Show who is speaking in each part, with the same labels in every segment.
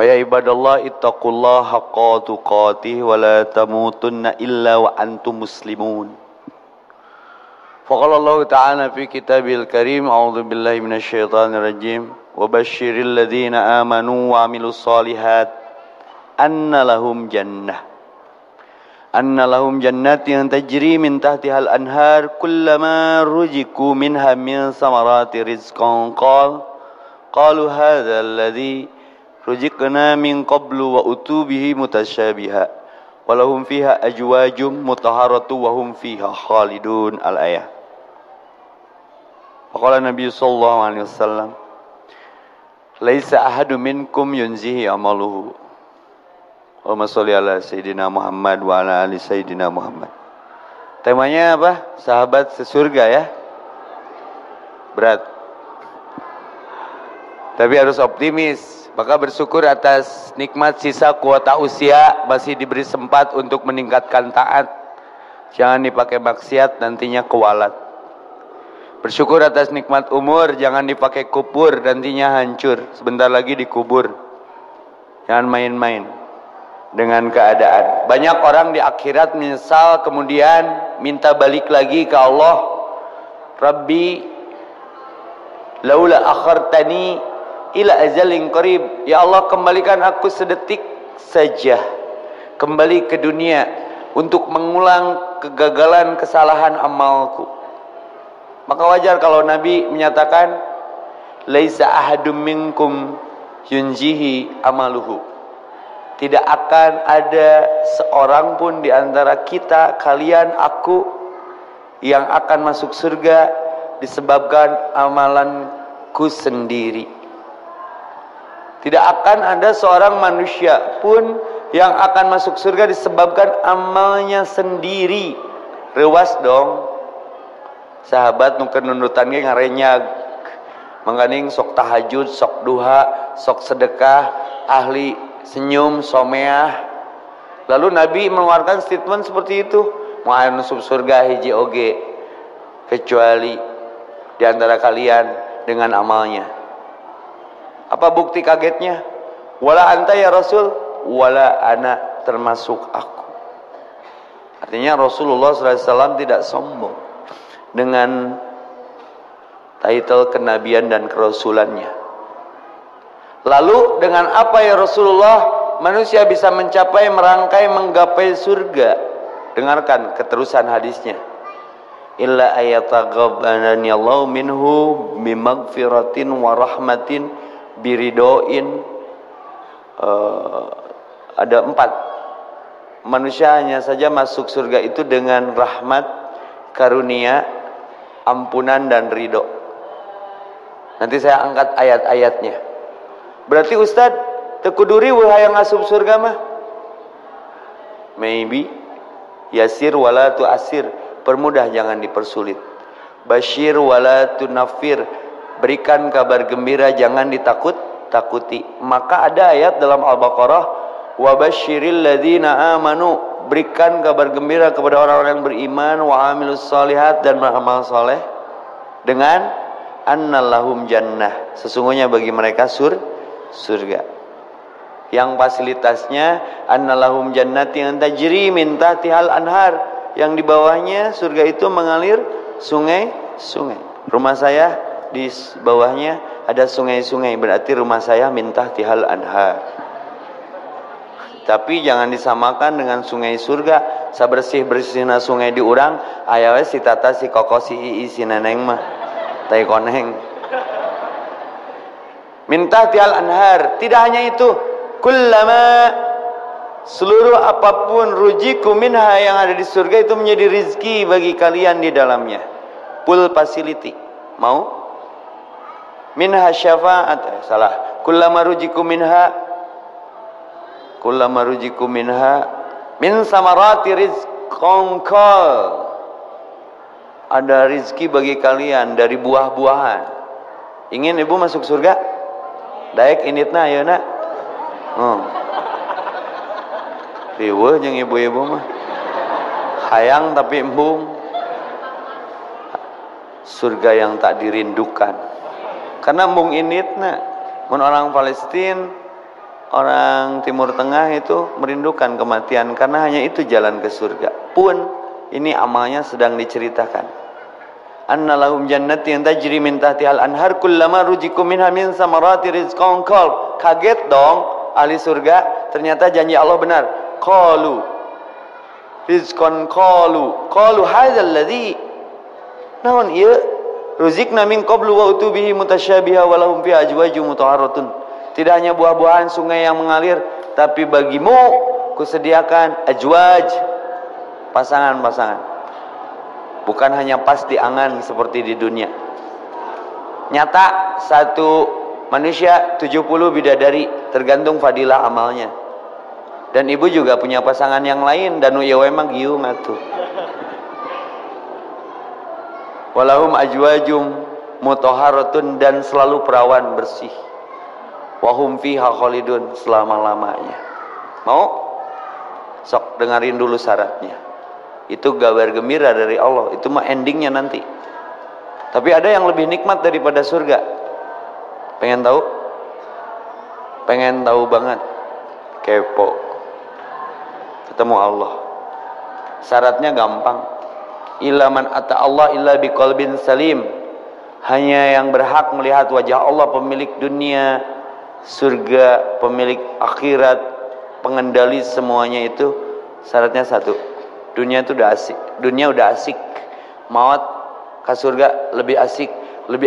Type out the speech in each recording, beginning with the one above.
Speaker 1: Faya ibadallah ittaqullaha haqqa tuqatih wa la tamutunna illa wa antum muslimun. Faqala Allah Ta'ala fi kitabil karim, a'udzu billahi minasyaitonir rajim, wa basyiril ladzina amanu wa amilus solihat anna lahum jannatin tajri min tahtihal anhar kullama ruziqu minha min samarati rizqan qalu hadzal ladzi ruziqna min qablu wa utubihi mutasyabiha walahum fiha ajwajum mutahharatu wa hum fiha khalidun. Al-ayah. Faqala Nabi sallallahu alaihi wasallam, laisa ahadu minkum yunzihi amaluhu. Allahumma sholli ala sayyidina Muhammad wa ala ali sayyidina Muhammad. Temanya apa? Sahabat sesurga ya. Berat. Tapi harus optimis. Maka bersyukur atas nikmat sisa kuota usia, masih diberi sempat untuk meningkatkan taat. Jangan dipakai maksiat, nantinya kualat. Bersyukur atas nikmat umur, jangan dipakai kubur, nantinya hancur. Sebentar lagi dikubur. Jangan main-main dengan keadaan. Banyak orang di akhirat menyesal, kemudian minta balik lagi ke Allah. Rabbi laula akhartani ila ajalin qarib, ya Allah kembalikan aku sedetik saja kembali ke dunia untuk mengulang kegagalan kesalahan amalku. Maka wajar kalau Nabi menyatakan laisa ahadum minkum yunjihi amaluhu, tidak akan ada seorang pun di antara kita, kalian, aku, yang akan masuk surga disebabkan amalanku sendiri. Tidak akan ada seorang manusia pun yang akan masuk surga disebabkan amalnya sendiri. Rewas dong. Sahabat nuker nunutannya ngarenyag. Mangganing sok tahajud, sok duha, sok sedekah, ahli senyum, someah. Lalu Nabi mengeluarkan statement seperti itu. Mau masuk surga hiji oge, kecuali di antara kalian dengan amalnya. Apa bukti kagetnya? Wala anta ya Rasul, wala ana, termasuk aku. Artinya Rasulullah SAW tidak sombong dengan title kenabian dan kerasulannya. Lalu dengan apa ya Rasulullah manusia bisa mencapai, merangkai, menggapai surga? Dengarkan keterusan hadisnya. Illa ayataghabbanani Allahu minhu bimagfiratin wa rahmatin biridoin. Ada 4. Manusia hanya saja masuk surga itu dengan rahmat, karunia, ampunan dan ridho. Nanti saya angkat ayat-ayatnya. Berarti Ustaz tekuduri yang asup surga mah maybe yasir wala tu asir, permudah jangan dipersulit. Basyir wala tu nafir, berikan kabar gembira, jangan ditakut-takuti. Maka ada ayat dalam Al-Baqarah, wa basyiril ladzina amanu, berikan kabar gembira kepada orang-orang yang beriman, wa amilus solihat, dan beramal soleh, dengan annalahum jannah, sesungguhnya bagi mereka surga yang fasilitasnya annalahum jannati yang tajri min tahtihal anhar, yang di bawahnya surga itu mengalir sungai-sungai. Rumah saya di bawahnya ada sungai-sungai, berarti rumah saya min tahtihal anhar. Tapi jangan disamakan dengan sungai surga. Sabersih-bersihna sungai di urang, aya we si tata si koko si ii si neneng mah tai koneng. Min tahtihal anhar. Tidak hanya itu, kullama, seluruh apapun, rujiku minha, yang ada di surga itu menjadi rizki bagi kalian di dalamnya. Full facility. Mau? Minha syafa'at, salah. Kullama rujiku minha min samarati rizqan qal, ada rizki bagi kalian dari buah-buahan. Ingin ibu masuk surga? Daek initna ayeuna. Riweuh jeung ibu-ibu mah. Hayang tapi embung. Surga yang tak dirindukan. Karena embung initna. Mun orang Palestina orang Timur Tengah itu merindukan kematian karena hanya itu jalan ke surga. Pun ini amalnya sedang diceritakan. Anna lahum jannatin tajri min tahtihal anhar kullama ruziqu minha min samarati rizqan qal. Kaget dong ahli surga, ternyata janji Allah benar. Qalu rizqan qalu hadzal ladzi naon ieu ruziqna min qablu wa utubihi mutasyabiha wa lahum fi ajwajum mutahharatun. Tidak hanya buah-buahan sungai yang mengalir, tapi bagimu kusediakan ajwaj, pasangan-pasangan. Bukan hanya pas di angan seperti di dunia. Nyata satu manusia 70 bidadari, tergantung fadilah amalnya. Dan ibu juga punya pasangan yang lain, dan ya emang giung atuh. Walahum ajwajum mutahharatun, dan selalu perawan bersih. Wahum fiha khalidun, selama-lamanya. Mau? Sok dengerin dulu syaratnya. Itu kabar gembira dari Allah, itu mah endingnya nanti. Tapi ada yang lebih nikmat daripada surga. Pengen tahu? Pengen tahu banget? Kepo. Ketemu Allah. Syaratnya gampang. Illa man ata Allah illa biqalbin salim. Hanya yang berhak melihat wajah Allah, pemilik dunia, surga, pemilik akhirat, pengendali semuanya itu, syaratnya satu. Dunia itu udah asik, dunia udah asik, maut ke surga lebih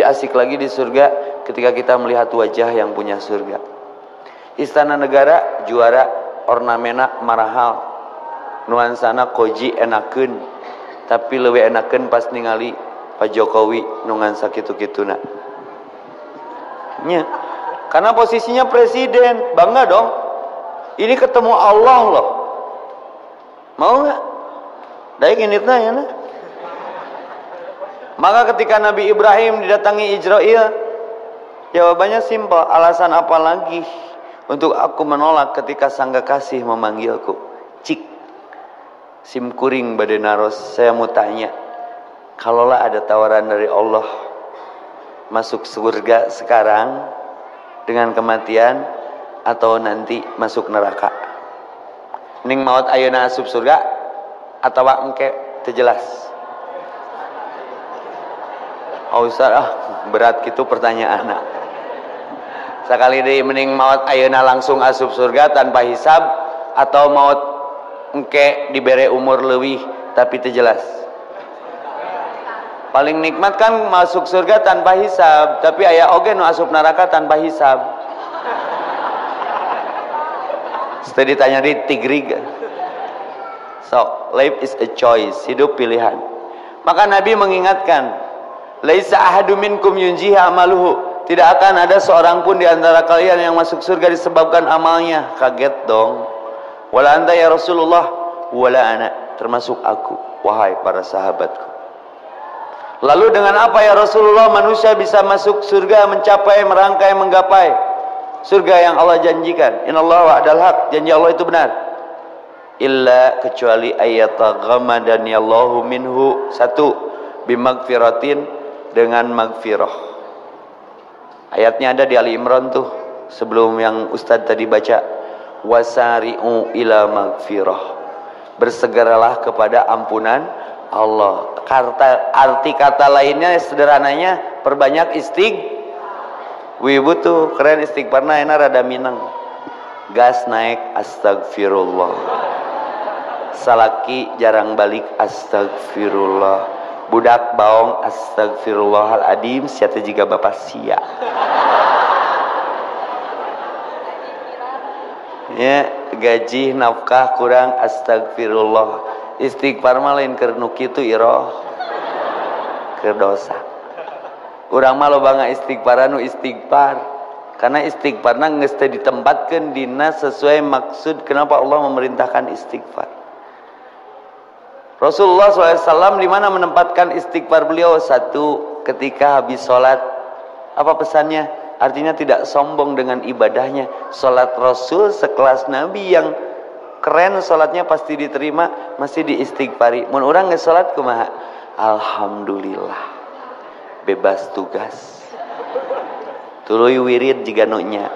Speaker 1: asik lagi di surga ketika kita melihat wajah yang punya surga. Istana negara juara, ornamena marahal, nuansana koji enakeun, tapi lebih enakeun pas ningali Pak Jokowi nuansa kitu-kituna. Nya, karena posisinya presiden, bangga dong. Ini ketemu Allah loh. Mau nggak? Daik ini ya, nah. Maka ketika Nabi Ibrahim didatangi Israel, jawabannya simpel. Alasan apa lagi untuk aku menolak ketika sang kekasih memanggilku? Cik, sim kuring bade naros. Saya mau tanya, kalaulah ada tawaran dari Allah masuk surga sekarang dengan kematian, atau nanti masuk neraka, ning maut ayeuna asup surga atau engke terjelas? Oh Ustaz, berat gitu pertanyaan. Sekali deui mending maut ayeuna langsung asup surga tanpa hisab, atau maut engke dibere umur leuwih tapi terjelas? Paling nikmat kan masuk surga tanpa hisab, tapi aya oge nu asup neraka tanpa hisab. Setelah ditanya di tigrig. So, life is a choice, hidup pilihan. Maka Nabi mengingatkan, laisa ahadu minkum yunjiha amaluhu. Tidak akan ada seorang pun di antara kalian yang masuk surga disebabkan amalnya. Kaget dong. Wala anta ya Rasulullah, wala ana, termasuk aku, wahai para sahabatku. Lalu dengan apa ya Rasulullah manusia bisa masuk surga, mencapai, merangkai, menggapai surga yang Allah janjikan? Innallaha wa'adal haq, janji Allah itu benar. Illa, kecuali ayataghamadani Allahu minhu, satu, bimagfiratin, dengan magfirah. Ayatnya ada di Ali Imran tuh, sebelum yang Ustadz tadi baca. Wasari'u ila magfirah, bersegeralah kepada ampunan Allah. Arti kata lainnya sederhananya, perbanyak Wibu tuh keren istighfarna enak rada minang. Gas naik astagfirullah. Salaki jarang balik astagfirullah. Budak baong astagfirullahaladzim, siapa juga bapak sia. Ya, gaji nafkah kurang astagfirullah. Istighfar mah lain keur nu kitu iroh. Keur dosa. Urang mah loba istighfar anu istighfar. Karena istighfarna geus teu ditempatkeun dina sesuai maksud kenapa Allah memerintahkan istighfar. Rasulullah SAW di mana menempatkan istighfar beliau? Satu, ketika habis sholat. Apa pesannya? Artinya tidak sombong dengan ibadahnya. Sholat Rasul sekelas Nabi yang keren, sholatnya pasti diterima, masih diistighfari. Mun urang geus sholat kumaha? Alhamdulillah, bebas tugas. Tuluy wirid jiga nu nya.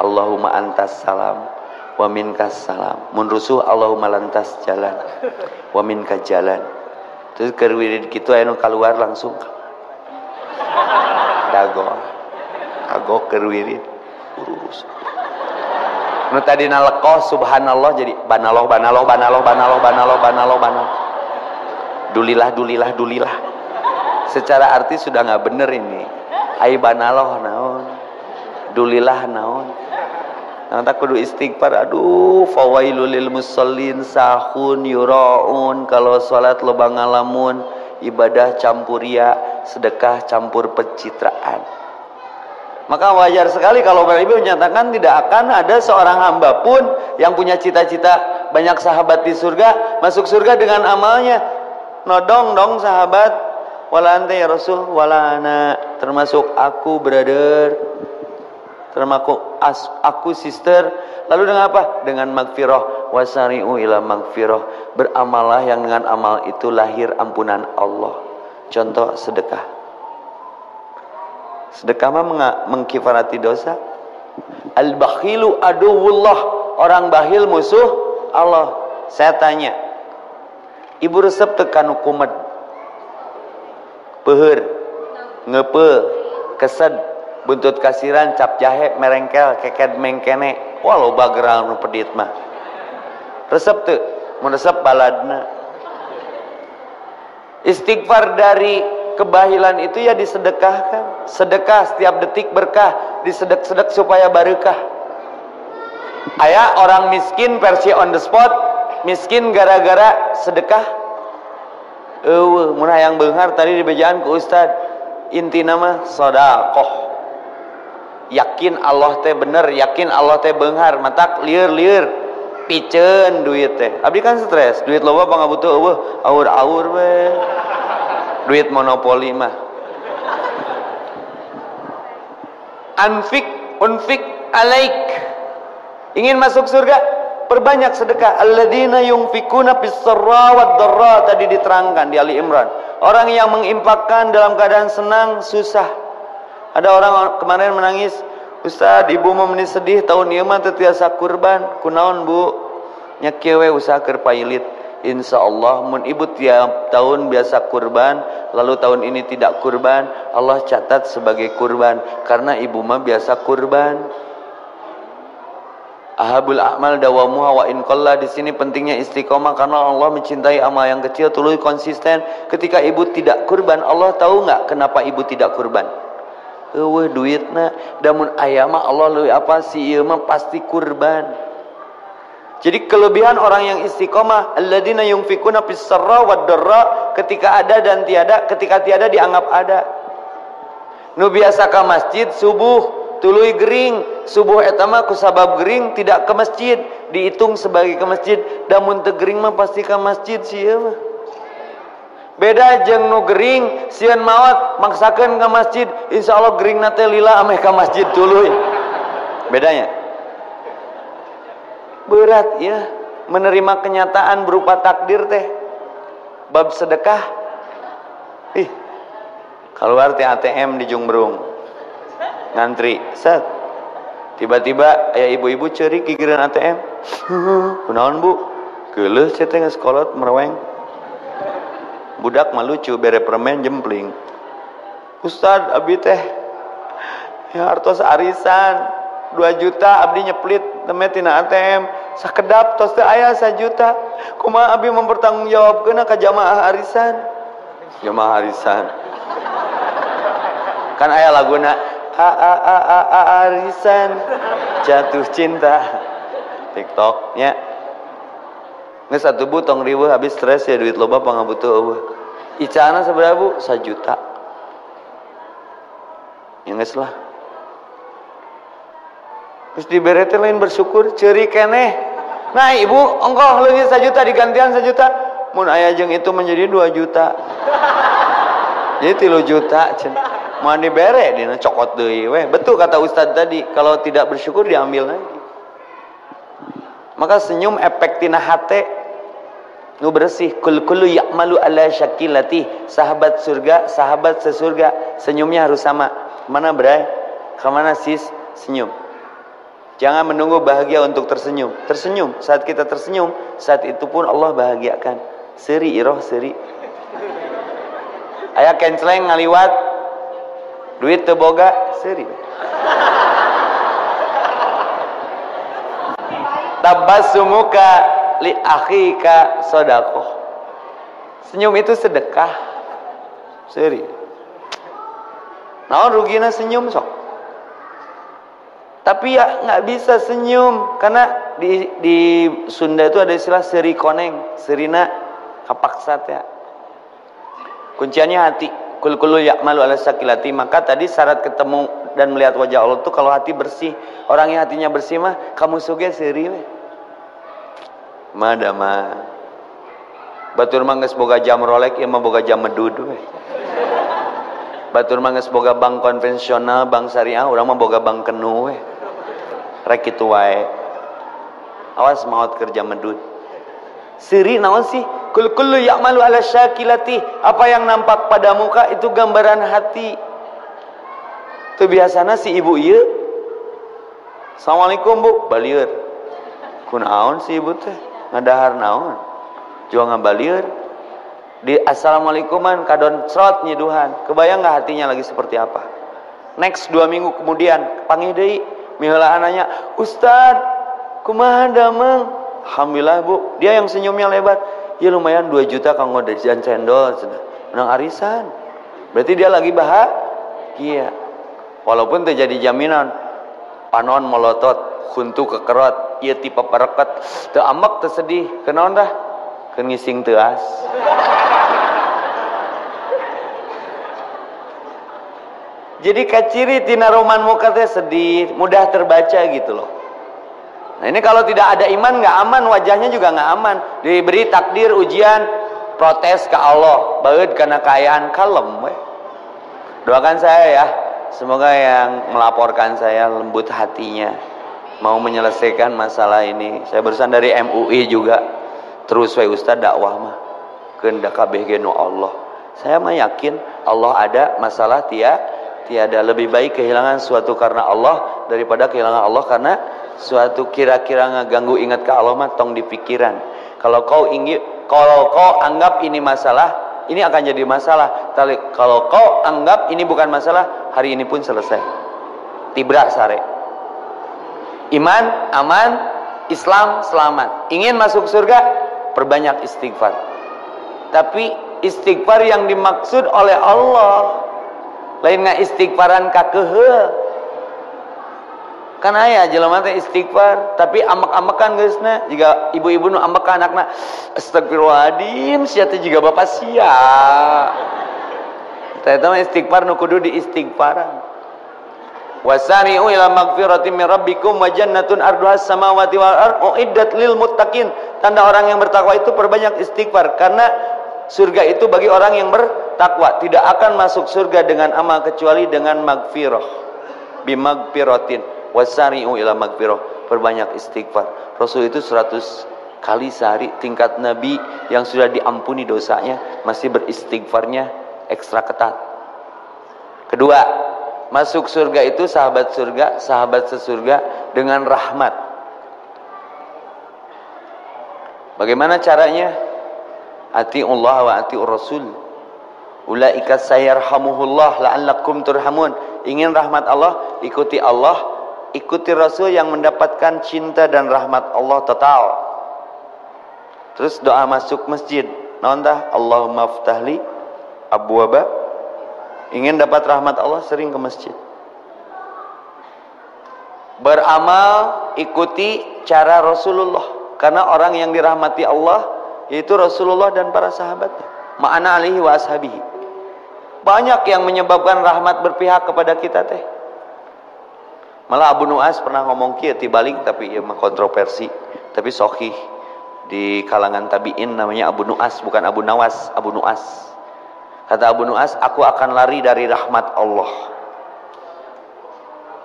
Speaker 1: Allahumma antas salam wa minkas salam. Mun rusuh Allahumma lantas jalan wa minka jalan. Terus keur wirid kitu aya nu kaluar langsung dago keur wirid urus. Nu tadina lekoh subhanallah jadi banaloh. Dulilah. Secara arti sudah nggak bener ini. Ai banaloh naon. Dulilah naon. Nanta kudu istighfar. Aduh, fawailul lil musallin sahun yuraun. Kalau salat loba ngalamun, ibadah campur ria, sedekah campur pencitraan. Maka wajar sekali kalau Bapak Ibu menyatakan tidak akan ada seorang hamba pun yang punya cita-cita banyak sahabat di surga, masuk surga dengan amalnya. Nodong dong sahabat, wala anta ya Rasul, wala ana, termasuk aku brother, termasuk aku sister. Lalu dengan apa? Dengan magfirah, wasari'u ila magfirah. Beramalah yang dengan amal itu lahir ampunan Allah. Contoh sedekah. Sedekah mah mengkifarati dosa. Al-bakhilu aduwullah. Orang bakhil musuh Allah. Saya tanya, ibu resep tekan kumet, peuheur, ngeupe, kesed, buntut kasiran, cap jahe, merengkel, keket mengkene. Wah loba gerang nu pedit mah. Resep teu? Mun resep baladna. Istighfar dari kebahilan itu ya disedekahkan. Sedekah setiap detik berkah, disedek-sedek supaya barokah. Aya orang miskin versi on the spot, miskin gara-gara sedekah. Mun hayang beunghar tadi dibejaan ku ustad, intina mah sedekah. Yakin Allah teh bener, yakin Allah teh beunghar, matak lieur-lieur piceun duit teh. Abdi kan stres, duit loba pangabutuh eueuh, aur-aur we. Duit monopoli mah. Unfik alaik. Ingin masuk surga, perbanyak sedekah. Alladzina yunfikuna fis-sarra wad-dharra, tadi diterangkan di Ali Imran. Orang yang menginfakkan dalam keadaan senang, susah. Ada orang kemarin menangis, Ustaz, ibu mau meni sedih tahun ieu mah teu tiasa kurban. Kunaon, Bu? Nya kieu we usaha keur pailit. Insya Allah mun ibu tiap tahun biasa kurban, lalu tahun ini tidak kurban, Allah catat sebagai kurban karena ibu mah biasa kurban. Ahabul a'mal dawamuha wa in qalla. Di sini pentingnya istiqomah karena Allah mencintai amal yang kecil, tuluy konsisten. Ketika ibu tidak kurban, Allah tahu nggak kenapa ibu tidak kurban? Eueuh duitna, damun aya mah Allah leuwih apa si ieu mah pasti kurban. Jadi kelebihan orang yang istiqomah, alladzina yunfikuna fis-sarra wad-dharra, ketika ada dan tiada, ketika tiada dianggap ada. Nu biasa ka masjid subuh tuluy gering, subuh eta mah ku sabab gering tidak ke masjid, dihitung sebagai ke masjid. Da mun teu gering mah pasti ka masjid sieun mah. Beda jeung nu gering sieun maot maksakeun ka masjid, insyaallah geringna teh lila ameh ka masjid tuluy. Bedanya berat ya menerima kenyataan berupa takdir teh. Bab sedekah, keluar teh ATM di Jumbrung ngantri, set tiba-tiba aya ibu-ibu ceurik gigireun ATM. Kunaon Bu? Geuleuh cenah teh geus kolot mereweng. Budak mah lucu bere permen jempling. Ustad abdi teh ya artos arisan 2 juta abdi nyeplit teme tina ATM sakedap tos teh aya 1 juta. Kumaha abdi mempertanggungjawabkeun ka jamaah arisan? Jamaah arisan. Kan aya laguna arisan jatuh cinta. TikTok nya. Geus atuh Bu tong riweuh habis stres ya duit loba pangabutuh eueuh. Icana sabaraha Bu? 1 juta. Ya geus lah. Terus dibere teh lain bersyukur, ceurik keneh. Nah ibu, ongkoh leungit 1 juta digantian 1 juta. Mun aya jeung itu menjadi 2 juta. Jadi 3 juta cenah. Mau dibere dina cokot deui we. Betul kata Ustaz tadi, kalau tidak bersyukur diambil lagi. Maka senyum efek tina hate nu bersih. Kullu ya'malu ala syakilati. Sahabat surga, sahabat sesurga, senyumnya harus sama. Mana bray? Ke mana sis? Senyum. Jangan menunggu bahagia untuk tersenyum. Tersenyum, saat kita tersenyum, saat itu pun Allah bahagiakan. Seri iroh seri. Aya kenceleng ngaliwat, duit teu boga, seri. Tabassumuka li akhika shadaqah. Senyum itu sedekah. Seri. Naon rugina senyum sok. Tapi ya nggak bisa senyum karena di Sunda itu ada istilah seri koneng, serina kapaksa ya. Kunciannya hati. Kul ya'malu ala sakilati. Maka tadi syarat ketemu dan melihat wajah Allah itu kalau hati bersih. Orang yang hatinya bersih mah kamu suge seri we. Madama. Batur mah geus boga jam Rolex ieu mah boga jam medud we. Batur mah geus boga bank konvensional, bank syariah, urang mah boga bank kenu we. Rek kitu wae. Awas maot kerja medud. Siri naon sih? Kullu ya'malu ala syakilati. Apa yang nampak pada muka itu gambaran hati. Itu biasana si ibu ieu. Assalamualaikum Bu, balieur. Kunaon si ibu teh? Ngadahar naon? Jual ngabalieur. Di assalamualaikuman kadon srot nyiduhan. Kebayang enggak hatinya lagi seperti apa? Next 2 minggu kemudian panggih deui, miheula ananya, "Ustad, kumaha damang?" Alhamdulillah Bu, dia yang senyumnya lebar. Ya lumayan 2 juta kanggo jajan cendol, menang arisan. Berarti dia lagi bahagia. Walaupun terjadi jaminan panon molotot, huntu kekerot, ieu tipe pereket, teu ambek teu sedih. Kenaon dah? Keun ngising teu as. Jadi kaciri tina roman muka teh sedih, mudah terbaca gitu loh. Nah ini kalau tidak ada iman nggak aman, wajahnya juga nggak aman. Diberi takdir ujian, protes ke Allah, baeud karena kayaan kalem we. Doakan saya ya, semoga yang melaporkan saya lembut hatinya, mau menyelesaikan masalah ini. Saya barusan dari MUI juga, terus we Ustaz dakwah mah keundak kabeh ge nu Allah. Saya mah yakin Allah ada, masalah tiada. Lebih baik kehilangan suatu karena Allah daripada kehilangan Allah karena suatu kira-kira ngeganggu. Ingat ke Allah mah tong di pikiran. Kalau kau anggap ini masalah, ini akan jadi masalah. Tapi kalau kau anggap ini bukan masalah, hari ini pun selesai. Tibra sare. Iman aman, Islam selamat. Ingin masuk surga, perbanyak istighfar. Tapi istighfar yang dimaksud oleh Allah, lain nggak istighfaran kakeuheul. Kan aya jelema teh istighfar tapi amek-amekan geusna. Jika ibu-ibu nu ambek ka anakna, astagfirullahaladzim sia teh jiga bapak sia. Tah eta mah istighfar nu kudu diistighfaran. Wasari'u ila magfiratin min rabbikum wa jannatun arduhas samawati wal ardh uiddat lil muttaqin. Tanda orang yang bertakwa itu perbanyak istighfar karena surga itu bagi orang yang bertakwa. Tidak akan masuk surga dengan amal kecuali dengan magfirah. Bimagfiratin. Wasari'u ila magfirah, perbanyak istighfar. Rasul itu 100 kali sehari. Tingkat Nabi yang sudah diampuni dosanya masih beristighfarnya ekstra ketat. Kedua, masuk surga itu sahabat sesurga dengan rahmat. Bagaimana caranya? Ati'ullah wa ati'ur rasul. Ulaika sayarhamuhullah la'allakum turhamun. Ingin rahmat Allah, ikuti Allah, ikuti Rasul yang mendapatkan cinta dan rahmat Allah total. Terus doa masuk masjid, naon tah? Allahumma ftahli abwaba. Ingin dapat rahmat Allah, sering ke masjid. Beramal, ikuti cara Rasulullah, karena orang yang dirahmati Allah yaitu Rasulullah dan para sahabatnya. Ma'ana alihi wa ashabihi. Banyak yang menyebabkan rahmat berpihak kepada kita teh. Malah Abu Nu'as pernah ngomong kieu tibalik, tapi ieu mah kontroversi, tapi sahih di kalangan tabi'in, namanya Abu Nu'as, bukan Abu Nawas, Abu Nu'as. Kata Abu Nu'as, aku akan lari dari rahmat Allah.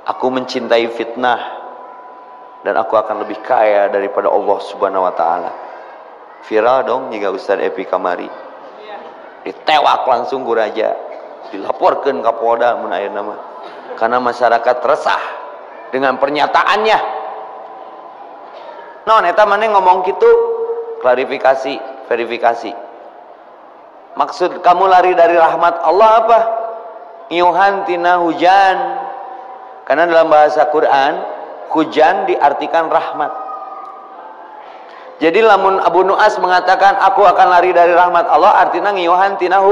Speaker 1: Aku mencintai fitnah dan aku akan lebih kaya daripada Allah Subhanahu wa taala. Viral dong jika Ustaz Epi kamari. Ditewak langsung ku raja. Dilaporkeun ka Polda mun aya nama. Karena masyarakat resah dengan pernyataannya Non eta maneh ngomong gitu, klarifikasi, verifikasi. Maksud kamu lari dari rahmat Allah apa? Ngiuhan tina hujan. Karena dalam bahasa Quran, hujan diartikan rahmat. Jadi lamun Abu Nu'as mengatakan aku akan lari dari rahmat Allah, artinya ngiuhan tina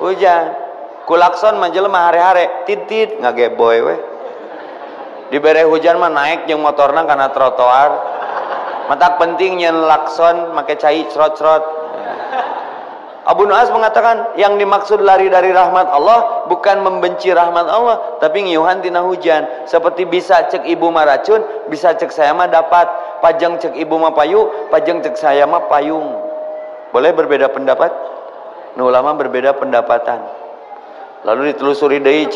Speaker 1: hujan. Kulakson manjelema hare-hare, titit ngageboy we. Dibere hujan mah naik jeung motorna kana trotoar. Matak penting nyen lakson make cai crot-crot. Abu Nu'as mengatakan yang dimaksud lari dari rahmat Allah bukan membenci rahmat Allah, tapi ngiuhan tina hujan. Seperti bisa cek ibu mah racun, bisa cek saya mah dapat. Pajang cek ibu mah payu, pajang cek saya mah payung. Boleh berbeda pendapat? Nu ulama berbeda pendapatan. Lalu ditelusuri deui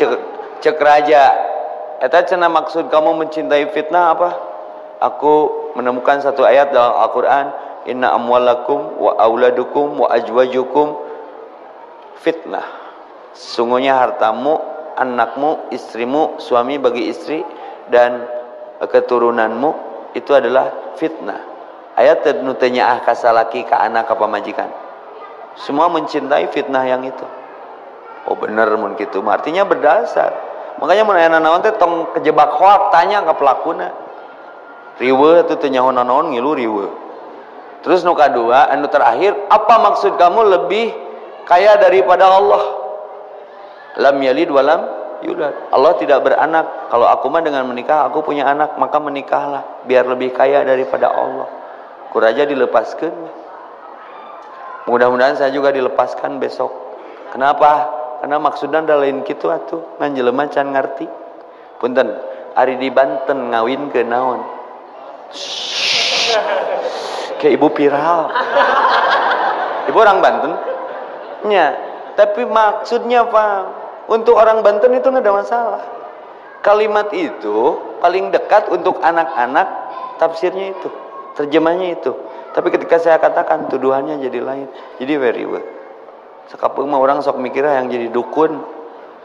Speaker 1: cek raja. Eta cenah maksud kamu mencintai fitnah apa? Aku menemukan satu ayat dalam Al-Quran, inna amwalakum wa auladukum wa ajwajukum fitnah. Sungguhnya hartamu, anakmu, istrimu, suami bagi istri, dan keturunanmu itu adalah fitnah. Ayat nutenya kasalaki ka anak ka pamajikan. Semua mencintai fitnah yang itu. Oh bener mun kitu, artinya berdasar. Makanya mun aya naon teh tong kejebak hoak, tanya ka pelakuna. Riwe itu nyaho naon ngilu riwe. Terus nu kadua, anu terakhir, apa maksud kamu lebih kaya daripada Allah? Lam yalid wa lam yulad. Allah tidak beranak. Kalau aku mah dengan menikah aku punya anak, maka menikahlah biar lebih kaya daripada Allah. Kuraja dilepaskan. Mudah-mudahan saya juga dilepaskan besok. Kenapa? Karena maksudnya ada lain kitu atuh, ngan jelema can ngarti. Punten, ari di Banten ngawin ke naon? Kayak ibu viral. Ibu orang Banten? Ya, tapi maksudnya apa? Untuk orang Banten itu nggak ada masalah. Kalimat itu paling dekat untuk anak-anak, tafsirnya itu, terjemahnya itu. Tapi ketika saya katakan tuduhannya jadi lain. Jadi very well. Sekapeung mah orang sok mikirnya yang jadi dukun.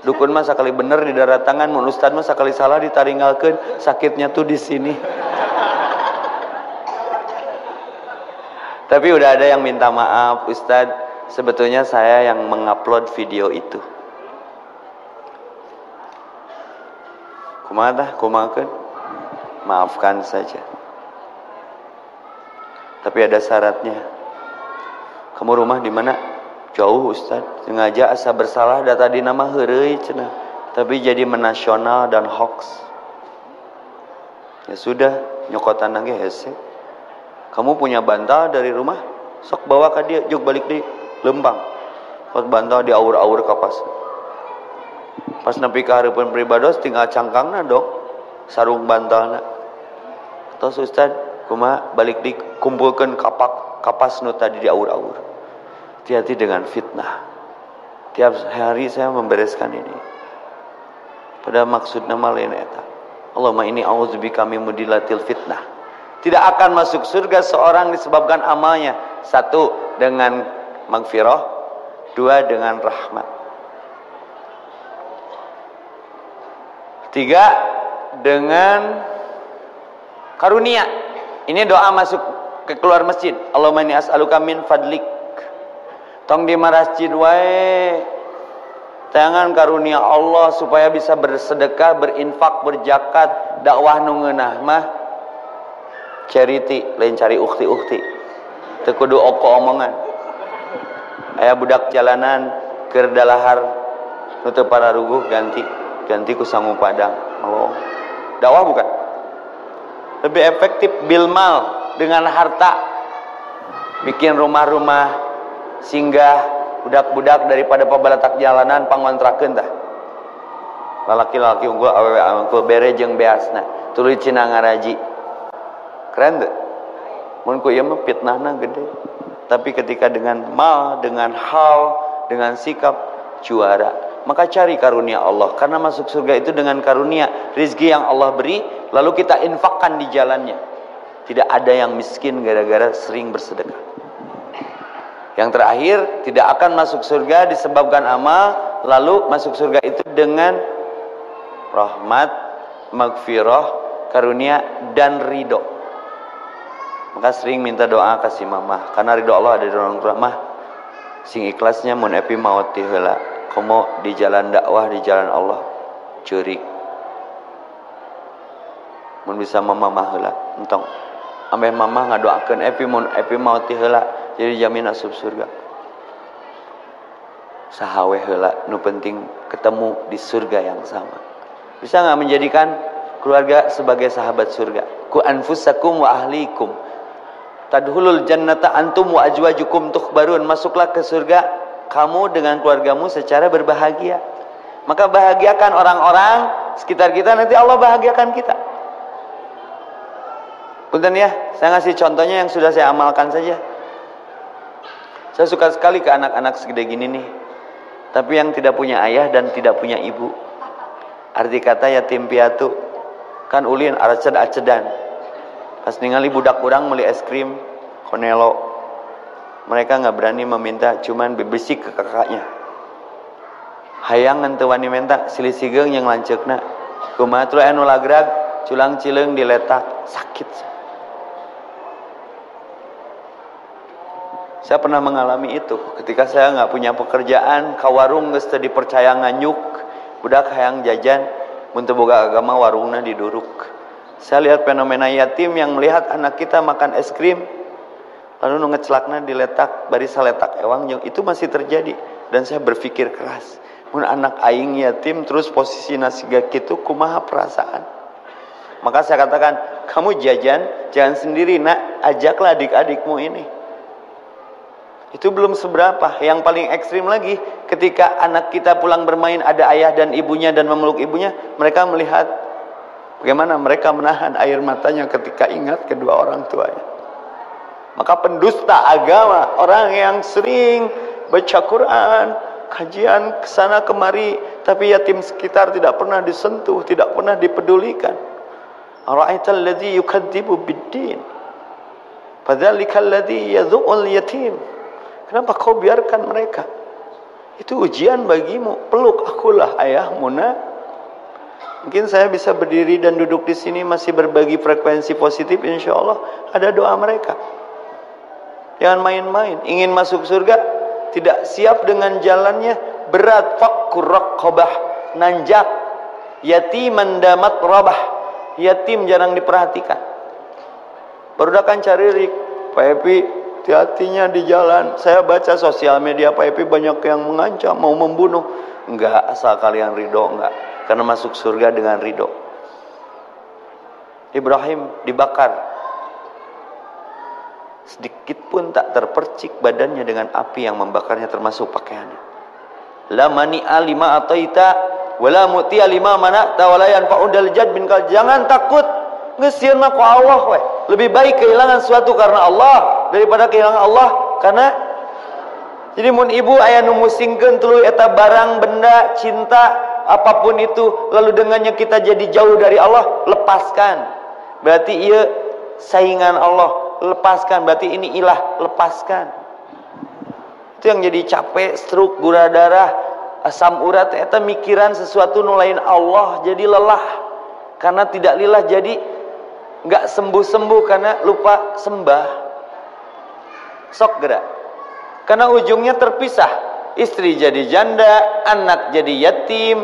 Speaker 1: Dukun mah sekali bener di darat tangan, mun ustad mah sekali salah ditaringgalkeun, sakitnya tuh di sini. Tapi udah ada yang minta maaf, Ustadz, sebetulnya saya yang mengupload video itu. Kumaha kumakeun? Maafkan saja. Tapi ada syaratnya. Kamu rumah di mana? Jauh, Ustadz. Sengaja asa bersalah data di nama heureuy cenah. Tapi jadi menasional dan hoax. Ya sudah, nyokotan lagi hese. Kamu punya bantal dari rumah, sok bawa ke dia, juk balik di Lembang. Kot bantal di aur-aur kapas. Pas nepi ka hareupeun pribados tinggal cangkangna dong, sarung bantalna. Tos Ustad, kumaha balik di kumpulkeun kapas nu tadi di aur-aur. Hati-hati dengan fitnah. Tiap hari saya membereskan ini. Pada maksudna mah lain eta. Allahumma inni a'udzubika min mudilatil fitnah. Tidak akan masuk surga seorang disebabkan amalnya. Satu, dengan magfirah. Dua, dengan rahmat. Tiga, dengan karunia. Ini doa masuk ke keluar masjid. Allahumma inni as'aluka min fadlik. Tong di masjid wae. Tangan karunia Allah supaya bisa bersedekah, berinfak, berzakat, dakwah nu ngeunah mah charity, lain cari ukti-ukti. Teu kudu oko omongan. Aya budak jalanan keur dalahar nu teu pararuguh ganti ku sangu padang. Oh. Dakwah bukan? Lebih efektif bilmal dengan harta. Bikin rumah-rumah singgah budak-budak daripada pabalatak jalanan pangontrakeun tah. Lalaki-lalaki unggul awewe unggul bere jeung beasna. Tuluy cenah ngaraji. Keren tuh. Mun ku ieu mah fitnahna gede. Tapi ketika dengan mal, dengan hal, dengan sikap juara, maka cari karunia Allah. Karena masuk surga itu dengan karunia, rizki yang Allah beri, lalu kita infakkan di jalannya. Tidak ada yang miskin gara-gara sering bersedekah. Yang terakhir, tidak akan masuk surga disebabkan amal, lalu masuk surga itu dengan rahmat, magfirah, karunia, dan ridho. Maka sering minta doa kasih mamah, karena ridho Allah ada di orang tua. Mah sing ikhlasnya mun epi maot ti heula, komo di jalan dakwah di jalan Allah ceurik. Mun bisa mamah mah heula entong ameh mamah ngadoakeun epi mun epi maot ti heula jadi jamin asup surga. Sahawe heula nu penting ketemu di surga yang sama. Bisa enggak menjadikan keluarga sebagai sahabat surga? Ku anfusakum wa ahlikum tadkhulul jannata antum wa ajwajukum tukhbarun. Masuklah ke surga kamu dengan keluargamu secara berbahagia. Maka bahagiakan orang-orang sekitar kita, nanti Allah bahagiakan kita. Punten ya, saya ngasih contohnya yang sudah saya amalkan saja. Saya suka sekali ke anak-anak segede gini nih, tapi yang tidak punya ayah dan tidak punya ibu. Arti kata yatim piatu kan ulin araced-acedan. Pas ningali budak urang beli es krim Konelo, mereka nggak berani meminta, cuman bebesik ke kakaknya. Hayang teu wani minta, silih sigeung yang lanceukna. Kumaha tuluy anu lagrag, culang cileung diletak, sakit. Saya pernah mengalami itu ketika saya nggak punya pekerjaan, ka warung geus teu dipercaya nganyuk, budak hayang jajan, mun teu boga agama warungna diduruk. Saya lihat fenomena yatim yang melihat anak kita makan es krim lalu nu ngecelakna diletak bari saletak ewang, itu masih terjadi. Dan saya berpikir keras, mun anak aing yatim terus posisi nasiga kitu kumaha perasaan. Maka saya katakan, kamu jajan jangan sendiri nak, ajaklah adik-adikmu ini. Itu belum seberapa. Yang paling ekstrim lagi, ketika anak kita pulang bermain ada ayah dan ibunya dan memeluk ibunya, mereka melihat bagaimana mereka menahan air matanya ketika ingat kedua orang tuanya. Maka pendusta agama, orang yang sering baca Quran, kajian kesana kemari, tapi yatim sekitar tidak pernah disentuh, tidak pernah dipedulikan. Ara'aital ladzi yukadzibu biddin, fadzalikal ladzi yadhu'ul yatim. Kenapa kau biarkan mereka? Itu ujian bagimu. Peluk akulah ayahmu nak. Mungkin saya bisa berdiri dan duduk di sini masih berbagi frekuensi positif, insya Allah ada doa mereka. Jangan main-main. Ingin masuk surga, tidak siap dengan jalannya, berat. Fakkur raqabah, nanjak. Yatiman damat rabah, yatim jarang diperhatikan. Barudakan caririk, Pak Epi hati-hatinya di jalan. Saya baca sosial media Pak Epi banyak yang mengancam mau membunuh. Enggak, asal kalian ridho, enggak. Karena masuk surga dengan ridho. Ibrahim dibakar, sedikit pun tak terpercik badannya dengan api yang membakarnya, termasuk pakaiannya. La mani'a lima ataita wala mu'tiya lima mana'ta wala yanfa'udal jad bin kal. Jangan takut, ngesieun mah ku Allah we. Lebih baik kehilangan sesuatu karena Allah daripada kehilangan Allah karena. Jadi mun ibu aya nu musingkeun tuluy eta barang benda cinta apapun itu, lalu dengannya kita jadi jauh dari Allah, lepaskan. Berarti ia saingan Allah, lepaskan. Berarti ini ilah, lepaskan. Itu yang jadi capek, stroke, gula darah, asam urat, eta mikiran sesuatu nu lain Allah, jadi lelah. Karena tidak lillah, jadi nggak sembuh-sembuh karena lupa sembah. Sok gerak. Karena ujungnya terpisah. Istri jadi janda, anak jadi yatim,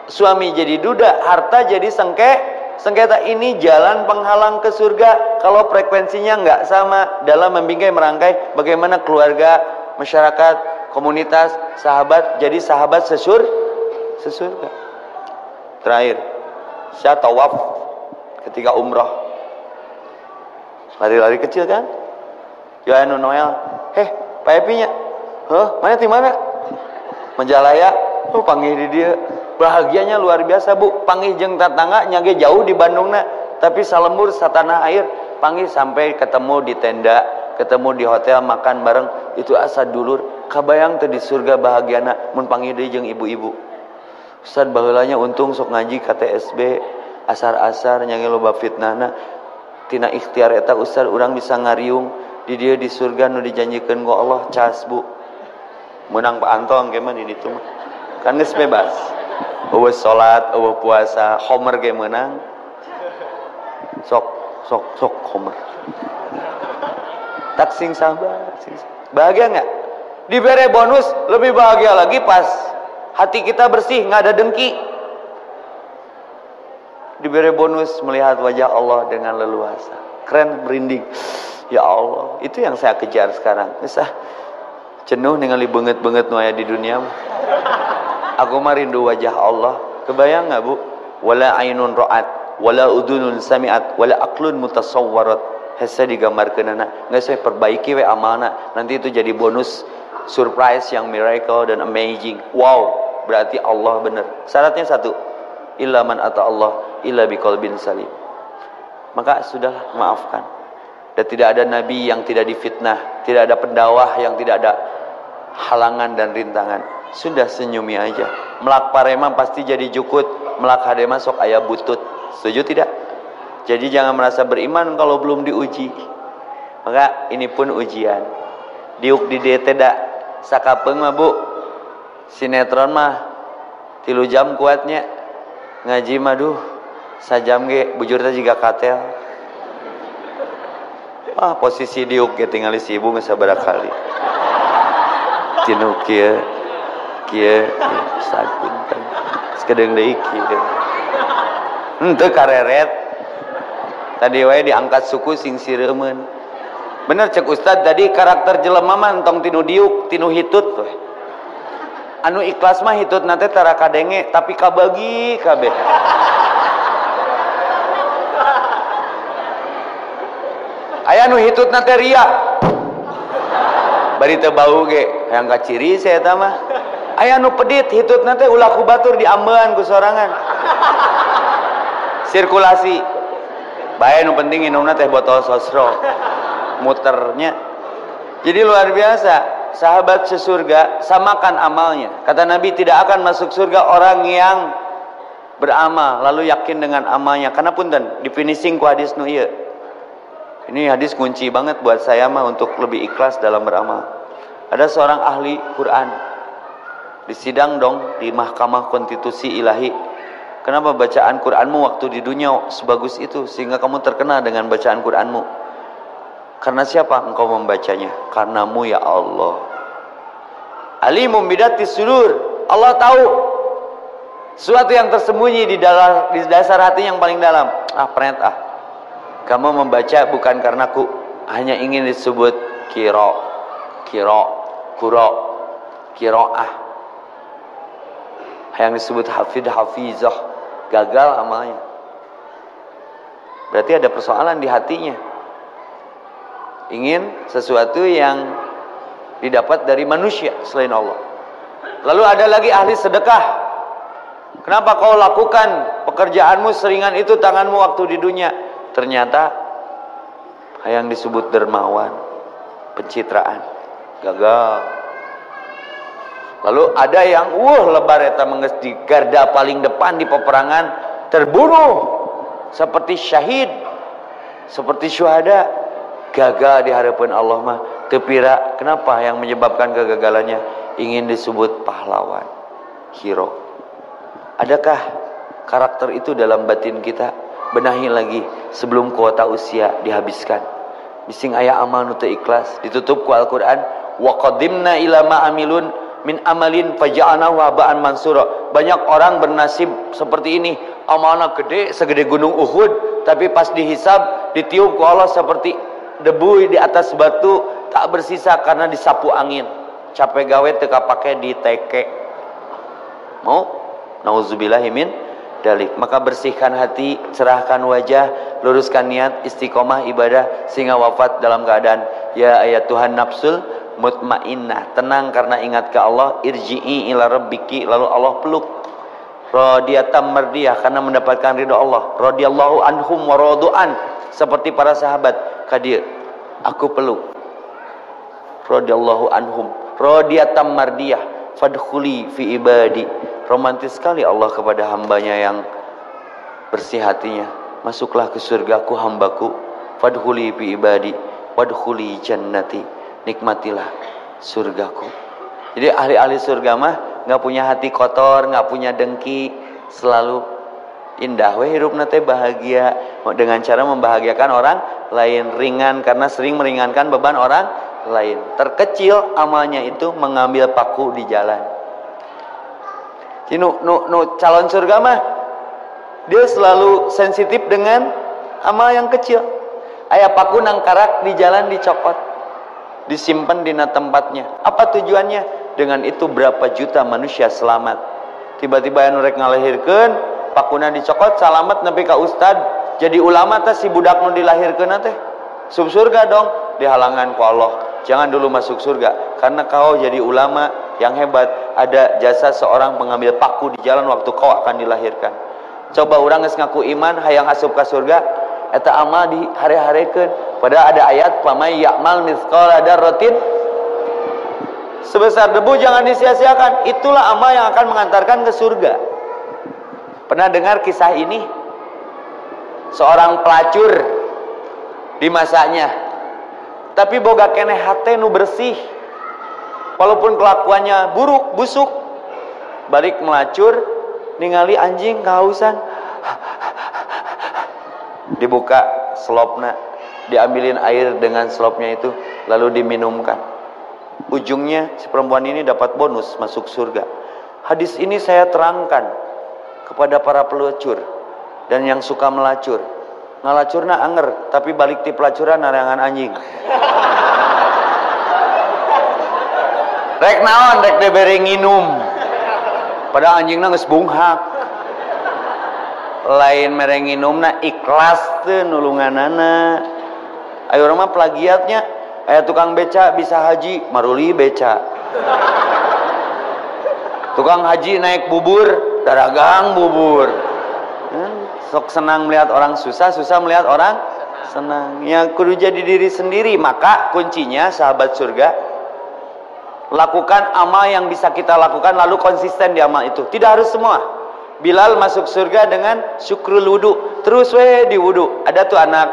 Speaker 1: suami jadi duda, harta jadi sengketa. Ini jalan penghalang ke surga kalau frekuensinya nggak sama dalam membingkai merangkai bagaimana keluarga, masyarakat, komunitas, sahabat jadi sahabat sesurga. Terakhir, saya tawaf ketika umroh, lari-lari kecil kan, Yohanu Noel, Pak Epinya, mana di mana? Menjalaya, panggil di dia, bahagianya luar biasa bu. Panggil jeung tetangga nyage jauh di Bandungna, tapi salembur satanah air, panggil sampai ketemu di tenda, ketemu di hotel makan bareng, itu asa dulur. Kabayang teh di surga bahagiana, mun panggil dia jeung ibu-ibu. Ustad baheulanya untung sok ngaji KTSB, asar-asar nyage loba fitnahna. Tina ikhtiar eta Ustad urang bisa ngariung. Di dia di surga nu dijanjikan ku Allah cas bu menang Pak Antong keman di ditu kan geus bebas eueuh salat eueuh puasa homer ge menang sok homer Tak sing sabar, sing sabar. Bahagia nggak? Diberi bonus lebih bahagia lagi pas hati kita bersih, nggak ada dengki. Diberi bonus melihat wajah Allah dengan leluasa, keren, merinding. Ya Allah, itu yang saya kejar sekarang. Bisa jenuh dengan banget nu aya di dunia. Aku mah rindu wajah Allah. Kebayang nggak, Bu? Wala ainun ra'at, wala udunun sami'at, wala aqlun mutasawwarat. Hese digambarkeun anak. Nggak saya perbaiki we amalna. Nanti itu jadi bonus surprise yang miracle dan amazing. Wow, berarti Allah benar. Syaratnya satu, illa man ata Allah illa biqalbin salim. Maka sudah maafkan. Dan tidak ada nabi yang tidak difitnah, tidak ada pendakwah yang tidak ada halangan dan rintangan. Sudah senyumi aja. Melak parema pasti jadi jukut, melak hadema sok aya butut. Setuju tidak? Jadi jangan merasa beriman kalau belum diuji. Maka ini pun ujian. Diuk di DT dak sakapeung mah, Bu. Sinetron mah 3 jam kuatnya. Ngaji mah duh sajam ge bujur teh jiga katel. Wah, posisi diuk ge tinggal si ibu geus sabaraha kali. Tinu kieu sapunten. Sekedeng deui kieu. Henteu kareret. Tadi wae diangkat suku sing sireumeun. Bener cek Ustad tadi karakter jelema mah entong tinu diuk, tinu hitut we. Anu ikhlas mah hitut nate tara kadenge tapi kabagi kabeh. Aya nu hitut nate ria. Bari teu bau ge, hayang kaciri saya eta mah. Aya nu pedit hitut nate ulah ku batur diambean ku sorangan. Sirkulasi. Bae nu penting inumna teh botol sosro. Muternya. Jadi luar biasa. Sahabat sesurga samakan amalnya. Kata Nabi tidak akan masuk surga orang yang beramal lalu yakin dengan amalnya. Karena punten di finishing ku hadis nu ieu. Ini hadis kunci banget buat saya mah untuk lebih ikhlas dalam beramal. Ada seorang ahli Quran di sidang dong di Mahkamah Konstitusi Ilahi. Kenapa bacaan Quranmu waktu di dunia sebagus itu sehingga kamu terkenal dengan bacaan Quranmu? Karena siapa engkau membacanya? Karenamu ya Allah. Alimum bidatis sudur. Allah tahu sesuatu yang tersembunyi di dasar hati yang paling dalam. Pret kamu membaca bukan karena ku hanya ingin disebut kiroah. Yang disebut hafizah, gagal amalnya. Berarti ada persoalan di hatinya. Ingin sesuatu yang didapat dari manusia selain Allah. Lalu ada lagi ahli sedekah. Kenapa kau lakukan pekerjaanmu seringan itu tanganmu waktu di dunia? Ternyata yang disebut dermawan, pencitraan, gagal. Lalu ada yang lebar eta mengges di garda paling depan di peperangan, terbunuh seperti syahid, seperti syuhada, gagal di hadapan Allah mah. Tepira, kenapa yang menyebabkan kegagalannya? Ingin disebut pahlawan, hero. Adakah karakter itu dalam batin kita? Benahi lagi sebelum kuota usia dihabiskan. Bising aya amal nu teu ikhlas ditutup ku Al-Qur'an, wa qadimna ila ma amilun min amalin faja'alnahu haba'an mansura. Banyak orang bernasib seperti ini, amalna gede segede gunung Uhud, tapi pas dihisab ditiup ku Allah seperti debu di atas batu, tak bersisa karena disapu angin. Capek gawe teu kapake diteke. Mau? Nauzubillahi min dalik. Maka bersihkan hati, cerahkan wajah, luruskan niat, istiqomah ibadah sehingga wafat dalam keadaan ya ayat Tuhan nafsul mutmainnah, tenang karena ingat ke Allah, irji'i ila rabbiki, lalu Allah peluk. Radiyatan mardiyah, karena mendapatkan ridha Allah. Radiyallahu anhum wa radu'an, seperti para sahabat. Kadir, aku peluk. Radiyallahu anhum, radiyatan mardiyah, fadkhuli fi ibadi. Romantis sekali Allah kepada hambanya yang bersih hatinya. Masuklah ke surgaku hambaku, fadkhuli fi ibadi wadkhuli jannati, nikmatilah surgaku. Jadi ahli-ahli surga mah nggak punya hati kotor, nggak punya dengki, selalu indah we hirupna teh bahagia dengan cara membahagiakan orang lain, ringan karena sering meringankan beban orang lain. Terkecil amalnya itu mengambil paku di jalan. Jadi calon surga mah dia selalu sensitif dengan amal yang kecil. Aya paku nang karak di jalan dicopot, disimpan di tempatnya. Apa tujuannya? Dengan itu berapa juta manusia selamat. Tiba-tiba anu rek ngalahirkeun, pakuna dicokot, salamet nepi ka ustad, jadi ulama teh si budak nu dilahirkeun teh sub surga dong. Dihalangan ku Allah, jangan dulu masuk surga karena kau jadi ulama yang hebat. Ada jasa seorang pengambil paku di jalan waktu kau akan dilahirkan. Coba orang geus ngaku iman hayang asup ka surga, eta amal di hari-harikeun. Padahal ada ayat pamay ya'mal mithqala dzarratin, sebesar debu jangan disia-siakan. Itulah amal yang akan mengantarkan ke surga. Pernah dengar kisah ini? Seorang pelacur di masanya, tapi boga keneh hate nu bersih, walaupun kelakuannya buruk, busuk. Balik melacur, ningali anjing kehausan, dibuka selopna, diambilin air dengan selopnya itu, lalu diminumkan. Ujungnya si perempuan ini dapat bonus masuk surga. Hadis ini saya terangkan kepada para pelacur dan yang suka melacur. Ngalacurna anger, tapi balik ti pelacuran narangan anjing. Rek naon, rek diberi nginum. Padahal anjingna geus bunghak. Lain mere nginumna ikhlas teu nulunganana. Ayo urang mah plagiatnya, aya tukang beca bisa haji, maruli beca. Tukang haji naik bubur, daragang bubur. Sok senang melihat orang susah, susah melihat orang senang. Ya kudu jadi diri sendiri. Maka kuncinya sahabat surga, lakukan amal yang bisa kita lakukan lalu konsisten di amal itu. Tidak harus semua. Bilal masuk surga dengan syukrul wudu, terus di wudu. Ada tuh anak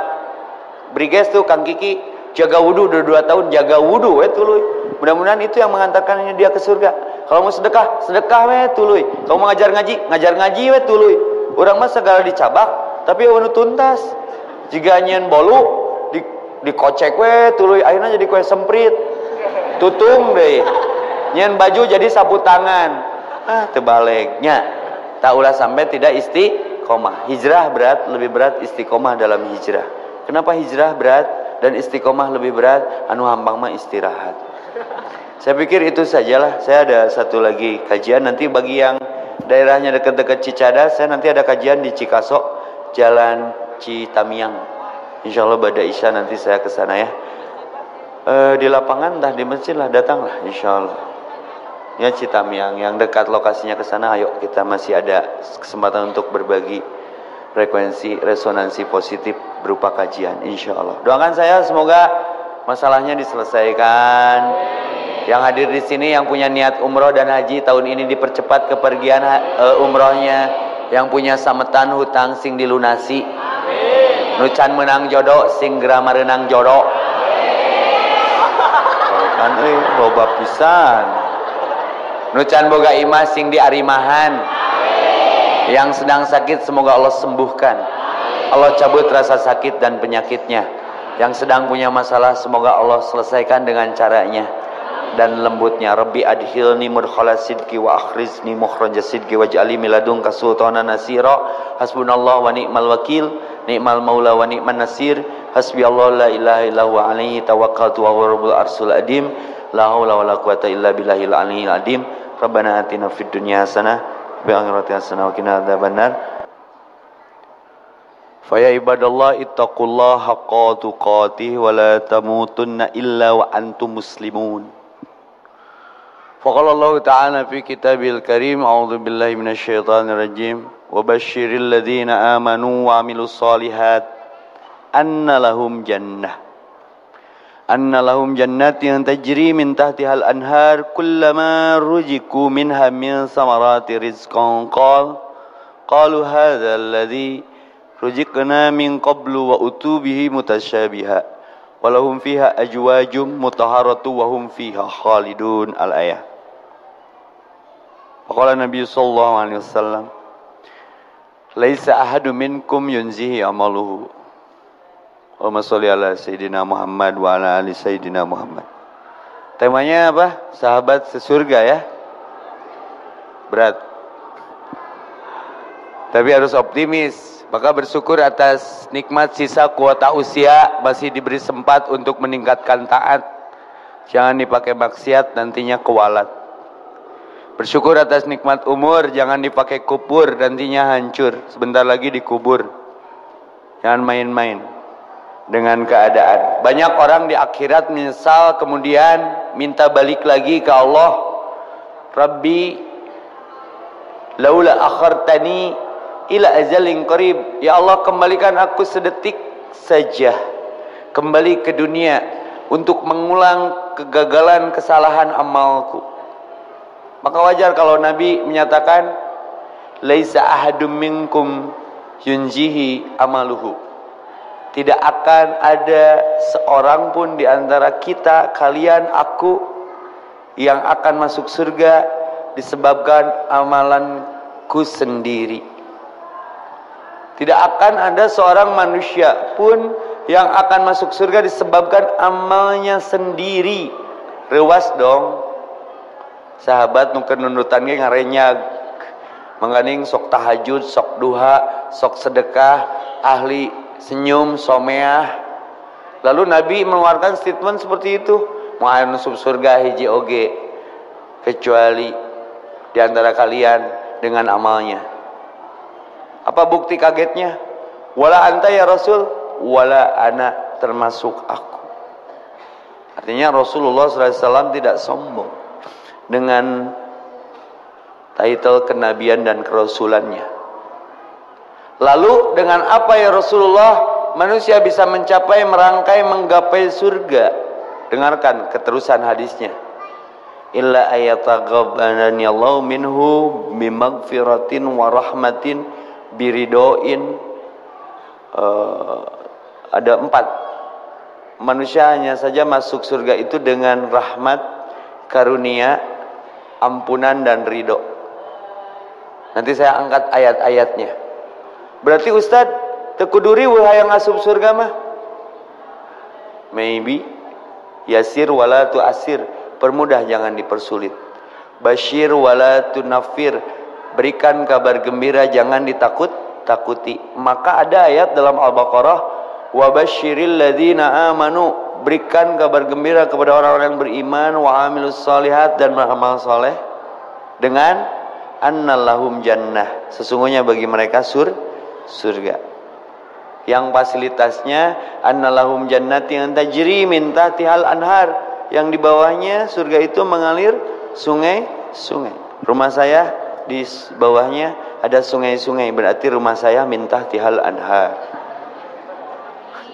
Speaker 1: Briges tuh Kang Kiki, jaga wudu udah 2 tahun, jaga wudu tuluy. Mudah-mudahan itu yang mengantarkan dia ke surga. Kalau mau sedekah, sedekah tuluy. Kalau mau ngajar ngaji tuluy. Urang mah segala dicabak, tapi anu tuntas. Jika nyen bolu dikocek tuluy, akhirnya jadi kue semprit. Tutung deh. Nyen baju jadi sapu tangan. Tebaliknya. Tak ulah sampai tidak istiqomah. Hijrah berat, lebih berat istiqomah dalam hijrah. Kenapa hijrah berat dan istiqomah lebih berat? Anu hambang mah istirahat. Saya pikir itu sajalah. Saya ada satu lagi kajian nanti bagi yang daerahnya dekat-dekat Cicadas, saya nanti ada kajian di Cikasok, Jalan Citamiang. Insya Allah pada Isya nanti saya ke sana ya. Di lapangan entah di masjid lah, datanglah insya Allah. Ya Citamiang yang dekat lokasinya ke sana, ayo kita masih ada kesempatan untuk berbagi frekuensi resonansi positif berupa kajian insya Allah. Doakan saya semoga masalahnya diselesaikan. Yang hadir di sini yang punya niat umroh dan haji tahun ini dipercepat kepergian umrohnya. Yang punya sametan hutang sing dilunasi. Nucan menang jodoh sing geura mareunang jodoh. Kan loba pisan. Nucan boga imah sing diarimahan. Yang sedang sakit semoga Allah sembuhkan. Allah cabut rasa sakit dan penyakitnya. Yang sedang punya masalah semoga Allah selesaikan dengan caranya dan lembutnya. Rabbi adkhilni mudkhala sidqi wa akhrizni mukhraja sidqi waj'alni min ladunka sultanan nasira. Hasbunallahu wa ni'mal wakil, ni'mal maula wa ni'man nasir. Hasbiyallahu la ilaha illa huwa alaihi tawakkaltu wa huwa rabbul arsyil adim. La haula wala quwata illa billahil aliyyil adim. Rabbana atina fid dunya hasanah wa fil akhirati hasanah wa qina adzabannar. Faya ibadallah ittaqullaha haqqa tuqatih wa la tamutunna illa wa antum muslimun. Faqala Allah Ta'ala fi kitabil karim, a'udzu billahi minasyaitonir rajim, wa basyiril ladzina amanu wa 'amilus solihat anna lahum jannatin tajri min tahtihal anhar kullama ruziqu minha min samarati rizqan qalu hadza alladzi ruziqna min qablu wa utubihi mutasyabiha walahum fiha ajwajum mutahharatu wa hum fiha khalidun. Al-ayah. Faqala Nabi sallallahu alaihi wasallam, laisa ahadu minkum yunzihi amaluhu Allahumma sholli ala Sayyidina Muhammad wa ala ali Sayyidina Muhammad. Temanya apa? Sahabat sesurga ya. Berat. Tapi harus optimis. Maka bersyukur atas nikmat sisa kuota usia, masih diberi sempat untuk meningkatkan taat. Jangan dipakai maksiat, nantinya kualat. Bersyukur atas nikmat umur, jangan dipakai kubur, nantinya hancur. Sebentar lagi dikubur. Jangan main-main dengan keadaan. Banyak orang di akhirat menyesal, kemudian minta balik lagi ke Allah. Rabbi laula akhartani ila ajalin qarib. Ya Allah, kembalikan aku sedetik saja kembali ke dunia untuk mengulang kegagalan kesalahan amalku. Maka wajar kalau Nabi menyatakan laisa ahadum minkum yunjihi amaluhu. Tidak akan ada seorang pun di antara kita, kalian, aku, yang akan masuk surga disebabkan amalanku sendiri. Tidak akan ada seorang manusia pun yang akan masuk surga disebabkan amalnya sendiri. Rewas dong. Sahabat mungkin nunutannya ngarenyag. Mengganing sok tahajud, sok duha, sok sedekah, ahli senyum, someah. Lalu Nabi mengeluarkan statement seperti itu. Mau masuk surga hiji oge, kecuali di antara kalian dengan amalnya. Apa bukti kagetnya? Wala anta ya Rasul, wala ana termasuk aku. Artinya Rasulullah SAW tidak sombong dengan title kenabian dan kerasulannya. Lalu dengan apa ya Rasulullah manusia bisa mencapai, merangkai, menggapai surga? Dengarkan keterusan hadisnya. Illa ayataghabbanani Allah minhu bimagfiratin wa rahmatin biridoin. Ada 4. Manusia hanya saja masuk surga itu dengan rahmat, karunia, ampunan dan ridho. Nanti saya angkat ayat-ayatnya. Berarti Ustadz tekuduri wahai yang asup surga mah maybe yasir wala tu asir, permudah jangan dipersulit. Bashir wala tu nafir, berikan kabar gembira jangan ditakut-takuti. Maka ada ayat dalam Al-Baqarah, wa basyiril ladzina amanu, berikan kabar gembira kepada orang-orang yang beriman, wa amilus solihat, dan beramal soleh, dengan annallahum jannah, sesungguhnya bagi mereka surga yang fasilitasnya annallahum jannati yang tajri min tahtihal anhar, yang di bawahnya surga itu mengalir sungai-sungai. Rumah saya di bawahnya ada sungai-sungai, berarti rumah saya min tahtihal anhar.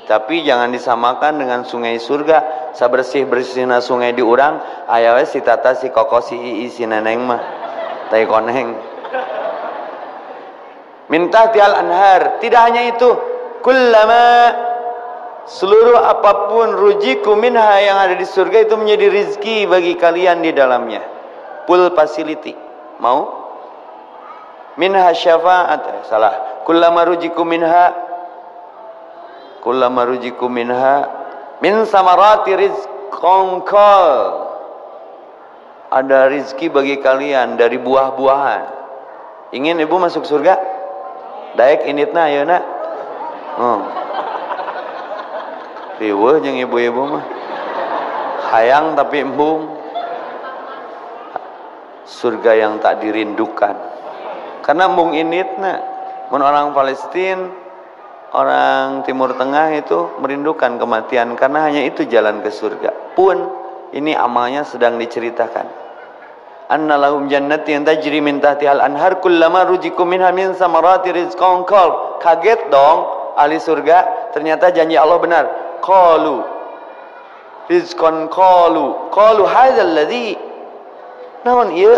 Speaker 1: Tapi jangan disamakan dengan sungai surga. Sabersih-bersihna sungai di urang, aya we si tata si koko si ii si neneng mah tai koneng. Minta tial anhar. Tidak hanya itu, kullama, seluruh apapun, rujiku minha, yang ada di surga itu menjadi rizki bagi kalian di dalamnya. Full facility. Mau? Minha syafaat. Salah. Kullama rujiku minha, kullama rujiku minha min samarati rizqan kal. Ada rizki bagi kalian dari buah-buahan. Ingin ibu masuk surga? Daek initna ayeuna. Riweuh jeung ibu-ibu mah. Hayang tapi embung. Surga yang tak dirindukan. Karena embung initna. Mun orang Palestina, orang Timur Tengah itu merindukan kematian karena hanya itu jalan ke surga. Pun ini amalnya sedang diceritakan. Annalahum jannati yang tajri min tahtihal anhar kullama rujikum minha min samarati rizqan qal. Kaget dong ahli surga, ternyata janji Allah benar. Qalu rizqan qalu hadzal ladzi naon ieu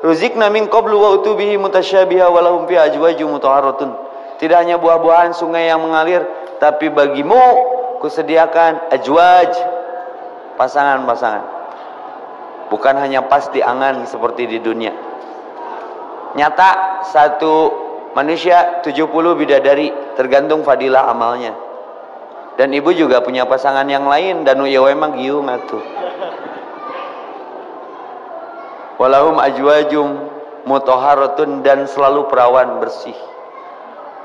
Speaker 1: ruzikna min qablu wa utubihi mutasyabiha wa lahum fi ajwajum mutahharatun. Tidak hanya buah-buahan sungai yang mengalir, tapi bagimu kusediakan ajwaj, pasangan-pasangan. Bukan hanya pas di angan seperti di dunia. Nyata satu manusia 70 bidadari, tergantung fadilah amalnya. Dan ibu juga punya pasangan yang lain dan ya emang giung atuh. Walahum ajwajum mutahharatun, dan selalu perawan bersih.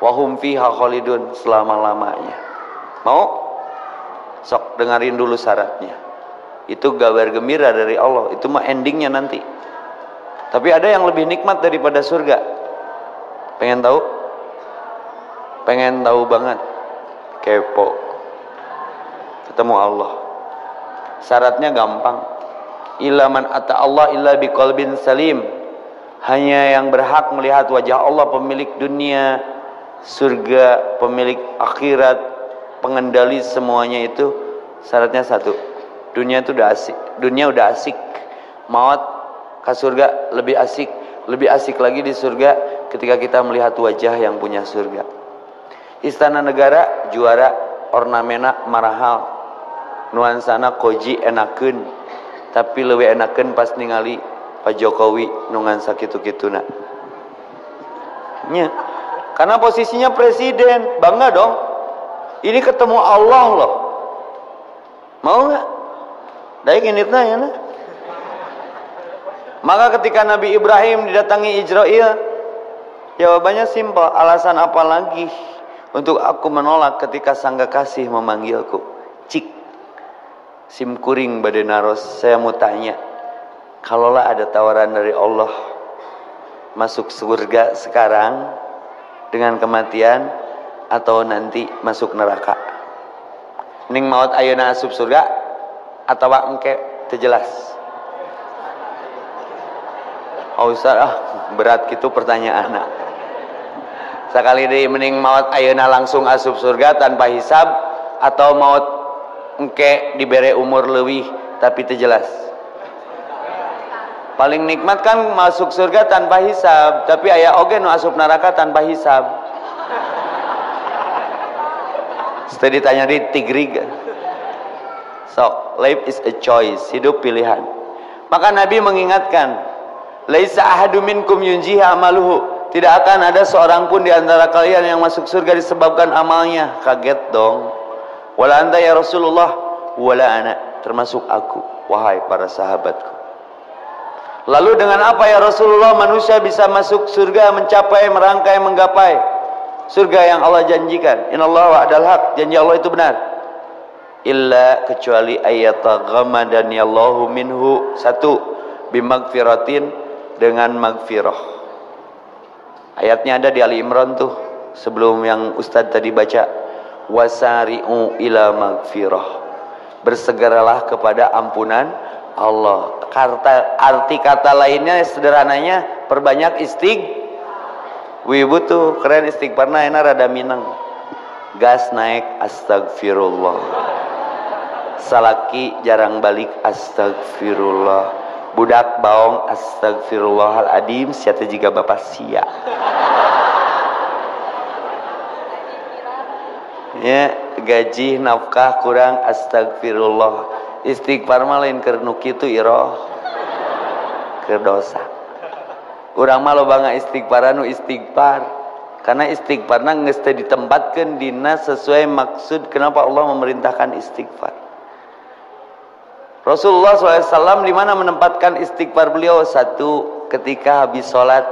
Speaker 1: Wahum fiha khalidun, selama-lamanya. Mau? Sok dengerin dulu syaratnya. Itu kabar gembira dari Allah. Itu mah endingnya nanti. Tapi ada yang lebih nikmat daripada surga. Pengen tahu? Pengen tahu banget. Kepo. Ketemu Allah. Syaratnya gampang. Illa man ata Allah illa biqalbin salim. Hanya yang berhak melihat wajah Allah, pemilik dunia, surga, pemilik akhirat, pengendali semuanya, itu syaratnya satu. Dunia itu udah asik. Dunia udah asik. Maut ke surga lebih asik. Lebih asik lagi di surga ketika kita melihat wajah yang punya surga. Istana negara juara, ornamena marahal, nuansana koji enakeun, tapi leuwih enakeun pas ningali Pak Jokowi nungan sakitu-kituna. Nya, karena posisinya presiden, bangga dong. Ini ketemu Allah loh. Mau nggak? Daik initna ya na. Maka ketika Nabi Ibrahim didatangi Israil, jawabannya simpel. Alasan apa lagi untuk aku menolak ketika sang kekasih memanggilku? Cik, sim kuring bade naros. Saya mau tanya, kalaulah ada tawaran dari Allah masuk surga sekarang dengan kematian atau nanti masuk neraka, ning maut ayeuna asup surga atau engke terjelas? Oh Ustaz, berat gitu pertanyaan. Sekali deui mending maut ayeuna langsung asup surga tanpa hisab, atau maut engke dibere umur leuwih tapi terjelas? Paling nikmat kan masuk surga tanpa hisab, tapi aya oge nu asup neraka tanpa hisab. Setelah ditanya di tigrig. So, life is a choice, hidup pilihan. Maka Nabi mengingatkan, laisa ahadu minkum yunjiha amaluhu, tidak akan ada seorang pun di antara kalian yang masuk surga disebabkan amalnya. Kaget dong. Wala anta ya Rasulullah, wala ana, termasuk aku, wahai para sahabatku. Lalu dengan apa ya Rasulullah manusia bisa masuk surga, mencapai, merangkai, menggapai surga yang Allah janjikan? Innallaha wa'adal haq, janji Allah itu benar. Illa, kecuali ayataghammadani Allahu minhu, satu, bimagfiratin, dengan magfirah. Ayatnya ada di Ali Imran tuh, sebelum yang Ustadz tadi baca. Wasari'u ila magfirah, bersegeralah kepada ampunan Allah. Arti kata lainnya sederhananya, perbanyak Wibu tuh keren istighfarna enak rada minang. Gas naik astagfirullah. Salaki jarang balik astagfirullah. Budak baong astagfirullahaladzim, siapa juga bapak sia. Ya, gaji nafkah kurang astagfirullah. Istighfar mah lain keur nu kitu iroh. Keur dosa. Urang mah loba istighfaran nu istighfar. Karena istighfarna geus teu ditempatkeun dina sesuai maksud kenapa Allah memerintahkan istighfar. Rasulullah SAW di mana menempatkan istighfar beliau? Satu, ketika habis sholat.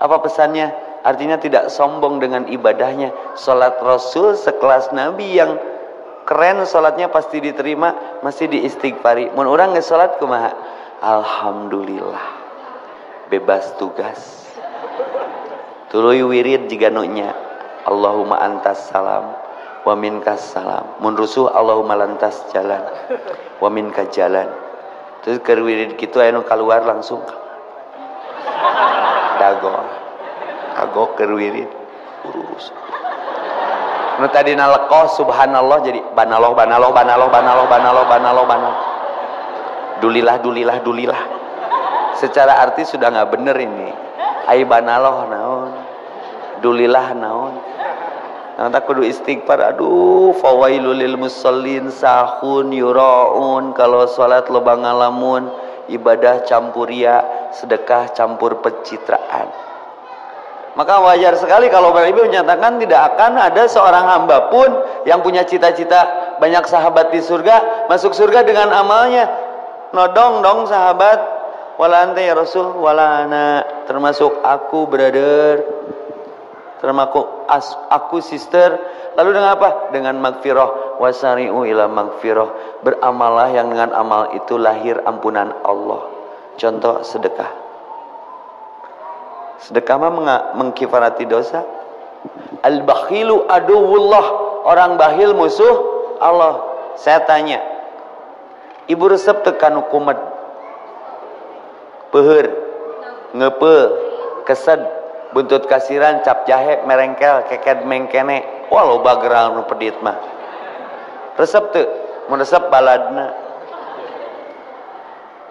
Speaker 1: Apa pesannya? Artinya tidak sombong dengan ibadahnya. Sholat Rasul sekelas Nabi yang keren, sholatnya pasti diterima, masih diistighfari. Mun urang geus sholat kumaha? Alhamdulillah, bebas tugas. Tuluy wirid jiga nunya. Allahumma antas salam wa minkas salam. Mun rusuh Allahumma lantas jalan wa minka jalan. Terus keur wirid kitu aya nu kaluar langsung dago keur wirid urus. Nu tadina lekoh subhanallah jadi banaloh. Dulilah. Secara arti sudah nggak bener ini. Ai banaloh naon, dulilah naon. Nah, kudu istighfar. Aduh, fawailul lil musallin sahun yuraun. Kalau salat loba ngalamun, ibadah campur ria, sedekah campur pencitraan. Maka wajar sekali kalau Bapak Ibu menyatakan tidak akan ada seorang hamba pun yang punya cita-cita banyak sahabat di surga, masuk surga dengan amalnya. Nodong dong sahabat, wala anta ya Rasul, wala ana, termasuk aku brother, termasuk aku sister. Lalu dengan apa? Dengan magfirah, wasari'u ila magfirah. Beramalah yang dengan amal itu lahir ampunan Allah. Contoh sedekah. Sedekah mah mengkifarati dosa. Al-bakhilu aduwullah, orang bakhil musuh Allah. Saya tanya, ibu resep tekan kumet, peuheur, ngepe, kesed, buntut kasiran, cap jahe, merengkel, keked mengkene. Wah loba geral nu pedit mah. Resep teu, mun resep baladna.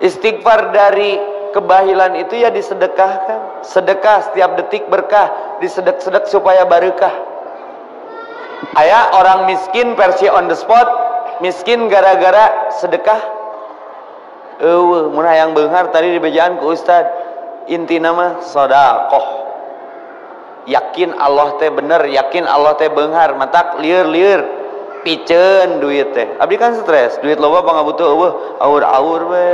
Speaker 1: Istighfar dari kebahilan itu ya disedekahkan. Sedekah setiap detik berkah, disedek-sedek supaya barokah. Aya orang miskin versi on the spot, miskin gara-gara sedekah. Mun hayang beunghar tadi dibejaan ku ustad, intina mah sedekah. Yakin Allah teh bener, yakin Allah teh beunghar, matak lieur-lieur piceun duit teh. Abdi kan stres, duit loba pangabutuh eueuh, aur-aur we.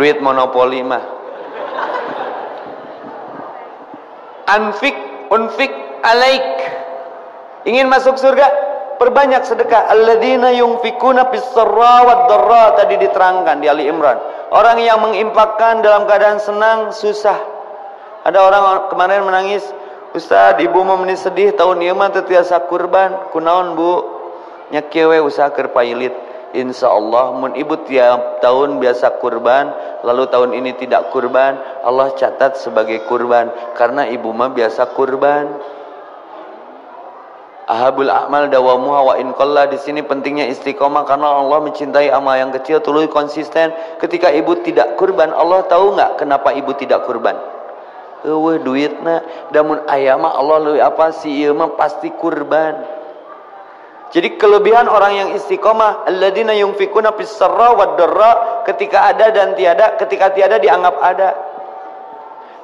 Speaker 1: Duit monopoli mah. Unfik alaik. Ingin masuk surga, perbanyak sedekah. Alladzina yunfikuna fis-sarra wad-dharra, tadi diterangkan di Ali Imran. Orang yang menginfakkan dalam keadaan senang, susah. Ada orang kemarin menangis, Ustaz, ibu mau meni sedih tahun ieu mah teu tiasa kurban. Kunaon, Bu? Nya kieu we usaha keur pailit. Insya Allah mun ibu tiap tahun biasa kurban, lalu tahun ini tidak kurban, Allah catat sebagai kurban karena ibu mah biasa kurban. Ahabul a'mal dawamuha wa in qalla, di sini pentingnya istiqomah karena Allah mencintai amal yang kecil, tuluy konsisten. Ketika ibu tidak kurban, Allah tahu nggak kenapa ibu tidak kurban? Eueuh duitna, damun aya mah Allah leuwih apa si ieu mah pasti kurban. Jadi kelebihan orang yang istiqomah, alladzina yunfikuna fis-sarra wad-dharra, ketika ada dan tiada, ketika tiada dianggap ada.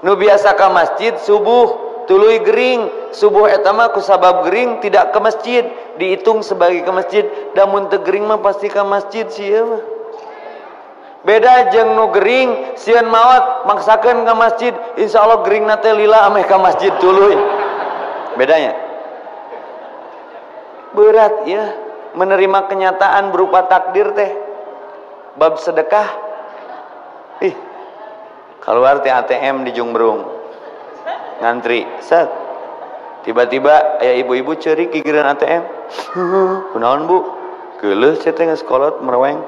Speaker 1: Nu biasa ka masjid subuh tuluy gering, subuh eta mah ku sabab gering tidak ke masjid, dihitung sebagai ke masjid. Da mun teu gering mah pasti ka masjid sieun mah. Beda jeung nu gering sieun maot maksakeun ka masjid, insyaallah geringna teh lila ameh ka masjid tuluy. Bedanya berat ya menerima kenyataan berupa takdir teh. Bab sedekah, keluar teh ATM di Jungbrung ngantri, set tiba-tiba aya ibu-ibu ceurik gigireun ATM. Kunaon Bu? Geuleuh saya teh geus kolot mereweng.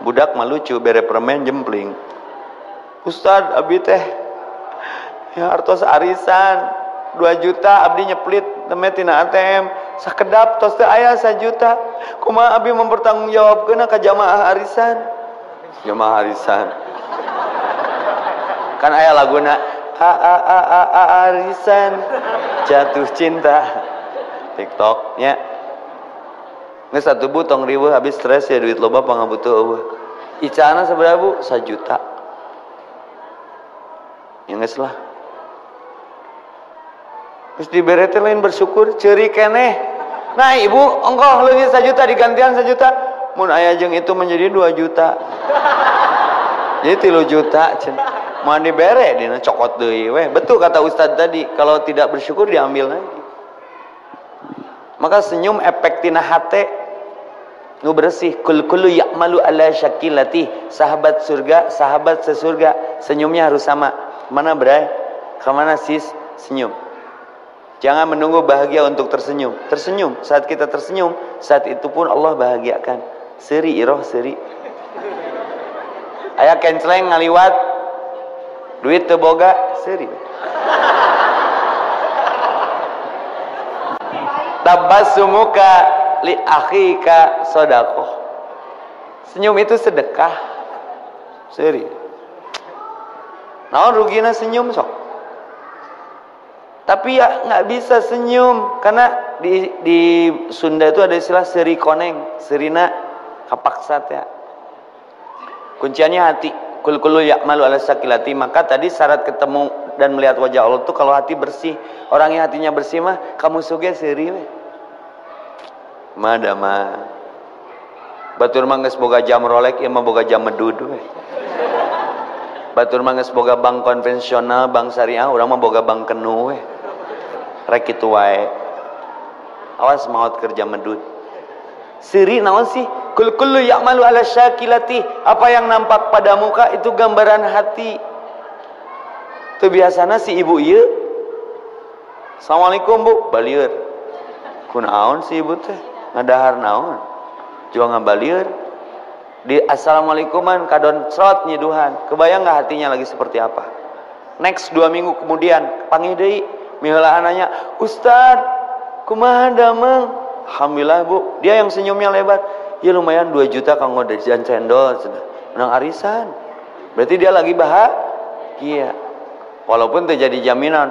Speaker 1: Budak mah lucu bere permen jempling. Ustad abdi teh ya artos arisan 2 juta abdi nyeplit temet tina ATM sakedap tos teh aya 1 juta. Kumaha abdi mempertanggungjawabkeun ka jamaah arisan? Jamaah arisan kan aya laguna arisan jatuh cinta TikTok nya. Geus satu butong riweuh habis stres ya duit loba pangabutuh eueuh. Icana sabaraha Bu? 1 juta. Ya geus lah. Terus dibere teh lain bersyukur, ceurik keneh. Nah ibu, ongkoh leungit 1 juta digantian 1 juta. Mun aya jeung itu menjadi 2 juta. Jadi 3 juta cenah. Moal dibere dina cokot deui we. Betul kata Ustaz tadi, kalau tidak bersyukur diambil lagi. Maka senyum efek tina hate nu bersih. Kullu ya'malu ala syakilati. Sahabat surga, sahabat sesurga, senyumnya harus sama. Mana bray? Ke mana sis? Senyum. Jangan menunggu bahagia untuk tersenyum. Tersenyum. Saat kita tersenyum, saat itu pun Allah bahagiakan. Seri iroh seri. Aya kenceleng ngaliwat, duit teu boga, seri. Tabassumuka li akhika shadaqah. Senyum itu sedekah. Seri. Naon rugina senyum sok? Tapi ya nggak bisa senyum karena di Sunda itu ada istilah seri koneng, serina kapaksat ya. Kunciannya hati. Kul ya'malu ala sakilati. Maka tadi syarat ketemu dan melihat wajah Allah tuh kalau hati bersih. Orang yang hatinya bersih mah kamu suge seuri we. Madama. Batur mah geus boga jam Rolex, ieu mah boga jam medud we. Batur mah geus boga bank konvensional, bank syariah, urang mah boga bank kenu we. Rek kitu wae. Awas maot kerja medud. Siri naon sih? Kullu ya'malu ala syakilati. Apa yang nampak pada muka itu gambaran hati. Itu biasana si ibu ieu. Assalamualaikum Bu, balieur. Kunaon si ibu teh? Ngadahar naon? Jual ngabalieur. Di assalamualaikuman kadon srot nyiduhan. Kebayang enggak hatinya lagi seperti apa? Next 2 minggu kemudian panggih deui, miheula nanya, "Ustaz, kumaha damang?" Alhamdulillah Bu, dia yang senyumnya lebar. Ya lumayan 2 juta kanggo jajan cendol, menang arisan. Berarti dia lagi bahagia. Walaupun terjadi jaminan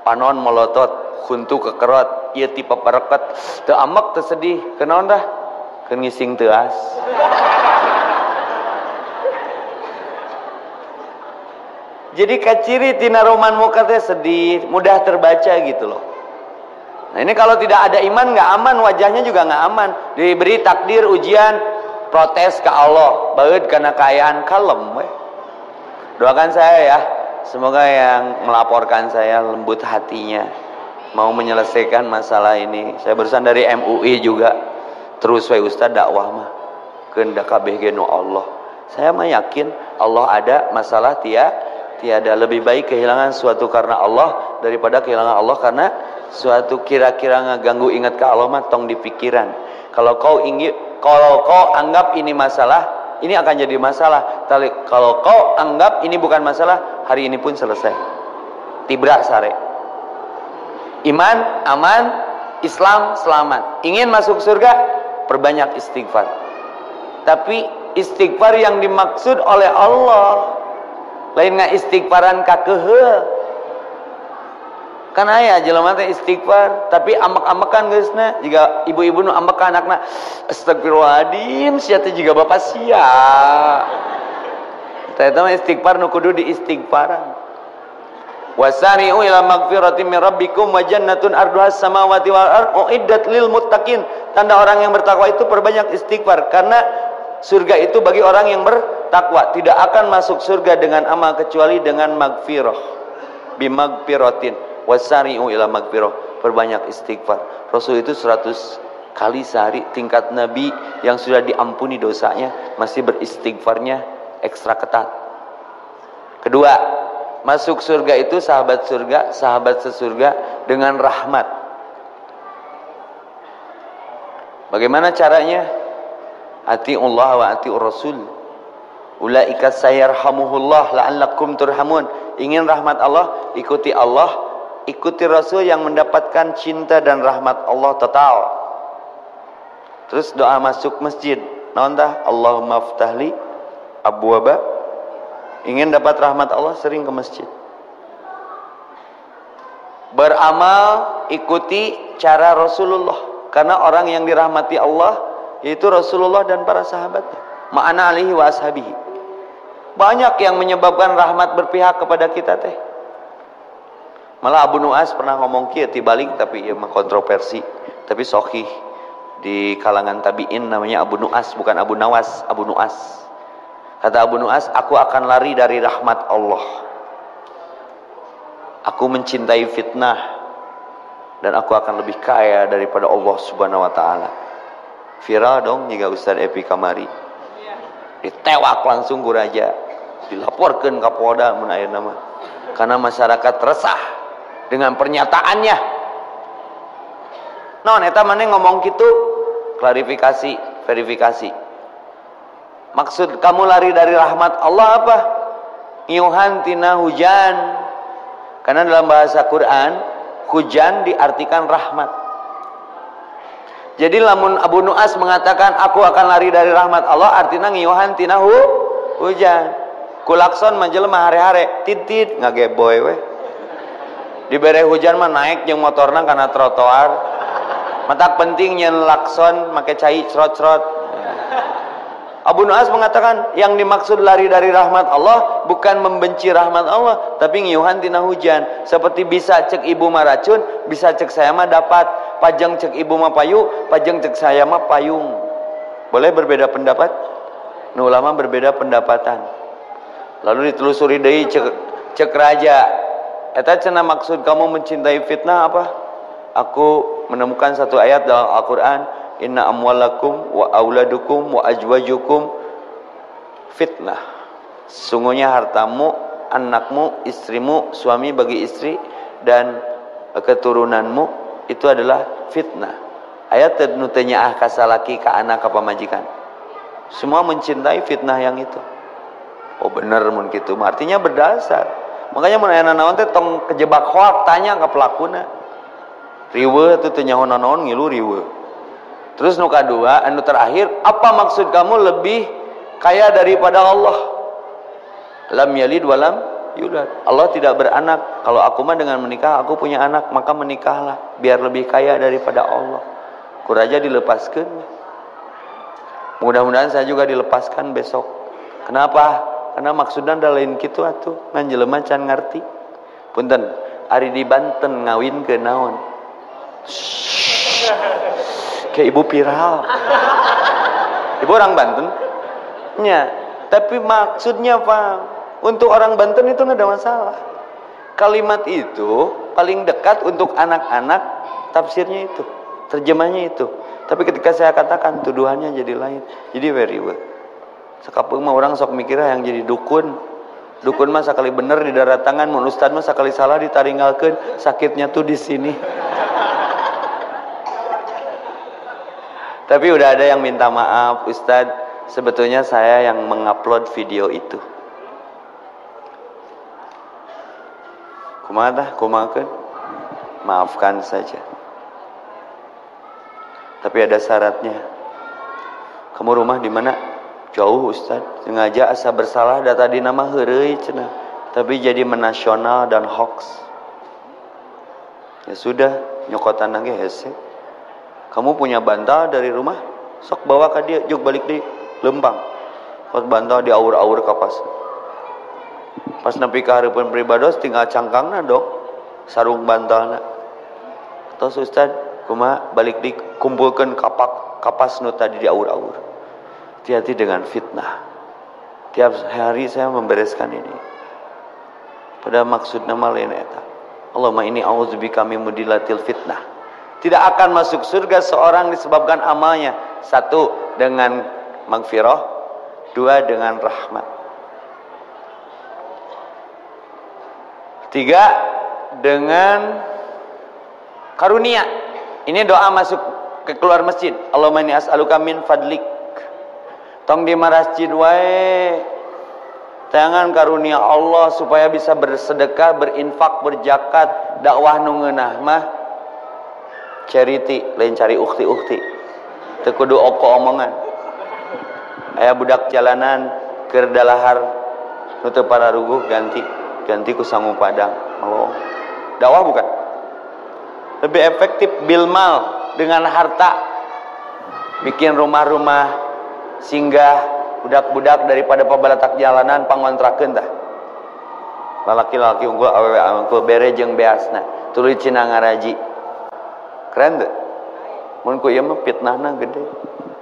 Speaker 1: panon molotot, huntu kekerot, ieu ti papareket, teu amek teu sedih. Kenaon dah? Keun ngising teu as. Jadi kaciri tina roman muka teh sedih, mudah terbaca gitu loh. Nah ini kalau tidak ada iman nggak aman, wajahnya juga nggak aman. Diberi takdir ujian, protes ke Allah, baeud kana kaayaan kalem we. Doakan saya ya, semoga yang melaporkan saya lembut hatinya, mau menyelesaikan masalah ini. Saya barusan dari MUI juga, terus we Ustaz dakwah mah keundak kabeh ge nu Allah. Saya mah yakin Allah ada, masalah tiada. Lebih baik kehilangan suatu karena Allah daripada kehilangan Allah karena suatu kira-kira ngeganggu. Ingat ke Allah mah tong di pikiran. Kalau kau anggap ini masalah, ini akan jadi masalah. Kalau kau anggap ini bukan masalah, hari ini pun selesai. Tibra sare. Iman aman, Islam selamat. Ingin masuk surga, perbanyak istighfar. Tapi istighfar yang dimaksud oleh Allah lain nggak istighfaran kakehe. Kan aya jelema teh istighfar tapi amek-amekan geusna, jika ibu-ibu nu ambek ka anakna astagfirullahaladzim sia teh jiga bapak sia. Eta mah istighfar nu kudu diistighfaran. Wasari'u ila magfiratin min rabbikum wa jannatun arduhas samawati wal ardh uiddat lil muttaqin. Tanda orang yang bertakwa itu perbanyak istighfar karena surga itu bagi orang yang bertakwa. Tidak akan masuk surga dengan amal kecuali dengan magfirah. Bimagfiratin. Wasari'u ila magfirah, perbanyak istighfar. Rasul itu 100 kali sehari. Tingkat Nabi yang sudah diampuni dosanya masih beristighfarnya ekstra ketat. Kedua, masuk surga itu sahabat sesurga dengan rahmat. Bagaimana caranya? Ati'ullah wa ati'ur rasul. Ulaika sayarhamuhullah la'allakum turhamun. Ingin rahmat Allah, ikuti Allah, ikuti Rasul yang mendapatkan cinta dan rahmat Allah total. Terus doa masuk masjid, naon tah? Allahumma ftahli abwaba. Ingin dapat rahmat Allah, sering ke masjid. Beramal, ikuti cara Rasulullah, karena orang yang dirahmati Allah yaitu Rasulullah dan para sahabatnya. Ma'ana alihi wa ashabihi. Banyak yang menyebabkan rahmat berpihak kepada kita teh. Malah Abu Nu'as pernah ngomong kieu tibalik, tapi ieu mah kontroversi, tapi sahih di kalangan tabi'in, namanya Abu Nu'as, bukan Abu Nawas, Abu Nu'as. Kata Abu Nu'as, aku akan lari dari rahmat Allah. Aku mencintai fitnah dan aku akan lebih kaya daripada Allah Subhanahu wa taala. Viral dong jika Ustaz Epi kamari. Ditewak langsung ku raja. Dilaporkeun ka Polda mun aya nama. Karena masyarakat resah dengan pernyataannya. Non eta maneh ngomong gitu, klarifikasi, verifikasi. Maksud kamu lari dari rahmat Allah apa? Ngiuhan tina hujan. Karena dalam bahasa Quran, hujan diartikan rahmat. Jadi lamun Abu Nu'as mengatakan aku akan lari dari rahmat Allah, artinya ngiuhan tina hujan. Kulakson menjelma hare-hare, titit ngageboy we. Dibere hujan mah naik jeung motorna kana trotoar. Matak penting nyen lakson make cai crot-crot. Abu Nu'as mengatakan yang dimaksud lari dari rahmat Allah bukan membenci rahmat Allah, tapi ngiuhan tina hujan. Seperti bisa cek ibu mah racun, bisa cek saya mah dapat. Pajang cek ibu mah payu, pajang cek saya mah payung. Boleh berbeda pendapat? Nu ulama berbeda pendapatan. Lalu ditelusuri deui cek raja. Eta cenah maksud kamu mencintai fitnah apa? Aku menemukan satu ayat dalam Al-Qur'an, inna amwalakum wa auladukum wa ajwajukum fitnah. Sungguhnya hartamu, anakmu, istrimu, suami bagi istri dan keturunanmu itu adalah fitnah. Ayat nu teu nyaah ka salaki, ka anak, ka pamajikan. Semua mencintai fitnah yang itu. Oh bener mun kitu, artinya berdasar. Makanya mun aya naon teh tong kejebak hoak, tanya ka pelakuna. Riweuh teh teu nyaho naon ngilu riweuh. Terus nu kedua, anu terakhir, apa maksud kamu lebih kaya daripada Allah? Lam yalid walam yulad. Allah tidak beranak. Kalau aku mah dengan menikah, aku punya anak, maka menikahlah biar lebih kaya daripada Allah. Kuraja dilepaskan. Mudah-mudahan saya juga dilepaskan besok. Kenapa? Karena maksudnya ada lain kitu atuh. Ngan jelema can ngarti. Punten, ari di Banten ngawin ke naon? Kayak ibu viral. Ibu orang Banten? Ya, tapi maksudnya Pak, untuk orang Banten itu nggak ada masalah. Kalimat itu paling dekat untuk anak-anak, tafsirnya itu, terjemahnya itu. Tapi ketika saya katakan, tuduhannya jadi lain. Jadi very well. Sakapeung mah orang sok mikirnya yang jadi dukun. Dukun mah sakali bener di darat tangan, mun ustad mah sakali salah ditaringgalkeun, sakitnya tuh di sini. Tapi udah ada yang minta maaf, Ustadz, sebetulnya saya yang mengupload video itu. Kumaha kumakeun? Maafkan saja. Tapi ada syaratnya. Kamu rumah di mana? Jauh, Ustadz. Sengaja asa bersalah data di nama heureuy cenah. Tapi jadi menasional dan hoax. Ya sudah, nyokotan lagi hese. Kamu punya bantal dari rumah, sok bawa ke dia, juk balik di Lembang. Pas bantal di aur-aur kapas. Pas nepi ka hareupeun pribados tinggal cangkangna dong, sarung bantalna. Tos Ustad, kumaha balik di kumpulkeun kapas nu tadi di aur-aur. Hati-hati dengan fitnah. Tiap hari saya membereskan ini. Pada maksudna mah lain eta. Allahumma inni a'udzubika min mudilatil fitnah. Tidak akan masuk surga seorang disebabkan amalnya. Satu, dengan magfirah. Dua, dengan rahmat. Tiga, dengan karunia. Ini doa masuk ke keluar masjid. Allahumma inni as'aluka min fadlik. Tong di masjid wae. Tangan karunia Allah supaya bisa bersedekah, berinfak, berzakat, dakwah nu ngeunah mah charity, lain cari ukti-ukti. Teu kudu oko omongan. Aya budak jalanan keur dalahar nu teu pararuguh ganti ku sangu padang. Melong. Dakwah bukan? Lebih efektif bil mal, dengan harta. Bikin rumah-rumah singgah budak-budak daripada pabalatak jalanan pangontrakeun tah. Lalaki-lalaki unggul awewe unggul bere jeung beasna. Tuluy cenah ngaraji. Keren tuh. Mun ku ieu mah fitnahna gede.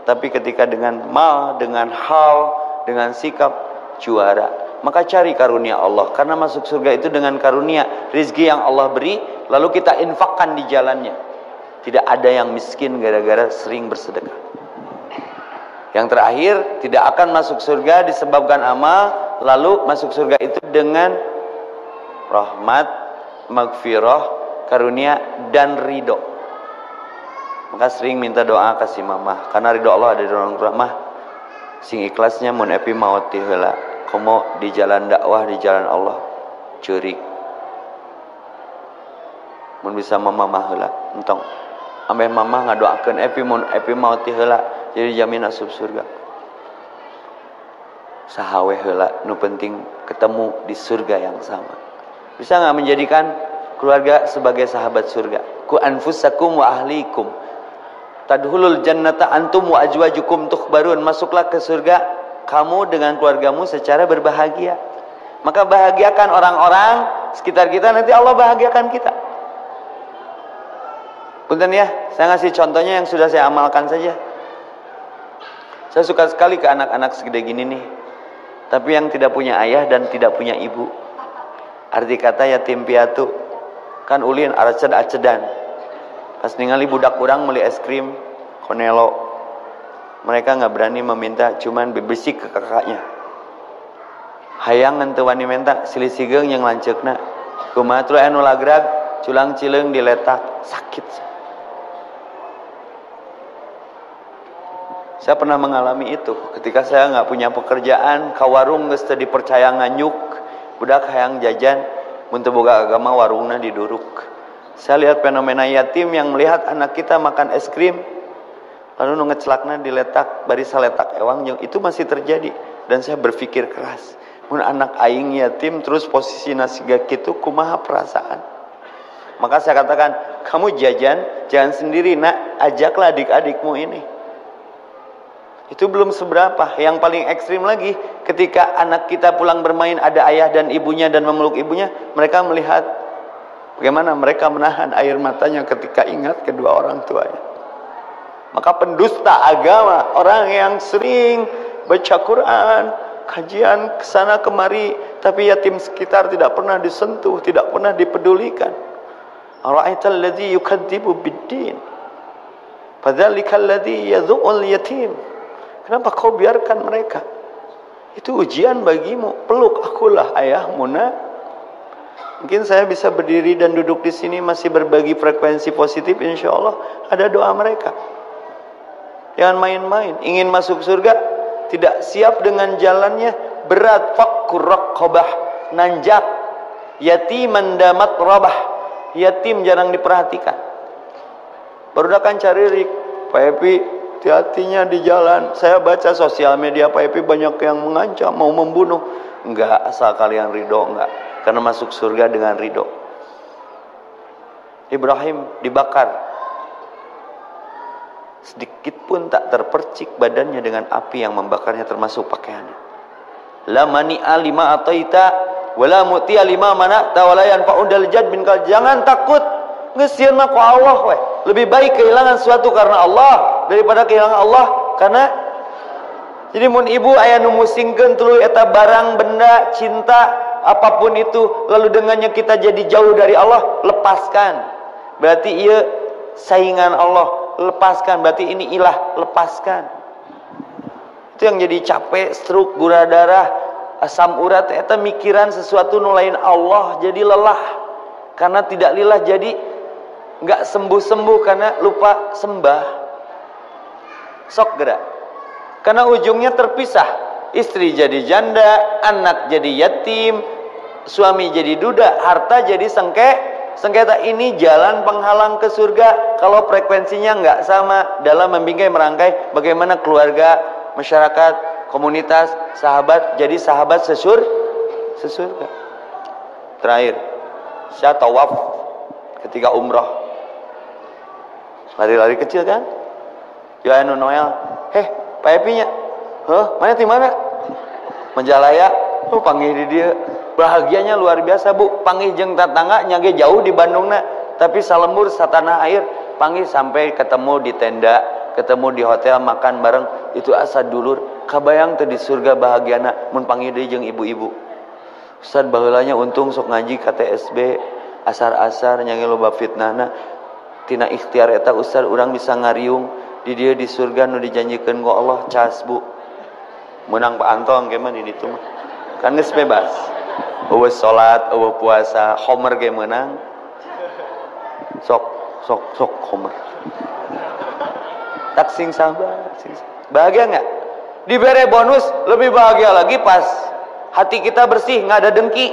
Speaker 1: Tapi ketika dengan mal, dengan hal, dengan sikap juara. Maka cari karunia Allah, karena masuk surga itu dengan karunia, rezeki yang Allah beri, lalu kita infakkan di jalannya. Tidak ada yang miskin gara-gara sering bersedekah. Yang terakhir, tidak akan masuk surga disebabkan amal, lalu masuk surga itu dengan rahmat, magfirah, karunia, dan ridho. Maka sering minta doa kasih mamah, karena ridho Allah ada di dalam rahmah. Sing ikhlasnya mun epi maot ti heula, komo di jalan dakwah, di jalan Allah ceurik. Mun bisa mamah heula, entong. Ambeh mamah ngadoakeun epi mun epi maot ti heula, jadi jamin asup surga. Sahawe heula, nu penting ketemu di surga yang sama. Bisa enggak menjadikan keluarga sebagai sahabat surga? Ku anfusakum wa ahlikum. Tadkhulul jannata antum wa azwajukum tukhbarun. Masuklah ke surga kamu dengan keluargamu secara berbahagia. Maka bahagiakan orang-orang sekitar kita, nanti Allah bahagiakan kita. Punten ya, saya ngasih contohnya yang sudah saya amalkan saja. Saya suka sekali ke anak-anak segede gini nih, tapi yang tidak punya ayah dan tidak punya ibu. Arti kata yatim piatu, kan ulin araced-acedan. Pas ningali budak kurang beli es krim Konelo, mereka nggak berani meminta, cuman bebesik ke kakaknya. Hayang ngenteu wani minta, silih-sigeung yang lanceukna. Kumaha tuluy anu lagrag, culang cileung diletak, sakit. Saya pernah mengalami itu ketika saya nggak punya pekerjaan, ka warung geus teu dipercaya nganyuk, budak hayang jajan, mun teu boga agama warungna diduruk. Saya lihat fenomena yatim yang melihat anak kita makan es krim, lalu nu ngecelakna diletak bari saletak ewang, itu masih terjadi. Dan saya berpikir keras, mun anak aing yatim terus posisi nasiga kitu, kumaha perasaan. Maka saya katakan, kamu jajan jangan sendiri nak, ajaklah adik-adikmu ini. Itu belum seberapa. Yang paling ekstrim lagi, ketika anak kita pulang bermain ada ayah dan ibunya dan memeluk ibunya, mereka melihat bagaimana mereka menahan air matanya ketika ingat kedua orang tuanya. Maka pendusta agama, orang yang sering baca Quran, kajian kesana kemari, tapi yatim sekitar tidak pernah disentuh, tidak pernah dipedulikan. Ara'aital ladzi yukadzibu biddin, fadzalikal ladzi yadhu'ul yatim. Kenapa kau biarkan mereka? Itu ujian bagimu. Peluk akulah ayahmu, nak. Mungkin saya bisa berdiri dan duduk di sini masih berbagi frekuensi positif, insya Allah ada doa mereka. Jangan main-main. Ingin masuk surga, tidak siap dengan jalannya, berat. Fakkur raqabah, nanjak. Yatiman damat rabah, yatim jarang diperhatikan. Baru akan cari Pak Epi, hati-hatinya di jalan. Saya baca sosial media Pak Epi banyak yang mengancam mau membunuh. Enggak, asal kalian ridho, enggak. Karena masuk surga dengan ridho. Ibrahim dibakar, sedikit pun tak terpercik badannya dengan api yang membakarnya, termasuk pakaiannya. La mani'a lima ataita wala mu'tiya lima mana'ta wala yanfa'udal jad bin kal. Jangan takut, ngesieun mah ku Allah we. Lebih baik kehilangan sesuatu karena Allah daripada kehilangan Allah karena. Jadi mun ibu aya nu musingkeun tuluy eta barang benda cinta apapun itu, lalu dengannya kita jadi jauh dari Allah, lepaskan. Berarti ieu saingan Allah, lepaskan. Berarti ini ilah, lepaskan. Itu yang jadi capek, stroke, gula darah, asam urat, eta mikiran sesuatu nu lain Allah, jadi lelah. Karena tidak lillah, jadi nggak sembuh-sembuh karena lupa sembah. Sok gerak. Karena ujungnya terpisah. Istri jadi janda, anak jadi yatim, suami jadi duda, harta jadi sengketa. Ini jalan penghalang ke surga kalau frekuensinya nggak sama dalam membingkai merangkai bagaimana keluarga, masyarakat, komunitas, sahabat jadi sahabat sesurga. Terakhir, saya tawaf ketika umroh, lari-lari kecil kan, Yohanu Noel, Pak Epinya, mana di mana? Menjalaya, panggil di dia, bahagianya luar biasa bu, panggil jeung tetangga nyage jauh di Bandungna, tapi salembur satanah air, panggil sampai ketemu di tenda, ketemu di hotel, makan bareng, itu asa dulur, kabayang teh di surga bahagiana, mun panggil dia jeung ibu-ibu. Ustaz baheulanya untung sok ngaji KTSB, asar-asar nyage loba fitnahna, tina ikhtiar eta Ustaz urang bisa ngariung. Di dia di surga nu dijanjikeun ku Allah cas bu. Menang Pak Antong ge mah di ditu mah. Kan geus bebas. Eueuh salat, eueuh puasa, homer ge meunang. Sok homer. Tak sing sabar, bahagia enggak? Dibere bonus lebih bahagia lagi pas hati kita bersih, enggak ada dengki.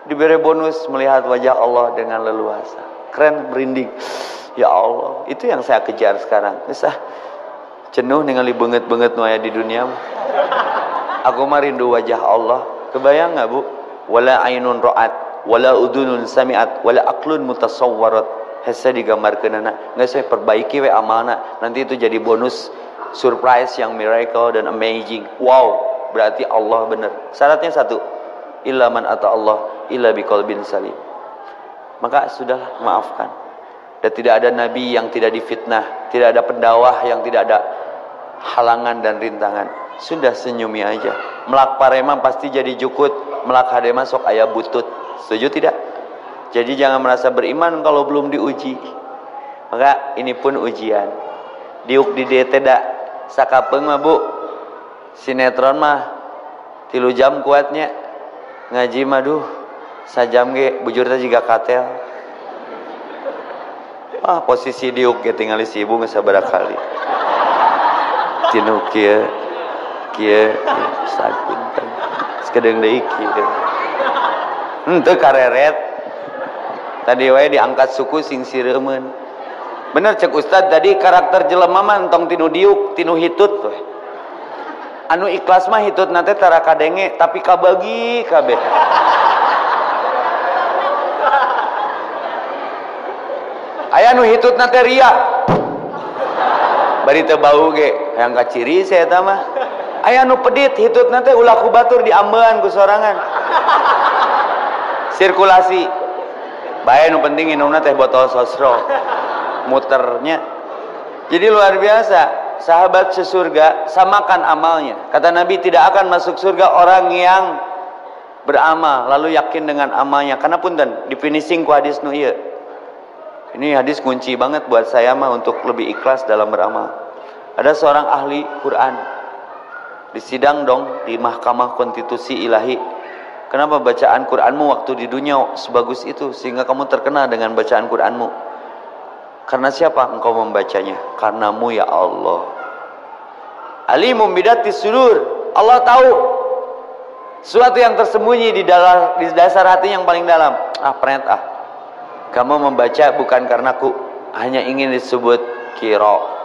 Speaker 1: Diberi bonus melihat wajah Allah dengan leluasa. Keren, merinding. Ya Allah, itu yang saya kejar sekarang. Bisa jenuh ningali beungeut-beungeut nu aya di dunia. Aku mah rindu wajah Allah. Kebayang enggak, Bu? Wala ainun ra'at, wala udunun sami'at, wala aqlun mutasawwarat. hese digambarkeun anak geus we perbaiki we amalna, nanti itu jadi bonus surprise yang miracle dan amazing. Wow, berarti Allah benar. Syaratnya satu, illa man ata Allah illa biqalbin salim. Maka sudah maafkan. Dan tidak ada nabi yang tidak difitnah, tidak ada pendakwah yang tidak ada halangan dan rintangan. Sudah senyumi aja. Melak parema pasti jadi jukut, melak hadema sok aya butut. Setuju tidak? Jadi jangan merasa beriman kalau belum diuji. Maka ini pun ujian. Diuk di dieu teh da sakapeung mah Bu. Sinetron mah 3 jam kuatnya. Ngaji mah duh sajam ge bujur teh jiga katel. Posisi diuk ge tingali si ibu geus sabaraha kali. Tinu kieu sakinten. Sekedeng deui kieu. Henteu kareret. Tadi wae diangkat suku sing sireumeun. Bener cek Ustad tadi karakter jelema mah entong tinu diuk, tinu hitut we. Anu ikhlas mah hitutna teh tara kadenge tapi kabagi kabeh. Aya nu hitutna teh ria. Bari teu bau ge, hayang kaciri saya eta mah. Aya nu pedit hitutna teh ulah ku batur diambean ku sorangan. Sirkulasi. Bae nu penting minumna teh botol sosro. Muternya. Jadi luar biasa. Sahabat sesurga samakan amalnya. Kata Nabi tidak akan masuk surga orang yang beramal lalu yakin dengan amalnya. Karena punten di finishing ku hadis nu ieu. Ini hadis kunci banget buat saya mah untuk lebih ikhlas dalam beramal. Ada seorang ahli Quran di sidang dong di Mahkamah Konstitusi Ilahi. Kenapa bacaan Quranmu waktu di dunia sebagus itu sehingga kamu terkenal dengan bacaan Quranmu? Karena siapa engkau membacanya? Karenamu ya Allah. Alimum bidati sudur. Allah tahu sesuatu yang tersembunyi di dasar hati yang paling dalam. Kamu membaca bukan karena ku hanya ingin disebut kiroah.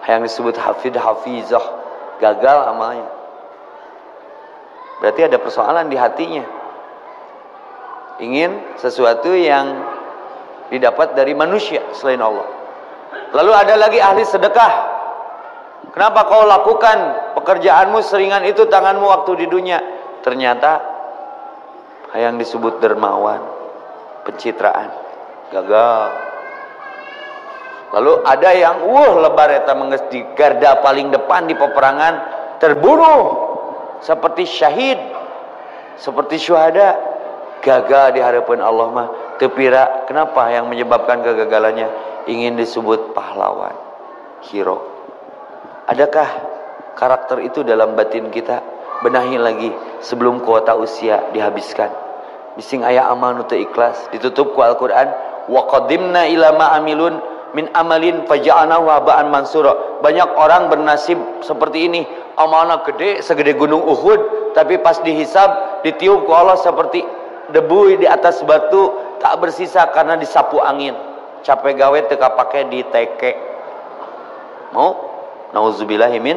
Speaker 1: Yang disebut hafizah, gagal amalnya. Berarti ada persoalan di hatinya. Ingin sesuatu yang didapat dari manusia selain Allah. Lalu ada lagi ahli sedekah. Kenapa kau lakukan pekerjaanmu seringan itu tanganmu waktu di dunia? Ternyata yang disebut dermawan, pencitraan, gagal. Lalu ada yang lebar eta mengges di garda paling depan di peperangan, terbunuh seperti syahid, seperti syuhada, gagal di hadapan Allah mah teu pira. Kenapa yang menyebabkan kegagalannya? Ingin disebut pahlawan, hero. Adakah karakter itu dalam batin kita? Benahi lagi sebelum kuota usia dihabiskan. Bising aya amal nu teu ikhlas ditutup ku Al-Qur'an, wa qadimna ila ma amilun min amalin faja'anahu haba'an mansura. Banyak orang bernasib seperti ini, amalna gede segede gunung Uhud, tapi pas dihisab ditiup ku Allah seperti debu di atas batu, tak bersisa karena disapu angin. Capek gawe teu kapake diteke. Mau? Nauzubillahi min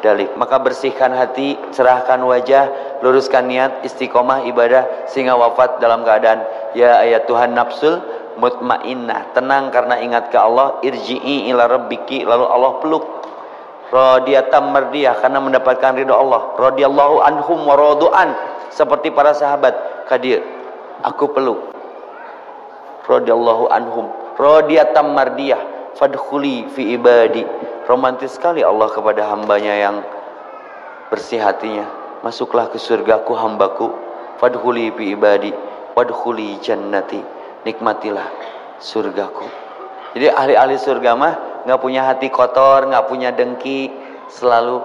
Speaker 1: dalik. Maka bersihkan hati, cerahkan wajah, luruskan niat, istiqomah ibadah sehingga wafat dalam keadaan ya ayat Tuhan nafsul mutmainnah, tenang karena ingat ke Allah, irji'i ila rabbiki, lalu Allah peluk. Radiyatan mardiyah, karena mendapatkan ridho Allah. Radiyallahu anhum wa radu'an, seperti para sahabat. Kadir, aku peluk. Radiyallahu anhum, radiyatan mardiyah, fadkhuli fi ibadi. Romantis sekali Allah kepada hambanya yang bersih hatinya. Masuklah ke surgaku hambaku. Fadkhuli fi ibadi, wadkhuli jannati. Nikmatilah surgaku. Jadi ahli-ahli surga mah nggak punya hati kotor, nggak punya dengki, selalu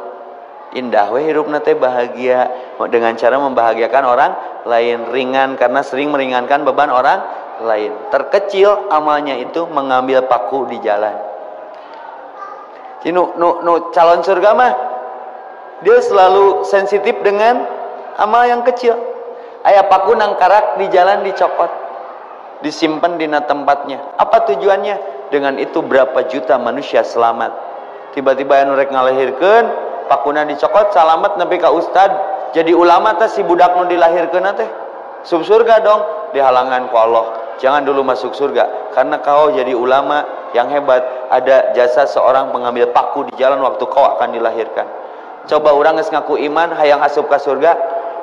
Speaker 1: indah we hirupna teh bahagia dengan cara membahagiakan orang lain, ringan karena sering meringankan beban orang lain. Terkecil amalnya itu mengambil paku di jalan. Jadi calon surga mah dia selalu sensitif dengan amal yang kecil. Aya paku nang karak di jalan dicopot, disimpan di tempatnya. Apa tujuannya? Dengan itu berapa juta manusia selamat. Tiba-tiba anu rek ngalahirkeun, pakuna dicokot, salamet nepi ka ustad, jadi ulama teh si budak nu dilahirkeun teh. Sub surga dong, dihalangan ku Allah. Jangan dulu masuk surga, karena kau jadi ulama yang hebat. Ada jasa seorang pengambil paku di jalan waktu kau akan dilahirkan. Coba orang geus ngaku iman, hayang asup ka surga,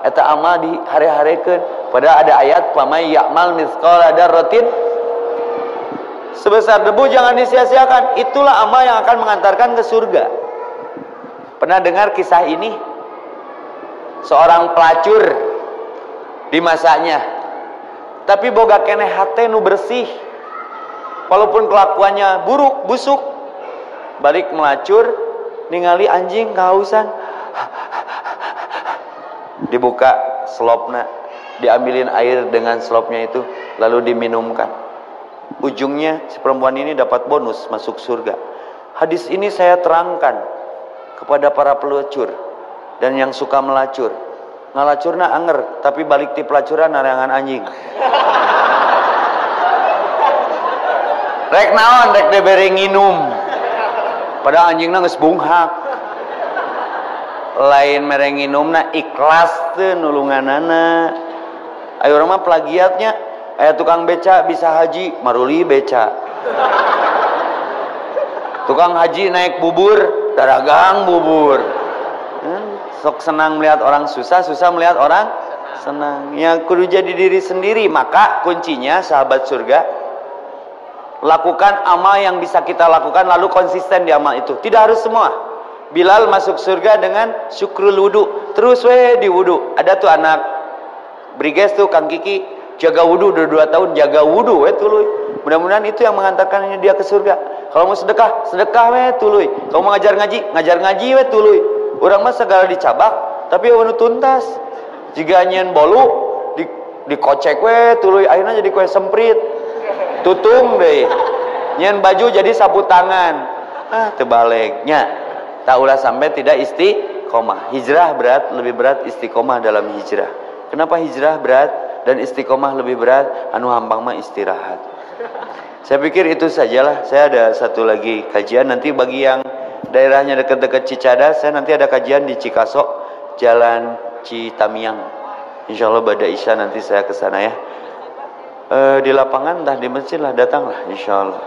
Speaker 1: eta amal di hari-harikeun. Padahal ada ayat, "Famay ya'mal mithqala dzarratin", sebesar debu jangan disia-siakan. Itulah amal yang akan mengantarkan ke surga. Pernah dengar kisah ini? Seorang pelacur di masanya, tapi boga keneh hate nu bersih, walaupun kelakuannya buruk, busuk. Balik melacur, ningali anjing kehausan, dibuka selopna, diambilin air dengan selopnya itu, lalu diminumkan. Ujungnya si perempuan ini dapat bonus masuk surga. Hadis ini saya terangkan kepada para pelacur dan yang suka melacur. Ngalacurna anger, tapi balik ti pelacuran narangan anjing. Rek naon, rek diberi nginum. Padahal anjingna geus bunghak. Lain mere nginumna ikhlas teu nulunganana. Ayo urang mah plagiatnya, aya tukang beca bisa haji, maruli beca. Tukang haji naik bubur, daragang bubur. Sok senang melihat orang susah, susah melihat orang senang. Yang kudu jadi diri sendiri. Maka kuncinya sahabat surga, lakukan amal yang bisa kita lakukan, lalu konsisten di amal itu. Tidak harus semua. Bilal masuk surga dengan syukrul wudu, terus di wudu. Ada tuh anak briges tuh Kang Kiki, jaga wudu udah 2 tahun, jaga wudu tuluy. Mudah-mudahan itu yang mengantarkan dia ke surga. Kalau mau sedekah, sedekah tuluy. Kalau mau ngajar ngaji tuluy. Orang mah segala dicabak, tapi anu tuntas. Jika nyen bolu dikocek tuluy, akhirnya jadi kue semprit. Tutung deh. Nyen baju jadi sapu tangan. Tebaliknya. Tak ulah sampai tidak istiqomah. Hijrah berat, lebih berat istiqomah dalam hijrah. Kenapa hijrah berat dan istiqomah lebih berat? Anu hampang mah istirahat. Saya pikir itu sajalah. Saya ada satu lagi kajian nanti bagi yang daerahnya dekat-dekat Cicadas, saya nanti ada kajian di Cikasok, Jalan Citamiang. Insya Allah pada Isya nanti saya ke sana ya. Di lapangan, entah di masjid lah, datanglah Insya Allah.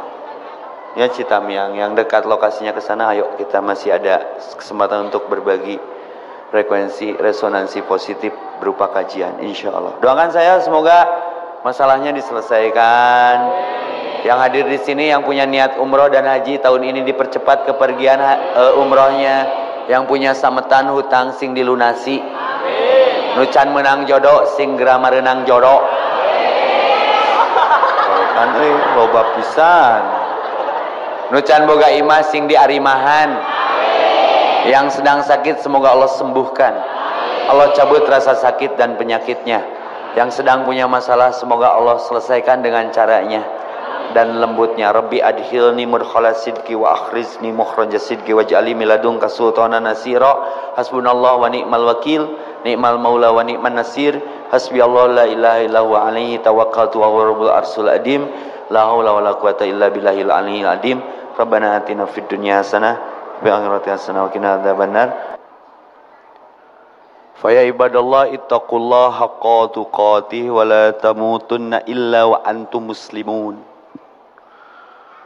Speaker 1: Ya Citamiang, yang dekat lokasinya ke sana, ayo kita masih ada kesempatan untuk berbagi frekuensi resonansi positif berupa kajian. Insya Allah. Doakan saya semoga masalahnya diselesaikan. Yang hadir di sini yang punya niat umroh dan haji tahun ini dipercepat kepergian umrohnya. Yang punya sametan hutang sing dilunasi. Nucan menang jodoh sing geura mareunang jodoh. Kan loba pisan. Nucan boga imah sing diarimahan. Yang sedang sakit semoga Allah sembuhkan. Allah cabut rasa sakit dan penyakitnya. Yang sedang punya masalah semoga Allah selesaikan dengan caranya dan lembutnya. Rabbi adkhilni mudkhala sidqi wa akhrizni mukhraja sidqi waj'alni min ladunka sultanan nasira. Hasbunallahu wa ni'mal wakil, ni'mal maula wa ni'man nasir. Hasbiyallahu la ilaha illa huwa alaihi tawakkaltu wa huwa rabbul arsyil adim. La haula wala quwata illa billahil aliyyil adim. Rabbana atina fid dunya hasanah wa fil akhirati hasanah wa qina adzabannar. Faya ibadallah ittaqullaha haqqa tuqatih wa la tamutunna illa wa antum muslimun.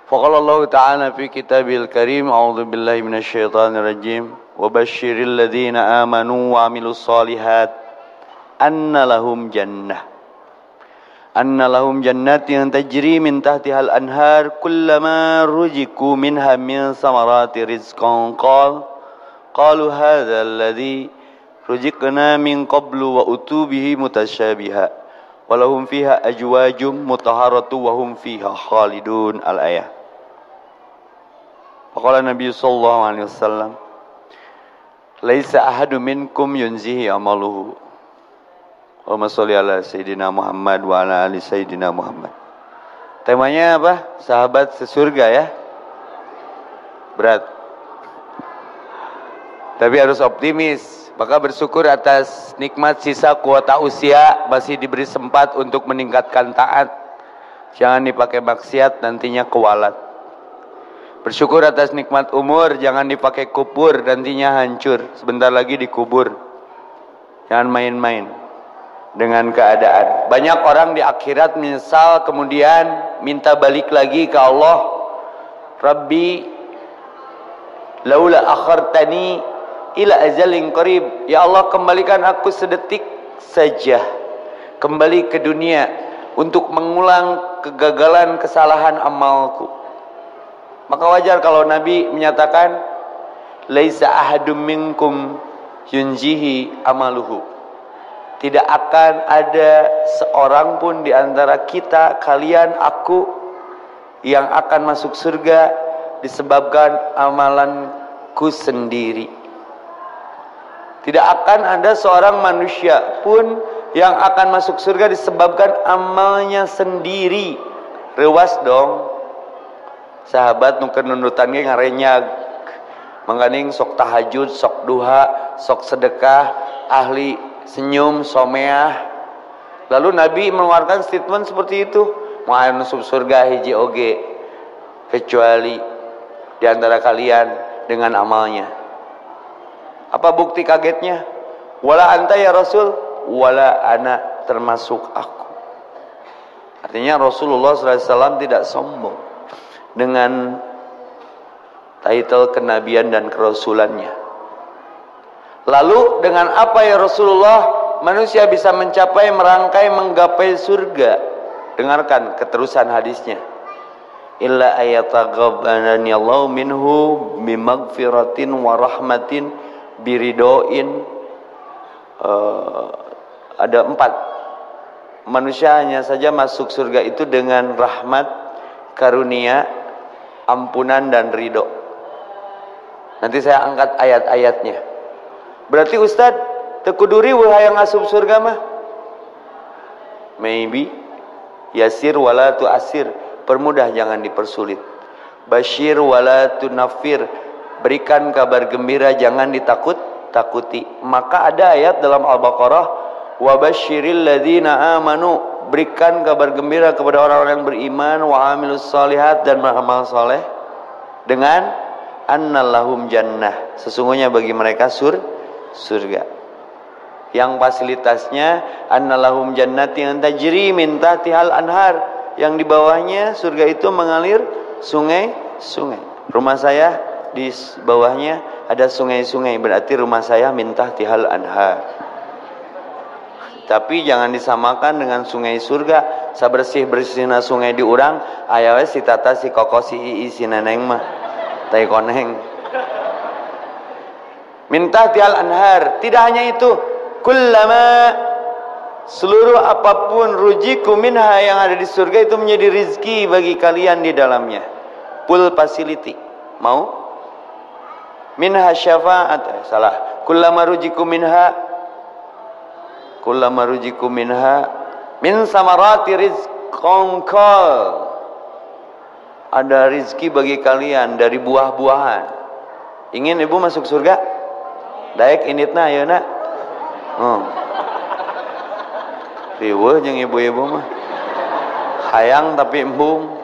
Speaker 1: Faqala Allah Ta'ala fi kitabil karim, a'udzu billahi minasyaitonir rajim, wa basyiril ladzina amanu wa 'amilus solihat anna lahum jannatin tajri min tahtihal anhar kullama ruziqu minha min samarati rizqan qalu hadza alladhi ruziqna min qablu wa utubihi mutasyabiha walahum fiha ajwajum mutahharatu wa hum fiha khalidun. Al-ayah. Faqala Nabi sallallahu alaihi wasallam, laisa ahadu minkum yunzihi amaluhu. Allahumma sholli ala sayyidina Muhammad wa ala ali sayyidina Muhammad. Temanya apa? Sahabat sesurga ya. Berat. Tapi harus optimis. Maka bersyukur atas nikmat sisa kuota usia, masih diberi sempat untuk meningkatkan taat. Jangan dipakai maksiat, nantinya kualat. Bersyukur atas nikmat umur, jangan dipakai kubur, nantinya hancur. Sebentar lagi dikubur. Jangan main-main. dengan keadaan. Banyak orang di akhirat menyesal kemudian minta balik lagi ke Allah. Rabbi laula akhartani ila ajalin qarib. Ya Allah, kembalikan aku sedetik saja kembali ke dunia untuk mengulang kegagalan kesalahan amalku. Maka wajar kalau Nabi menyatakan laisa ahadum minkum yunjihi amaluhu. Tidak akan ada seorang pun di antara kita, kalian, aku, yang akan masuk surga disebabkan amalanku sendiri. Tidak akan ada seorang manusia pun yang akan masuk surga disebabkan amalnya sendiri. Rewas dong. Sahabat nuker nunutannya ngarenyag. Mangganing sok tahajud, sok duha, sok sedekah, ahli senyum, someah. Lalu Nabi mengeluarkan statement seperti itu. Mau masuk surga hiji oge kecuali di antara kalian dengan amalnya. Apa bukti kagetnya? Wala anta ya Rasul, wala ana termasuk aku. Artinya Rasulullah SAW tidak sombong dengan title kenabian dan kerasulannya. Lalu dengan apa ya Rasulullah manusia bisa mencapai, merangkai, menggapai surga? Dengarkan keterusan hadisnya. Illa ayataghabbanani Allah minhu bimagfiratin wa rahmatin biridoin. Ada 4. Manusia hanya saja masuk surga itu dengan rahmat, karunia, ampunan dan ridho. Nanti saya angkat ayat-ayatnya. Berarti Ustadz tekuduri wah yang asup surga mah maybe yasir wala tu asir, permudah jangan dipersulit. Bashir wala tu nafir, berikan kabar gembira jangan ditakut-takuti. Maka ada ayat dalam Al-Baqarah, wa basyiril ladzina amanu, berikan kabar gembira kepada orang-orang yang beriman, wa amilus solihat, dan beramal soleh, dengan annallahum jannah, sesungguhnya bagi mereka surga yang fasilitasnya annalahum jannati yang tajri min tahtihal anhar, yang di bawahnya surga itu mengalir sungai-sungai. Rumah saya di bawahnya ada sungai-sungai, berarti rumah saya min tahtihal anhar. Tapi jangan disamakan dengan sungai surga. Sabersih-bersihna sungai di urang aya we si tata si koko si ii si neneng mah tai koneng. Min tahtihal anhar. Tidak hanya itu, kullama, seluruh apapun, rujiku minha, yang ada di surga itu menjadi rizki bagi kalian di dalamnya. Full facility. Mau? Minha syafaat. Salah. Kullama rujiku minha min samarati rizqan kal. Ada rizki bagi kalian dari buah-buahan. Ingin ibu masuk surga? Daek initna ayeuna. Riweuh jeung ibu-ibu mah. Hayang tapi embung.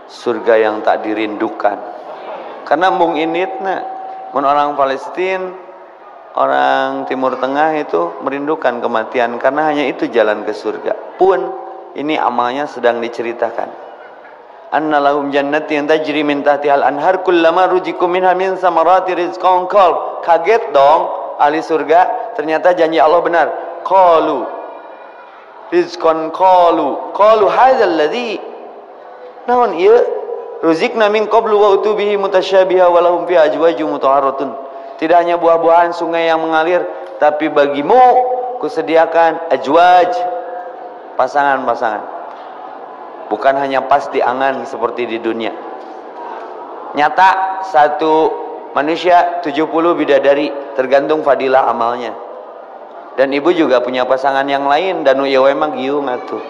Speaker 1: Surga yang tak dirindukan. Karena embung initna. Mun orang Palestina, orang Timur Tengah itu merindukan kematian karena hanya itu jalan ke surga. Pun ini amalnya sedang diceritakan. Annalahum jannati yang tajri min tahtihal anhar kullama rujiku minha min samarati rizqan qal. Kaget dong ahli surga, ternyata janji Allah benar. Qalu rizqan qalu hadzal ladzi naon ieu ruzikna min qablu wa utubihi mutasyabiha wa lahum fi ajwajum mutahharatun. Tidak hanya buah-buahan sungai yang mengalir, tapi bagimu kusediakan ajwaj, pasangan-pasangan. Bukan hanya pas di angan seperti di dunia. Nyata satu manusia 70 bidadari, tergantung fadilah amalnya. Dan ibu juga punya pasangan yang lain, dan ya emang giung atuh.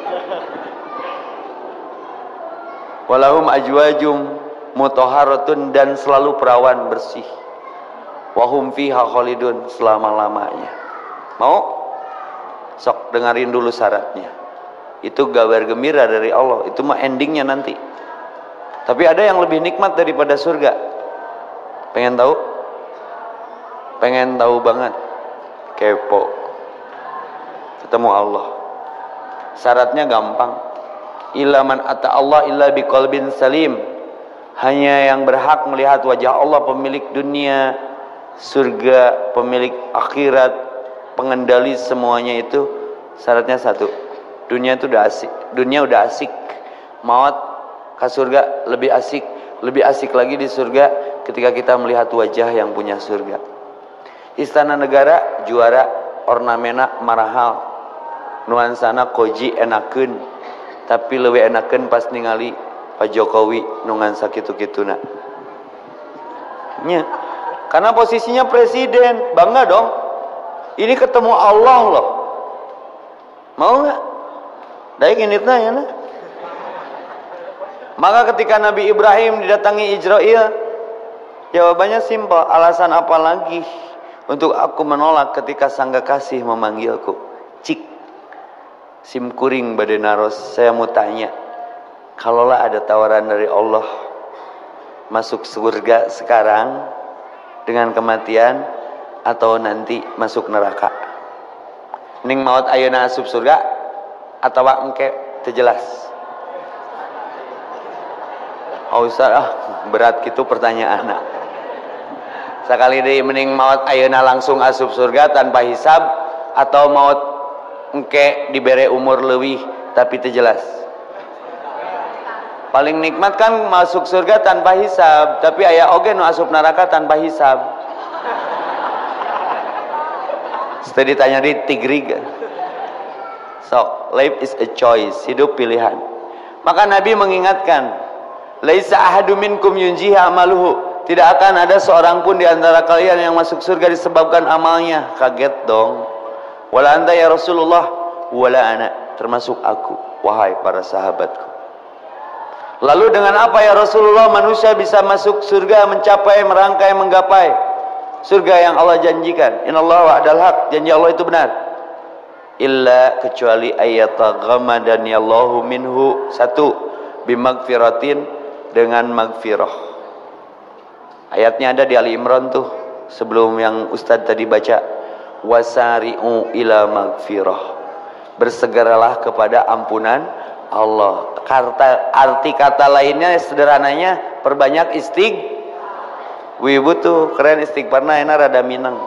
Speaker 1: Walahum ajwajum mutahharatun, dan selalu perawan bersih. Wahum fiha khalidun, selama-lamanya. Mau? Sok dengerin dulu syaratnya. Itu kabar gembira dari Allah. Itu mah endingnya nanti. Tapi ada yang lebih nikmat daripada surga. Pengen tahu? Pengen tahu banget? Kepo. ketemu Allah. Syaratnya gampang. Illa man ata Allah illa biqalbin salim. Hanya yang berhak melihat wajah Allah, pemilik dunia, surga, pemilik akhirat, pengendali semuanya itu, syaratnya satu. Dunia itu udah asik. Dunia udah asik. Maut ke surga lebih asik. Lebih asik lagi di surga ketika kita melihat wajah yang punya surga. Istana negara juara, ornamena marahal, nuansana koji enakeun, tapi leuwih enakeun pas ningali Pak Jokowi nungan sakitu-kituna. Nya, karena posisinya presiden, bangga dong. Ini ketemu Allah loh. Mau nggak? Daik initna ya na. Maka ketika Nabi Ibrahim didatangi Israil, jawabannya simpel. Alasan apa lagi untuk aku menolak ketika sang kekasih memanggilku? Cik, simkuring badenaros, saya mau tanya, kalaulah ada tawaran dari Allah masuk surga sekarang dengan kematian atau nanti masuk neraka, ning maut ayeuna asup surga atau engke terjelas? Oh Ustaz, berat gitu pertanyaan. Sekali deui mending maut ayeuna langsung asup surga tanpa hisab atau maut engke dibere umur leuwih tapi terjelas? Paling nikmat kan masuk surga tanpa hisab, tapi aya oge nu asup neraka tanpa hisab. Setelah ditanya di tigrig. Sok, life is a choice, hidup pilihan. Maka Nabi mengingatkan, laisa ahadu minkum yunjiha amaluhu. Tidak akan ada seorang pun di antara kalian yang masuk surga disebabkan amalnya. Kaget dong. Wala anta ya Rasulullah, wala ana, termasuk aku, wahai para sahabatku. Lalu dengan apa ya Rasulullah manusia bisa masuk surga, mencapai, merangkai, menggapai surga yang Allah janjikan? Innallaha wa'dal haq, janji Allah itu benar. Illa, kecuali ayataghammadani Allahu minhu. Satu, bimagfiratin, dengan magfirah. Ayatnya ada di Ali Imran tuh, sebelum yang Ustadz tadi baca. Wasari'u ila magfirah, bersegeralah kepada ampunan Allah. Arti kata lainnya sederhananya, perbanyak wibu tuh keren istighfarna enak rada minang.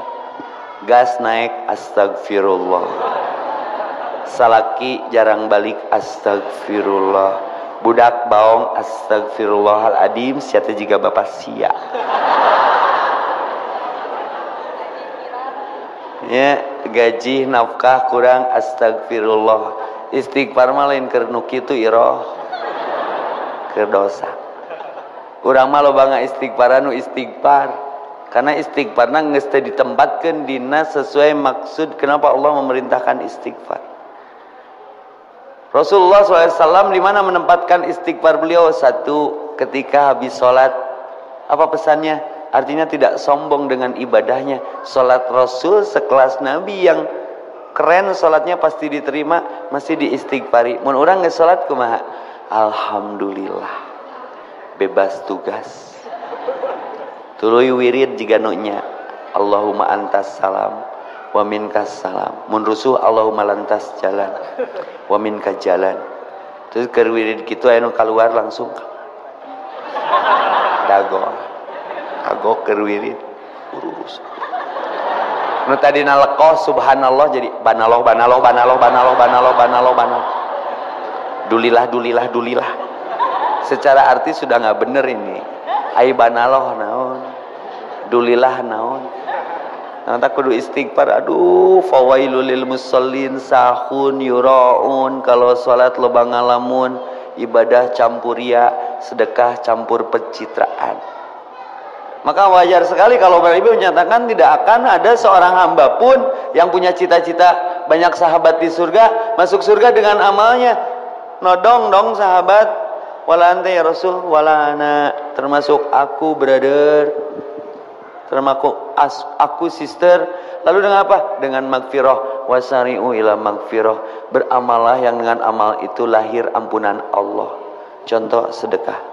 Speaker 1: Gas naik astagfirullah, salaki jarang balik astagfirullah, budak baong astagfirullahaladzim, siapa juga bapak sia. Ya, gaji nafkah kurang astagfirullah. Istighfar mah lain keur nu kitu iroh, keur dosa. Urang mah loba istighfaran nu istighfar, karena istighfarna geus teu ditempatkeun dina sesuai maksud kenapa Allah memerintahkan istighfar. Rasulullah SAW di mana menempatkan istighfar beliau? Satu, ketika habis sholat. Apa pesannya? Artinya tidak sombong dengan ibadahnya. Sholat Rasul sekelas Nabi yang keren, sholatnya pasti diterima, masih diistighfari. Mun urang geus sholat kumaha? Alhamdulillah, bebas tugas. Tuluy wirid jiga nunya, Allahumma antas salam wa minkas salam. Mun rusuh Allahumma lantas jalan wa minka jalan. Terus keur wirid kitu aya nu kaluar langsung dago keur wirid urus. Nu tadi nalekoh subhanallah jadi banaloh. Dulilah. Secara arti sudah nggak bener ini. Ai banaloh naon, dulilah naon. Nanti kudu istighfar. Aduh, fawailul lil musallin sahun yuraun. Kalau salat loba ngalamun, ibadah campur ria, sedekah campur pencitraan. Maka wajar sekali kalau Bapak Ibu menyatakan tidak akan ada seorang hamba pun yang punya cita-cita banyak sahabat di surga, masuk surga dengan amalnya. Nodong dong sahabat, wala anta ya Rasul, wala ana, termasuk aku brother, termasuk aku sister. Lalu dengan apa? Dengan magfirah. Wasari'u ila magfirah, beramallah yang dengan amal itu lahir ampunan Allah. Contoh sedekah.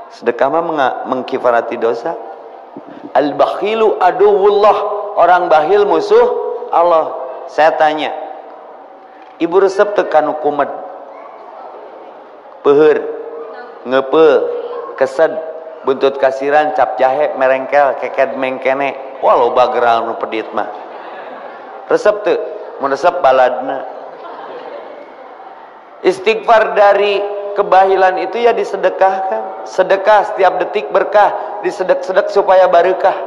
Speaker 1: Sedekah mah mengkifarati dosa. Al-bakhilu aduwullah, orang bakhil musuh Allah. Saya tanya, ibu resep tekan kumet, peher, ngepe, kesed, buntut kasiran, cap jahe, merengkel, keket mengkene. Wah loba gerang nu pedit mah. Resep teu, mun resep baladna. Istighfar dari kebahilan itu ya disedekahkan. Sedekah setiap detik berkah, disedek-sedek supaya barokah.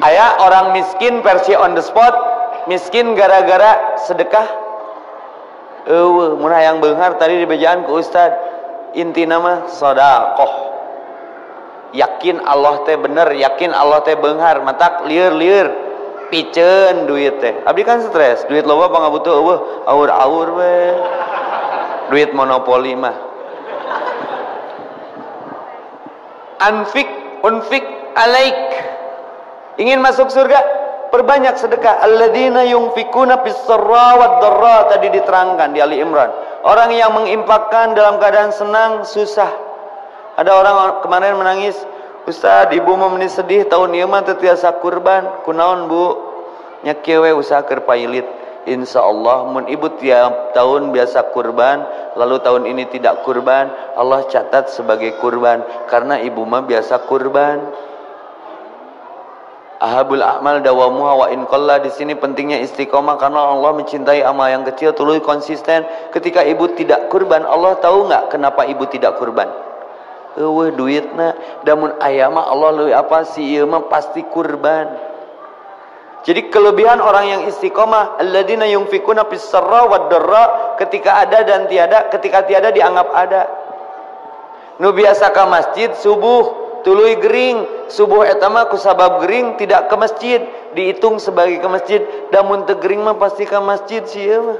Speaker 1: Aya orang miskin versi on the spot, miskin gara-gara sedekah. Mun hayang beunghar tadi dibejaan ku ustad, intina mah sedekah. Yakin Allah teh bener, yakin Allah teh beunghar, matak lieur-lieur piceun duit teh. Abdi kan stres, duit loba pangabutuh eueuh, aur-aur we. Duit monopoli mah. Unfik alaik. Ingin masuk surga, perbanyak sedekah. Alladzina yunfikuna fis-sarra wad-dharra, tadi diterangkan di Ali Imran. Orang yang menginfakkan dalam keadaan senang, susah. Ada orang kemarin menangis, Ustaz, ibu mau meni sedih tahun ieu mah teu tiasa kurban. Kunaon, Bu? Nya kieu we usaha keur pailit. Insyaallah mun ibu tiap tahun biasa kurban, lalu tahun ini tidak kurban, Allah catat sebagai kurban karena ibu mah biasa kurban. Ahabul a'mal dawamuha wa in qalla, di sini pentingnya istiqomah karena Allah mencintai amal yang kecil, tuluy konsisten. Ketika ibu tidak kurban, Allah tahu enggak kenapa ibu tidak kurban? Eueuh duitna, damun aya mah Allah leuwih apa si ieu mah pasti kurban. Jadi kelebihan orang yang istiqomah, alladzina yunfikuna fis-sarra wad-dharra, ketika ada dan tiada, ketika tiada dianggap ada. Nu biasa ka masjid subuh tuluy gering, subuh eta mah ku sabab gering tidak ke masjid, dihitung sebagai ke masjid. Damun teu gering mah pasti ka masjid sieun mah.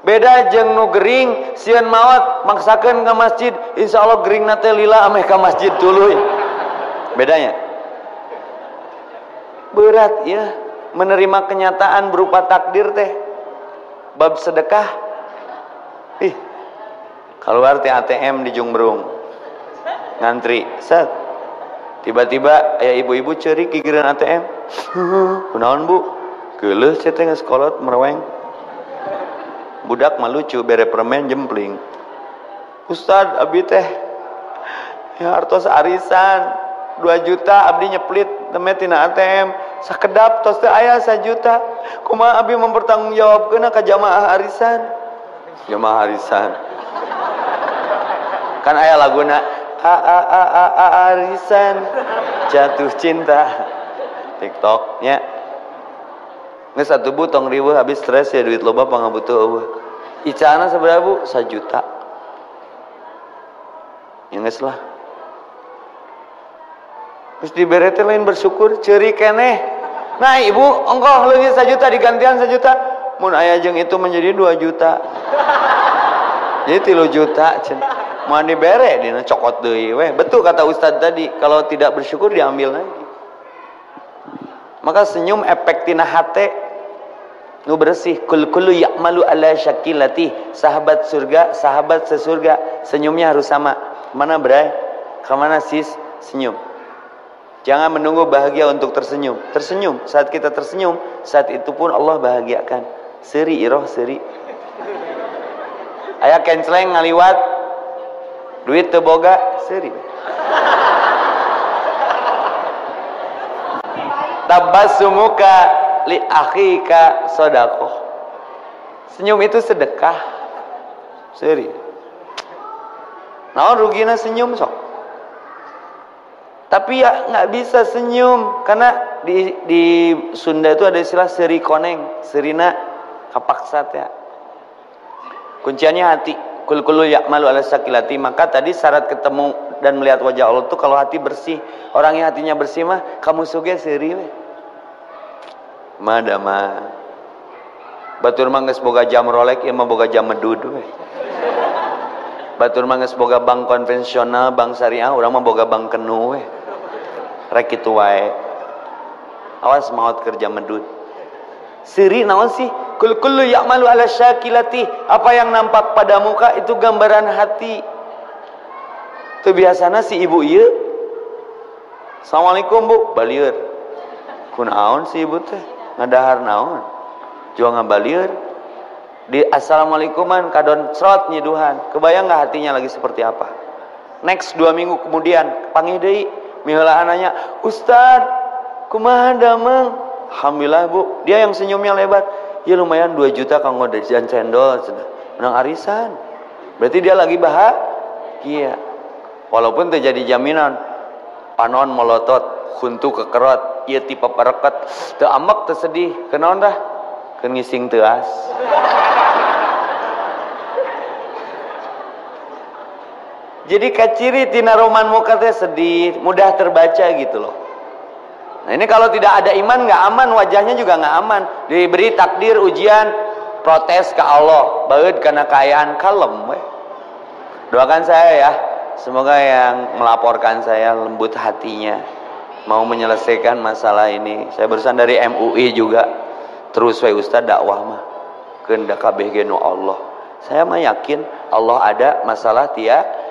Speaker 1: Beda jeung nu gering sieun maot maksakeun ka masjid, insyaallah geringna teh lila ameh ka masjid tuluy. Bedanya berat ya menerima kenyataan berupa takdir teh. Bab sedekah, keluar teh ATM di Jungbrung ngantri, set tiba-tiba aya ibu-ibu ceurik gigireun ATM. Kunaon Bu? Geuleuh saya teh geus kolot mereweng. Budak mah lucu bere permen jempling. Ustad abdi teh ya artos arisan 2 juta abdi nyeplit teme tina ATM sakedap tos teh aya 1 juta. Kumaha abdi mempertanggungjawabkeun ka jamaah arisan? Jamaah arisan kan aya laguna arisan jatuh cinta TikTok nya. Geus atuh Bu tong riweuh habis stres ya duit loba pangabutuh eueuh. Icana sabaraha Bu? 1 juta. Ya geus lah. Terus dibere teh lain bersyukur, ceurik keneh. Nah ibu, ongkoh leungit 1 juta digantian 1 juta. Mun aya jeung itu menjadi 2 juta. Jadi 3 juta cenah. Moal dibere dina cokot deui we. Betul kata Ustaz tadi, kalau tidak bersyukur diambil lagi. Maka senyum efek tina hate nu bersih. Kullu ya'malu ala syakilati. Sahabat surga, sahabat sesurga, senyumnya harus sama. Mana bray? Ka mana sis? Senyum. Jangan menunggu bahagia untuk tersenyum. Tersenyum. Saat kita tersenyum, saat itu pun Allah bahagiakan. Seri iroh seri. Aya kenceleng ngaliwat, duit teu boga, seri. Tabassumuka li akhika shadaqah. Senyum itu sedekah. Seri. Naon rugina senyum sok? Tapi ya nggak bisa senyum karena di Sunda itu ada istilah seri koneng, serina kapaksa ya. Kunciannya hati. Kullu ya'malu ala syakilati. Maka tadi syarat ketemu dan melihat wajah Allah itu kalau hati bersih. Orang yang hatinya bersih mah kamu suge seri we. Madama. Batur mah geus boga jam Rolex, ieu mah boga jam medud we. Batur mah geus boga bank konvensional, bank syariah, urang mah boga bank kenu we. Rek kitu wae. Awas maot kerja medud. Siri naon sih? Kullu ya'malu ala syakilati. Apa yang nampak pada muka itu gambaran hati. Teu biasana si ibu ieu. Assalamualaikum Bu, balieur. Kunaon si ibu teh? ngadahar naon jual ngabalieur di assalamualaikuman kadon srot nyiduhan. Kebayang nggak hatinya lagi seperti apa? Next 2 minggu kemudian panggil deui miheula ananya, "Ustad, kumaha damang?" Alhamdulillah Bu, dia yang senyumnya lebar. Ya lumayan 2 juta kanggo jajan cendol cenah. Menang arisan. Berarti dia lagi bahagia. Walaupun terjadi jaminan panon molotot, huntu kekerot, ieu ti papareket, teu ambek teu sedih. Kenaon dah? Keun ngising teu as. Jadi kaciri tina roman muka teh sedih, mudah terbaca gitu loh. Nah ini kalau tidak ada iman nggak aman, wajahnya juga nggak aman. Diberi takdir ujian, protes ke Allah, baeud karena kayaan kalem we. Doakan saya ya, semoga yang melaporkan saya lembut hatinya, mau menyelesaikan masalah ini. Saya barusan dari MUI juga, terus we Ustaz dakwah mah keundak kabeh ge nu Allah. Saya mah yakin Allah ada, masalah tiada.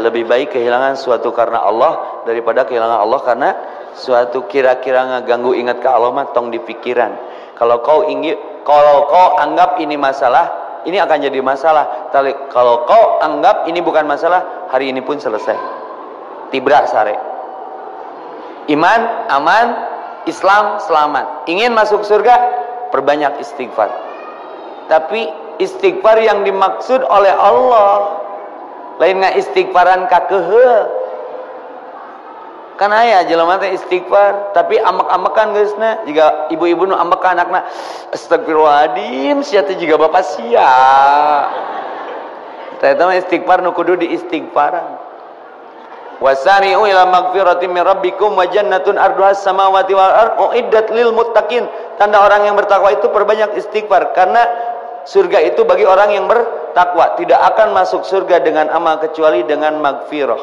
Speaker 1: Lebih baik kehilangan suatu karena Allah daripada kehilangan Allah karena suatu. Kira-kira ngaganggu ingat ke Allah mah tong di pikiran. Kalau kau anggap ini masalah, ini akan jadi masalah. Tapi kalau kau anggap ini bukan masalah, hari ini pun selesai. Tibra sare. Iman aman, Islam selamat. Ingin masuk surga, perbanyak istighfar. Tapi istighfar yang dimaksud oleh Allah lain nggak istighfaran kakeheul. Kan aya jelema teh istighfar tapi amek-amekan geusna, jiga ibu-ibu nu ambek ka anakna, astagfirullahaladzim sia teh jiga bapak sia. Eta mah istighfar nu kudu diistighfaran. Wasari'u ila magfiratin min rabbikum wa jannatun arduhas samawati wal ardh uiddat lil muttaqin. Tanda orang yang bertakwa itu perbanyak istighfar, karena surga itu bagi orang yang bertakwa. Tidak akan masuk surga dengan amal kecuali dengan magfirah.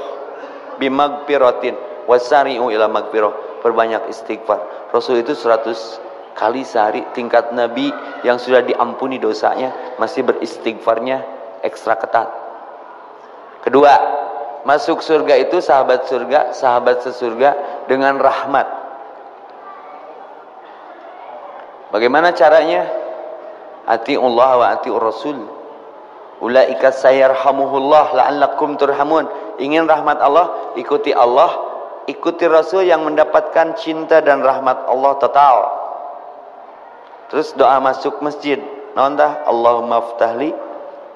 Speaker 1: Bimagfiratin wasari'u ila magfirah. Perbanyak istighfar. Rasul itu 100 kali sehari. Tingkat Nabi yang sudah diampuni dosanya masih beristighfarnya ekstra ketat. Kedua, masuk surga itu sahabat surga, sahabat sesurga dengan rahmat. Bagaimana caranya? Ati'ullah wa ati'ur rasul. Ulaika sayarhamuhullah la'allakum turhamun. Ingin rahmat Allah, ikuti Allah, ikuti Rasul yang mendapatkan cinta dan rahmat Allah total. Terus doa masuk masjid. Naon tah? Allahumma ftahli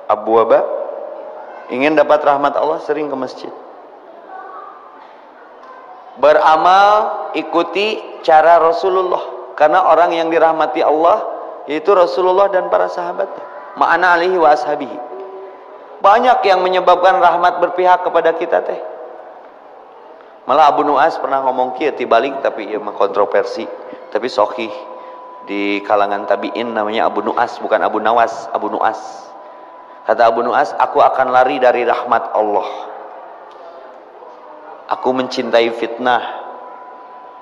Speaker 1: abwaba. Ingin dapat rahmat Allah, sering ke masjid. Beramal, ikuti cara Rasulullah. Karena orang yang dirahmati Allah yaitu Rasulullah dan para sahabatnya. Ma'ana alihi wa ashabihi. Banyak yang menyebabkan rahmat berpihak kepada kita teh. Malah Abu Nu'as pernah ngomong kieu tibalik, tapi ieu mah kontroversi, tapi sahih di kalangan tabi'in, namanya Abu Nu'as, bukan Abu Nawas, Abu Nu'as. Kata Abu Nu'as, aku akan lari dari rahmat Allah. Aku mencintai fitnah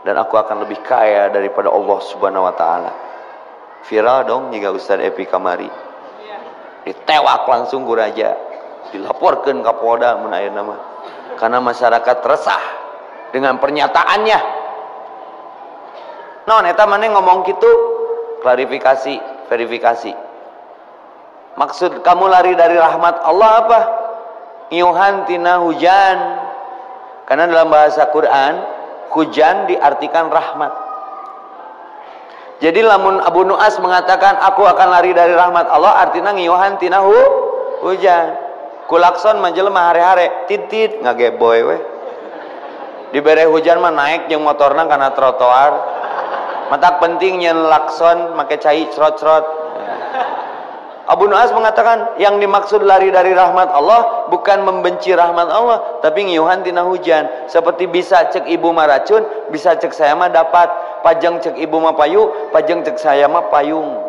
Speaker 1: dan aku akan lebih kaya daripada Allah Subhanahu wa taala. Viral dong jika Ustaz Epi kamari. Ditewak langsung ku raja. Dilaporkan ke Polda mun aya nama. Karena masyarakat resah dengan pernyataannya. Non eta maneh ngomong gitu, klarifikasi, verifikasi. Maksud kamu lari dari rahmat Allah apa? Ngiuhan tina hujan. Karena dalam bahasa Quran, hujan diartikan rahmat. Jadi lamun Abu Nu'as mengatakan aku akan lari dari rahmat Allah, artinya ngiuhan tina hujan. Kulakson manjelema hare-hare titit ngageboy we. Dibere hujan mah naik jeung motorna kana trotoar. Matak penting nyen lakson make cai crot-crot. Abu Nu'as mengatakan yang dimaksud lari dari rahmat Allah bukan membenci rahmat Allah, tapi ngiuhan tina hujan. Seperti bisa cek ibu mah racun, bisa cek saya mah dapat. Pajang cek ibu mah payu, pajang cek saya mah payung.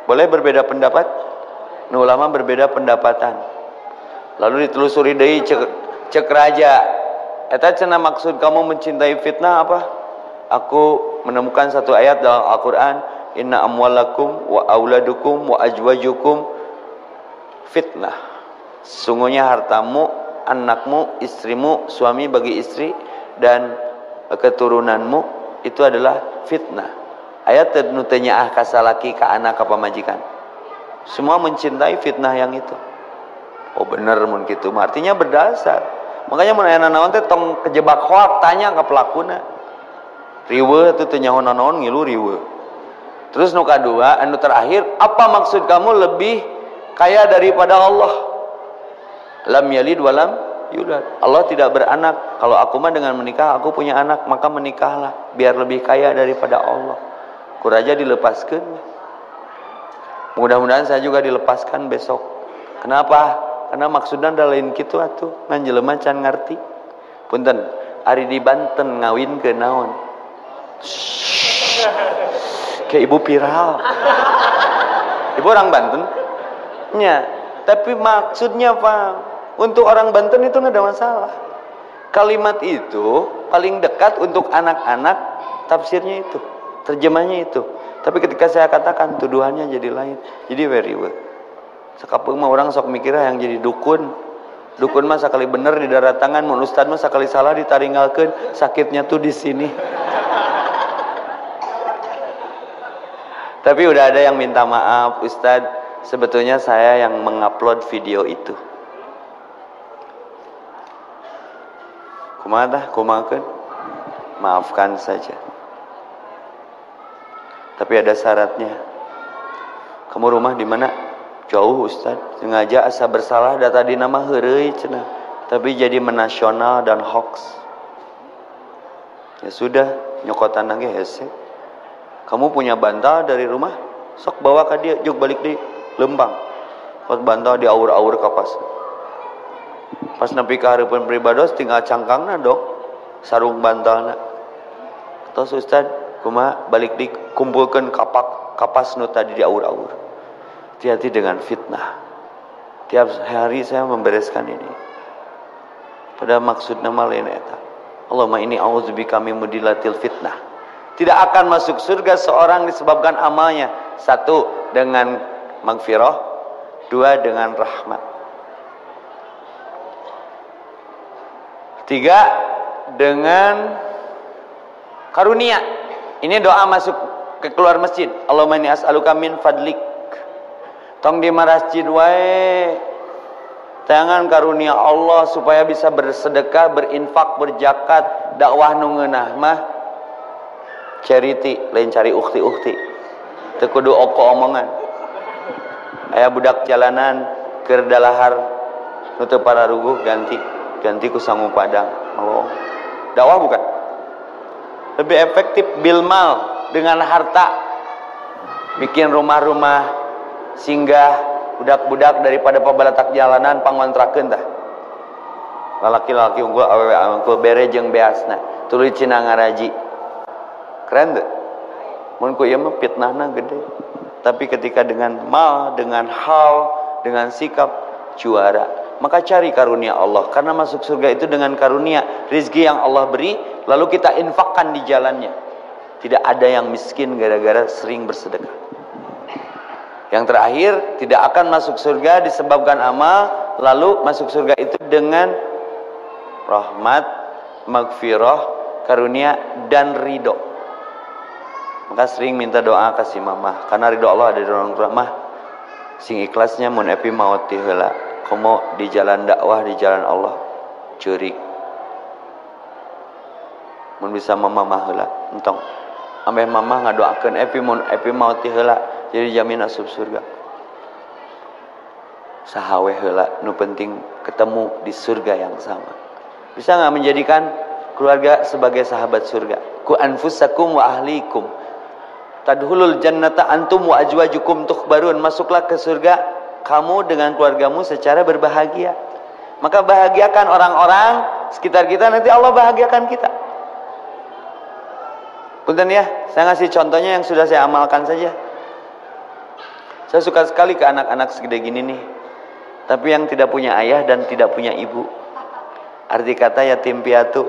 Speaker 1: Boleh berbeda pendapat? Nu ulama berbeda pendapatan. Lalu ditelusuri deui cek raja. Eta cenah maksud kamu mencintai fitnah apa? Aku menemukan satu ayat dalam Al-Qur'an, inna amwalakum wa auladukum wa ajwajukum fitnah. Sungguhnya hartamu, anakmu, istrimu, suami bagi istri dan keturunanmu itu adalah fitnah. Ayat nu teu nyaah ka salaki ka anak ka pamajikan. Semua mencintai fitnah yang itu. Oh bener mun kitu mah artinya berdasar. Makanya mun aya naon teh tong kejebak hoak tanya ka pelakuna. Riweuh teh teu nyaho naon ngilu riweuh. Terus nu kadua anu terakhir, apa maksud kamu lebih kaya daripada Allah? Lam yalid walam yulad. Allah tidak beranak. Kalau aku mah dengan menikah aku punya anak, maka menikahlah biar lebih kaya daripada Allah. Kuraja dilepaskan. Mudah-mudahan saya juga dilepaskan besok. Kenapa? Karena maksudnya ada lain gitu atuh. Ngan jelema can ngarti. Punten, ari di Banten ngawin ke naon? Kayak ibu viral. Ibu orang Banten? Nya, tapi maksudnya paham. Untuk orang Banten itu nggak ada masalah. Kalimat itu paling dekat untuk anak-anak, tafsirnya itu, terjemahnya itu. Tapi ketika saya katakan tuduhannya jadi lain, jadi very well. Sakapeung mah orang sok mikirnya yang jadi dukun. Dukun mah sakali bener di darat tangan, mun ustad mah sakali salah ditaringgalkeun, sakitnya tuh di sini. Tapi udah ada yang minta maaf, Ustad, sebetulnya saya yang mengupload video itu. Kumaha kumakeun? Maafkan saja. Tapi ada syaratnya. Kamu rumah di mana? Jauh Ustaz. Sengaja asa bersalah data di nama heureuy cenah. Tapi jadi menasional dan hoax. Ya sudah, nyokotan lagi hese. Kamu punya bantal dari rumah? Sok bawa ke dia, juk balik di Lembang. Kot bantal di aur-aur kapas. Pas nepi ka hareupeun pribados tinggal cangkangna dong. Sarung bantalna. Tos Ustaz, kumaha balik dikumpulkan kapas nu tadi di aur-aur. Hati-hati dengan fitnah. Tiap hari saya membereskan ini. Pada maksudna mah lain eta. Allahumma inni a'udzubika min mudilatil fitnah. Tidak akan masuk surga seorang disebabkan amalnya. Satu, dengan magfirah. Dua, dengan rahmat. Tiga, dengan karunia. Ini doa masuk ke keluar masjid. Allahumma inni as'aluka min fadlik. Tong di masjid wae. Tangan karunia Allah supaya bisa bersedekah, berinfak, berzakat, dakwah nu ngeunah mah charity, lain cari ukti-ukti. Teu kudu oko omongan. Aya budak jalanan keur dalahar nu teu pararuguh ganti ku sangu padang. Melong. Dakwah bukan? Lebih efektif bilmal dengan harta. Bikin rumah-rumah singgah budak-budak daripada pabalatak jalanan pangontrakeun tah. Lalaki-lalaki unggul awewe unggul bere jeung beasna. Tuluy cenah ngaraji. Keren teu? Mun ku ieu mah fitnahna gede. Tapi ketika dengan mal, dengan hal, dengan sikap juara. Maka cari karunia Allah. Karena masuk surga itu dengan karunia. Rizki yang Allah beri. Lalu kita infakkan di jalannya. Tidak ada yang miskin gara-gara sering bersedekah. Yang terakhir, tidak akan masuk surga disebabkan amal. Lalu masuk surga itu dengan rahmat, magfirah, karunia, dan ridho. Maka sering minta doa kasih mamah. Karena ridho Allah ada di orang tua. Mah, sing ikhlasnya mun epi maot ti heula. Komo di jalan dakwah, di jalan Allah. Ceurik. Mun bisa mamah heula. Entong. Ambeh mamah ngadoakeun epi mun epi maot ti heula. Jadi jamin asup surga. Sahawe heula nu penting ketemu di surga yang sama. Bisa enggak menjadikan keluarga sebagai sahabat surga? Ku anfusakum wa ahlikum tadkhulul jannata antum wa ajwajukum tukhbarun. Masuklah ke surga kamu dengan keluargamu secara berbahagia. Maka bahagiakan orang-orang sekitar kita, nanti Allah bahagiakan kita. Punten ya, saya ngasih contohnya yang sudah saya amalkan saja. Saya suka sekali ke anak-anak segede gini nih. Tapi yang tidak punya ayah dan tidak punya ibu. Arti kata yatim piatu.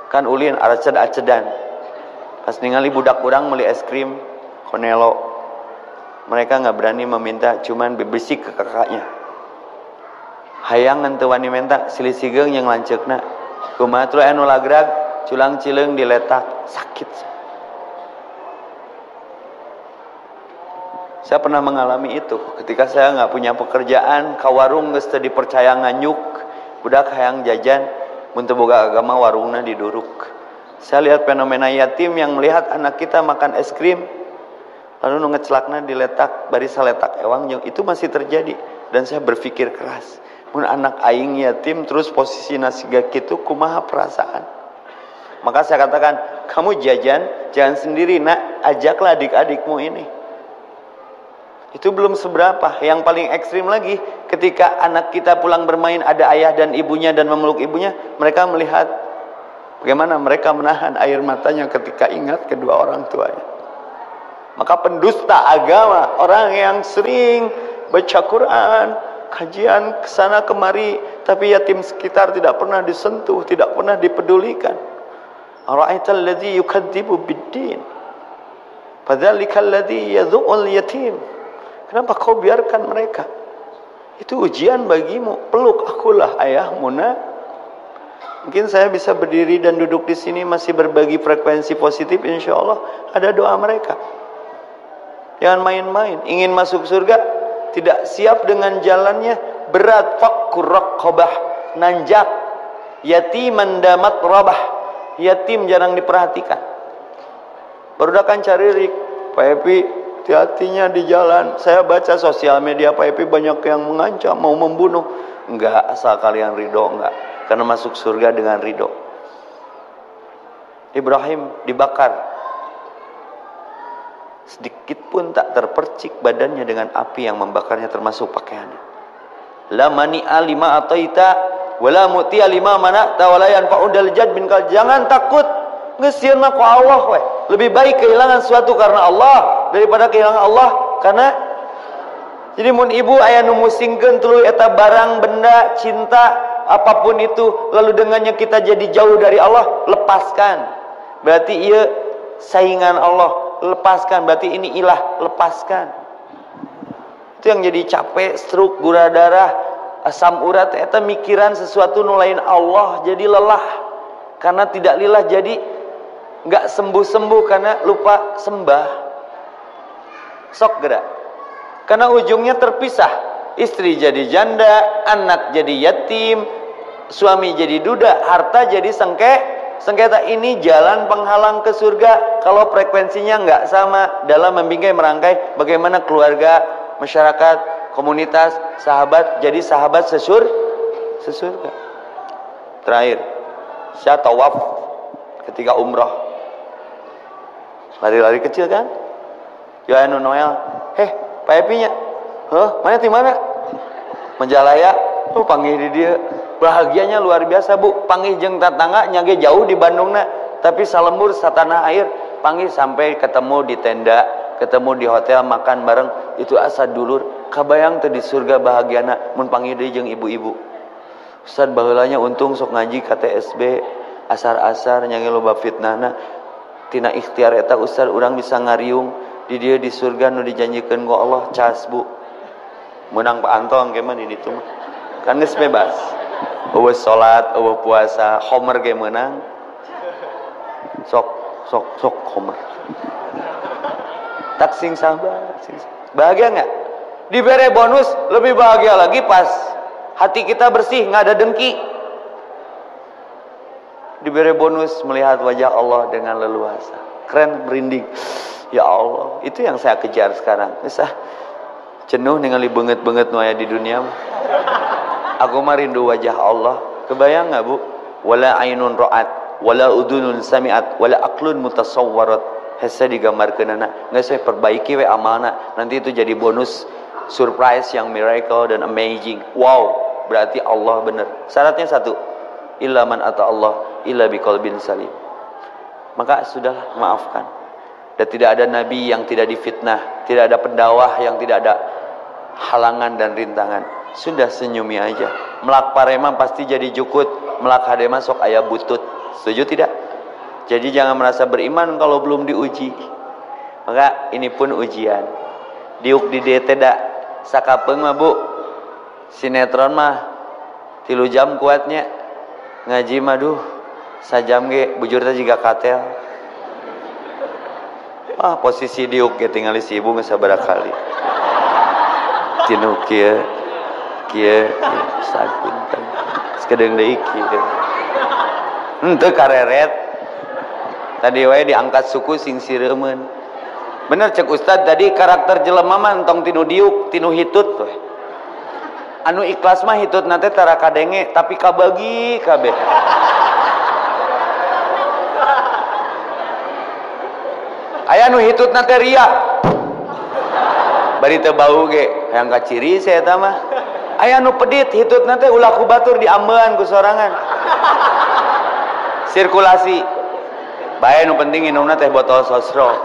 Speaker 1: Kan ulin araced-acedan. Pas ningali budak urang meuli es krim, konelo. Mereka nggak berani meminta, cuman bebisik ke kakaknya. Hayang ngan teu wani minta, silih-sigeung yang lanceukna. Kumaha tuluy anu lagrag, culang cileung diletak, sakit. Saya pernah mengalami itu ketika saya nggak punya pekerjaan, ka warung geus teu dipercaya nganyuk, budak hayang jajan, mun teu boga agama warungna diduruk. Saya lihat fenomena yatim yang melihat anak kita makan es krim, lalu nu ngecelakna diletak bari saletak ewang, itu masih terjadi. Dan saya berpikir keras, mun anak aing yatim terus posisi siga kitu kumaha perasaan. Maka saya katakan, kamu jajan jangan sendiri nak, ajaklah adik-adikmu ini. Itu belum seberapa. Yang paling ekstrim lagi, ketika anak kita pulang bermain ada ayah dan ibunya dan memeluk ibunya, mereka melihat bagaimana mereka menahan air matanya ketika ingat kedua orang tuanya. Maka pendusta agama, orang yang sering baca Quran, kajian kesana kemari, tapi yatim sekitar tidak pernah disentuh, tidak pernah dipedulikan. Ara'aital ladzi yukadzibu bid-din, fadzalikal ladzi yadhu'ul yatim. Kenapa kau biarkan mereka? Itu ujian bagimu. Peluk akulah ayahmu, nak. Mungkin saya bisa berdiri dan duduk di sini masih berbagi frekuensi positif, insya Allah ada doa mereka. Jangan main-main. Ingin masuk surga, tidak siap dengan jalannya, berat. Fakkur raqabah, nanjak. Yatiman damat rabah, yatim jarang diperhatikan. Barudakan caririk, Pak Epi, hati-hatinya di jalan. Saya baca sosial media Pak Epi banyak yang mengancam mau membunuh. Enggak, asal kalian ridho, enggak. Karena masuk surga dengan ridho. Ibrahim dibakar, sedikit pun tak terpercik badannya dengan api yang membakarnya, termasuk pakaiannya. La mani'a lima ataita wala mu'tiya lima mana'ta wala yanfa'udal jad bin kal. Jangan takut, ngesieun mah ku Allah we. Lebih baik kehilangan sesuatu karena Allah daripada kehilangan Allah karena. Jadi mun ibu aya nu musingkeun tuluy eta barang benda cinta apapun itu, lalu dengannya kita jadi jauh dari Allah, lepaskan. Berarti ieu saingan Allah, lepaskan. Berarti ini ilah, lepaskan. Itu yang jadi capek, stroke, gula darah, asam urat, eta mikiran sesuatu nu lain Allah, jadi lelah. Karena tidak lillah, jadi nggak sembuh-sembuh karena lupa sembah. Sok gerak. Karena ujungnya terpisah. Istri jadi janda, anak jadi yatim, suami jadi duda, harta jadi sengketa. Ini jalan penghalang ke surga kalau frekuensinya nggak sama dalam membingkai merangkai bagaimana keluarga, masyarakat, komunitas, sahabat jadi sahabat sesurga. Terakhir, saya tawaf ketika umrah, lari-lari kecil kan, ya anu Noel, Pak Epinya, mana di mana? Menjalaya, panggil di dia, bahagianya luar biasa bu, panggil jeung tetangga nyage jauh di Bandungna, tapi salembur satanah air, panggil sampai ketemu di tenda, ketemu di hotel, makan bareng, itu asa dulur, kabayang teh di surga bahagiana, mun panggil deui jeung ibu-ibu. Ustaz baheulanya untung sok ngaji KTSB, asar-asar nyage loba fitnahna, tina ikhtiar eta Ustaz urang bisa ngariung. Di dia di surga nu dijanjikeun ku Allah cas bu, menang Pak Antong keman di ditu mah kan geus bebas, eueuh salat eueuh puasa homer ge meunang, sok homer tak sing sabar bahagia nggak? Dibere bonus lebih bahagia lagi pas hati kita bersih nggak ada dengki, diberi bonus melihat wajah Allah dengan leluasa, keren, merinding. Ya Allah, itu yang saya kejar sekarang. Bisa jenuh ningali beungeut-beungeut nu aya di dunia. Aku mah rindu wajah Allah. Kebayang enggak, Bu? Wala ainun ra'at, wala udunun sami'at, wala aqlun mutasawwarat. Hese digambarkeunana. Geus we perbaiki we amalna. Nanti itu jadi bonus surprise yang miracle dan amazing. Wow, berarti Allah benar. Syaratnya satu. Illa man ata Allah illa biqalbin salim. Maka sudah maafkan. Dan tidak ada nabi yang tidak difitnah, tidak ada pendakwah yang tidak ada halangan dan rintangan. Sudah senyumi aja. Melak parema pasti jadi jukut, melak hadema sok aya butut. Setuju tidak? Jadi jangan merasa beriman kalau belum diuji. Maka ini pun ujian. Diuk di dieu teh da sakapeung mah Bu. Sinetron mah 3 jam kuatnya. Ngaji mah duh sajam ge bujur teh jiga katel. Posisi diuk ya tinggal si ibu nggak sabar kali tinu kia sakun sekedeng deui kieu henteu kareret tadi wae diangkat suku sing sireumeun bener cek ustad tadi karakter jelema mah entong tinu diuk tinu hitut we anu ikhlas mah hitut nate tara kadenge tapi kabagi kabeh aya nu hitut nate ria bari teu bau ge hayang kaciri saya eta mah aya nu pedit hitut nate ulah ku batur diambean ku sorangan sirkulasi bae nu penting inumna teh botol sosro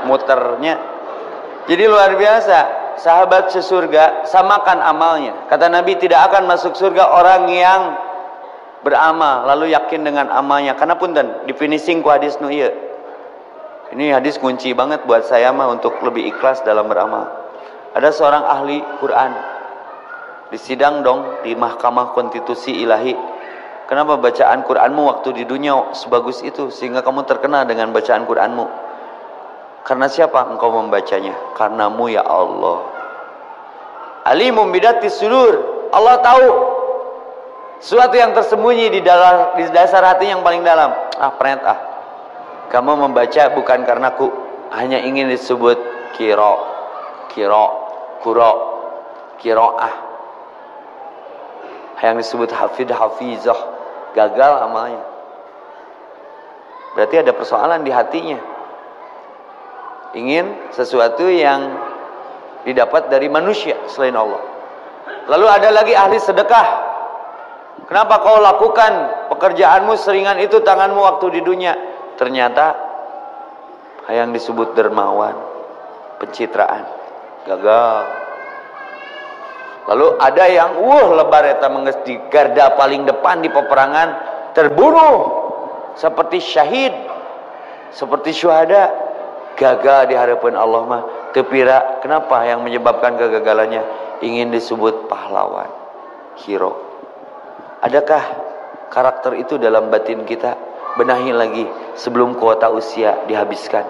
Speaker 1: muternya jadi luar biasa sahabat sesurga samakan amalnya kata Nabi tidak akan masuk surga orang yang beramal lalu yakin dengan amalnya karena punten di finishing ku hadis nu ieu ini hadis kunci banget buat saya mah untuk lebih ikhlas dalam beramal. Ada seorang ahli Quran di sidang dong di Mahkamah Konstitusi Ilahi. Kenapa bacaan Quranmu waktu di dunia sebagus itu sehingga kamu terkenal dengan bacaan Quranmu? Karena siapa engkau membacanya? Karenamu ya Allah. Alimum bidatis sudur. Allah tahu sesuatu yang tersembunyi di dasar hati yang paling dalam. Kamu membaca bukan karena ku hanya ingin disebut kiroah yang disebut hafizah gagal amalnya berarti ada persoalan di hatinya ingin sesuatu yang didapat dari manusia selain Allah lalu ada lagi ahli sedekah kenapa kau lakukan pekerjaanmu seringan itu tanganmu waktu di dunia ternyata yang disebut dermawan pencitraan gagal lalu ada yang lebar eta mengges di garda paling depan di peperangan terbunuh seperti syahid seperti syuhada gagal di hadapan Allah mah tepira kenapa yang menyebabkan kegagalannya ingin disebut pahlawan hero adakah karakter itu dalam batin kita benahi lagi sebelum kuota usia dihabiskan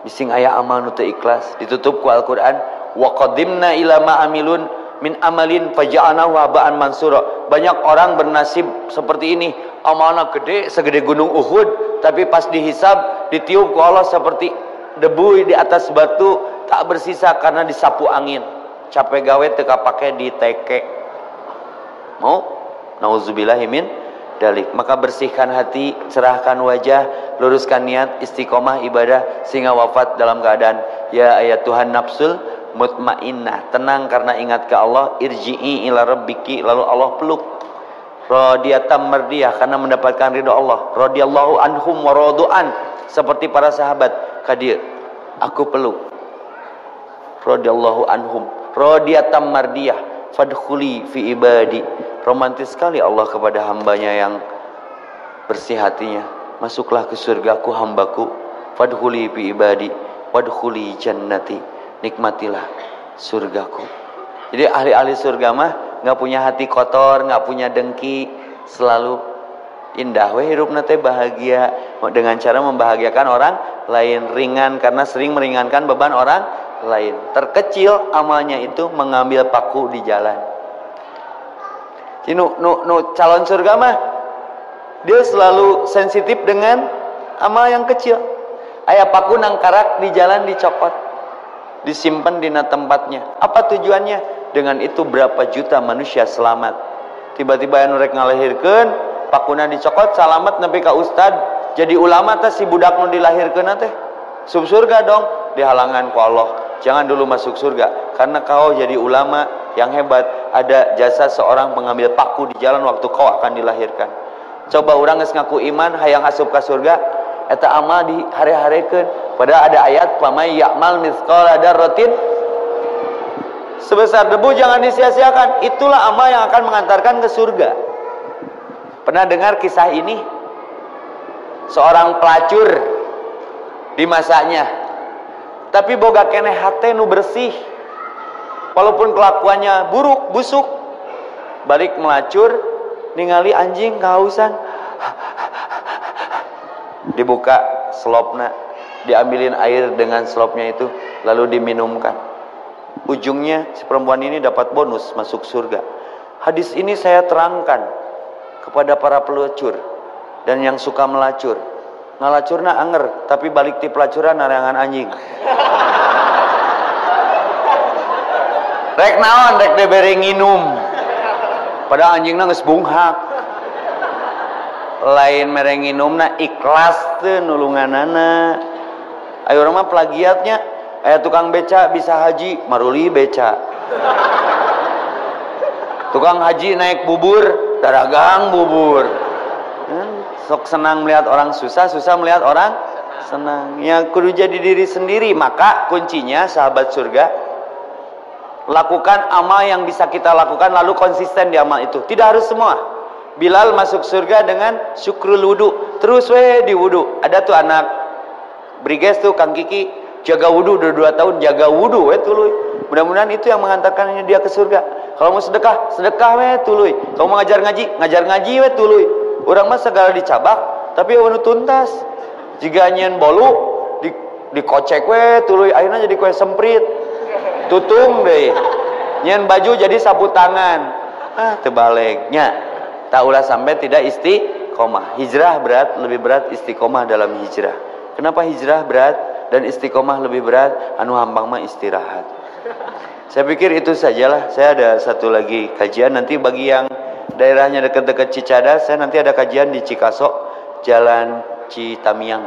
Speaker 1: bising aya amal nu teu ikhlas ditutup ku Al-Qur'an wa qadimna ila ma amilun min amalin faja'anahu haba'an mansura banyak orang bernasib seperti ini amalna gede segede gunung Uhud tapi pas dihisab ditiup ku Allah seperti debu di atas batu tak bersisa karena disapu angin capek gawe teu kapake diteke mau nauzubillahi min dalik maka bersihkan hati cerahkan wajah luruskan niat istiqomah ibadah sehingga wafat dalam keadaan ya ayat Tuhan nafsul mutmainnah tenang karena ingat ke Allah irji'i ila rabbiki lalu Allah peluk radiyatan mardiyah karena mendapatkan ridha Allah radhiyallahu anhum wa radu'an seperti para sahabat kadir aku peluk radhiyallahu anhum radiyatan mardiyah fadkhuli fi ibadi romantis sekali Allah kepada hambanya yang bersih hatinya masuklah ke surgaku hambaku fadkhuli fi ibadi wadkhuli jannati nikmatilah surgaku jadi ahli-ahli surga mah nggak punya hati kotor nggak punya dengki selalu indah we hirupna teh bahagia dengan cara membahagiakan orang lain ringan karena sering meringankan beban orang lain terkecil amalnya itu mengambil paku di jalan calon surga mah dia selalu sensitif dengan amal yang kecil aya paku nang karak di jalan dicopot disimpan di tempatnya apa tujuannya dengan itu berapa juta manusia selamat tiba-tiba anu rek ngalahirkeun pakuna dicopot selamat nepi ka ustad jadi ulama teh si budak nu dilahirkeun teh sub surga dong dihalangan ku Allah jangan dulu masuk surga karena kau jadi ulama yang hebat ada jasa seorang pengambil paku di jalan waktu kau akan dilahirkan coba orang geus ngaku iman hayang asup ka surga eta amal di hari-harikeun padahal ada ayat pamay ya'mal mithqala dzarratin sebesar debu jangan disia-siakan itulah amal yang akan mengantarkan ke surga pernah dengar kisah ini seorang pelacur di masanya tapi boga keneh hate nu bersih walaupun kelakuannya buruk busuk balik melacur ningali anjing kehausan dibuka selopna diambilin air dengan slopnya itu, lalu diminumkan. Ujungnya si perempuan ini dapat bonus masuk surga. Hadis ini saya terangkan kepada para pelacur dan yang suka melacur. Ngalacurna anger, tapi balik ti pelacuran narangan anjing. Rek naon, rek diberi nginum. Pada anjingna geus bunghak. Lain mere nginumna ikhlas teu nulunganana. Ayo urang mah plagiatnya, aya tukang beca bisa haji, maruli beca. Tukang haji naik bubur, daragang bubur. Sok senang melihat orang susah, susah melihat orang senang. Ya kudu jadi diri sendiri. Maka kuncinya sahabat surga, lakukan amal yang bisa kita lakukan lalu konsisten di amal itu. Tidak harus semua. Bilal masuk surga dengan syukrul wudu. Terus di wudu. Ada tuh anak Briges tuh Kang Kiki jaga wudu udah 2 tahun, jaga wudu tuluy. Mudah-mudahan itu yang mengantarkannya dia ke surga. Kalau mau sedekah, sedekah tuluy. Kalau mau ngajar ngaji tuluy. Urang mah segala dicabak, tapi anu tuntas. Jika nyen bolu dikocek tuluy, akhirnya jadi kue semprit. Tutung deh. Nyen baju jadi sapu tangan. Tebaliknya. Tak ulah sampai tidak istiqomah. Hijrah berat, lebih berat istiqomah dalam hijrah. Kenapa hijrah berat dan istiqomah lebih berat? Anu hampang mah istirahat. Saya pikir itu sajalah. Saya ada satu lagi kajian nanti bagi yang daerahnya dekat-dekat Cicadas, saya nanti ada kajian di Cikasok, Jalan Citamiang.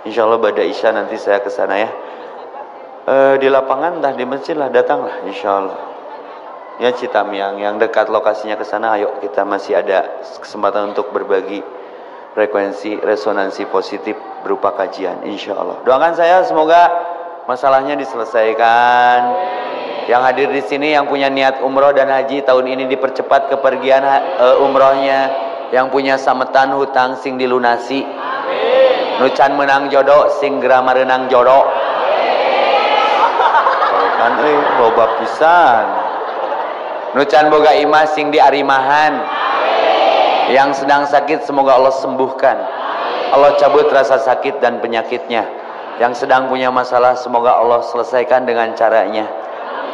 Speaker 1: Insya Allah pada Isya nanti saya ke sana ya. Di lapangan entah di masjid lah, datanglah insya Allah. Ya Citamiang yang dekat lokasinya ke sana, ayo kita masih ada kesempatan untuk berbagi frekuensi resonansi positif berupa kajian insya Allah. Doakan saya semoga masalahnya diselesaikan. Yang hadir di sini yang punya niat umroh dan haji tahun ini dipercepat kepergian umrohnya. Yang punya sametan hutang sing dilunasi. Nucan menang jodoh sing geura mareunang jodoh. Kan loba pisan. Nucan boga imah sing diarimahan. Yang sedang sakit semoga Allah sembuhkan. Allah cabut rasa sakit dan penyakitnya. Yang sedang punya masalah semoga Allah selesaikan dengan caranya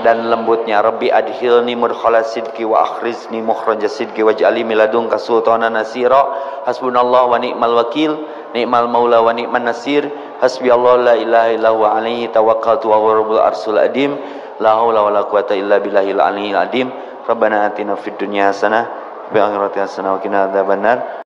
Speaker 1: dan lembutnya. Rabbi adkhilni mudkhala sidqi wa akhrizni mukhraja sidqi waj'alni min ladunka sultanan nasira. Hasbunallahu wa ni'mal wakil, ni'mal maula wa ni'man nasir. Hasbiyallahu la ilaha illa huwa alaihi tawakkaltu wa huwa rabbul arsyil adim. La haula wala quwata illa billahil aliyyil adim. Rabbana atina fid dunya hasanah wa fil akhirati hasanah wa qina adzabannar.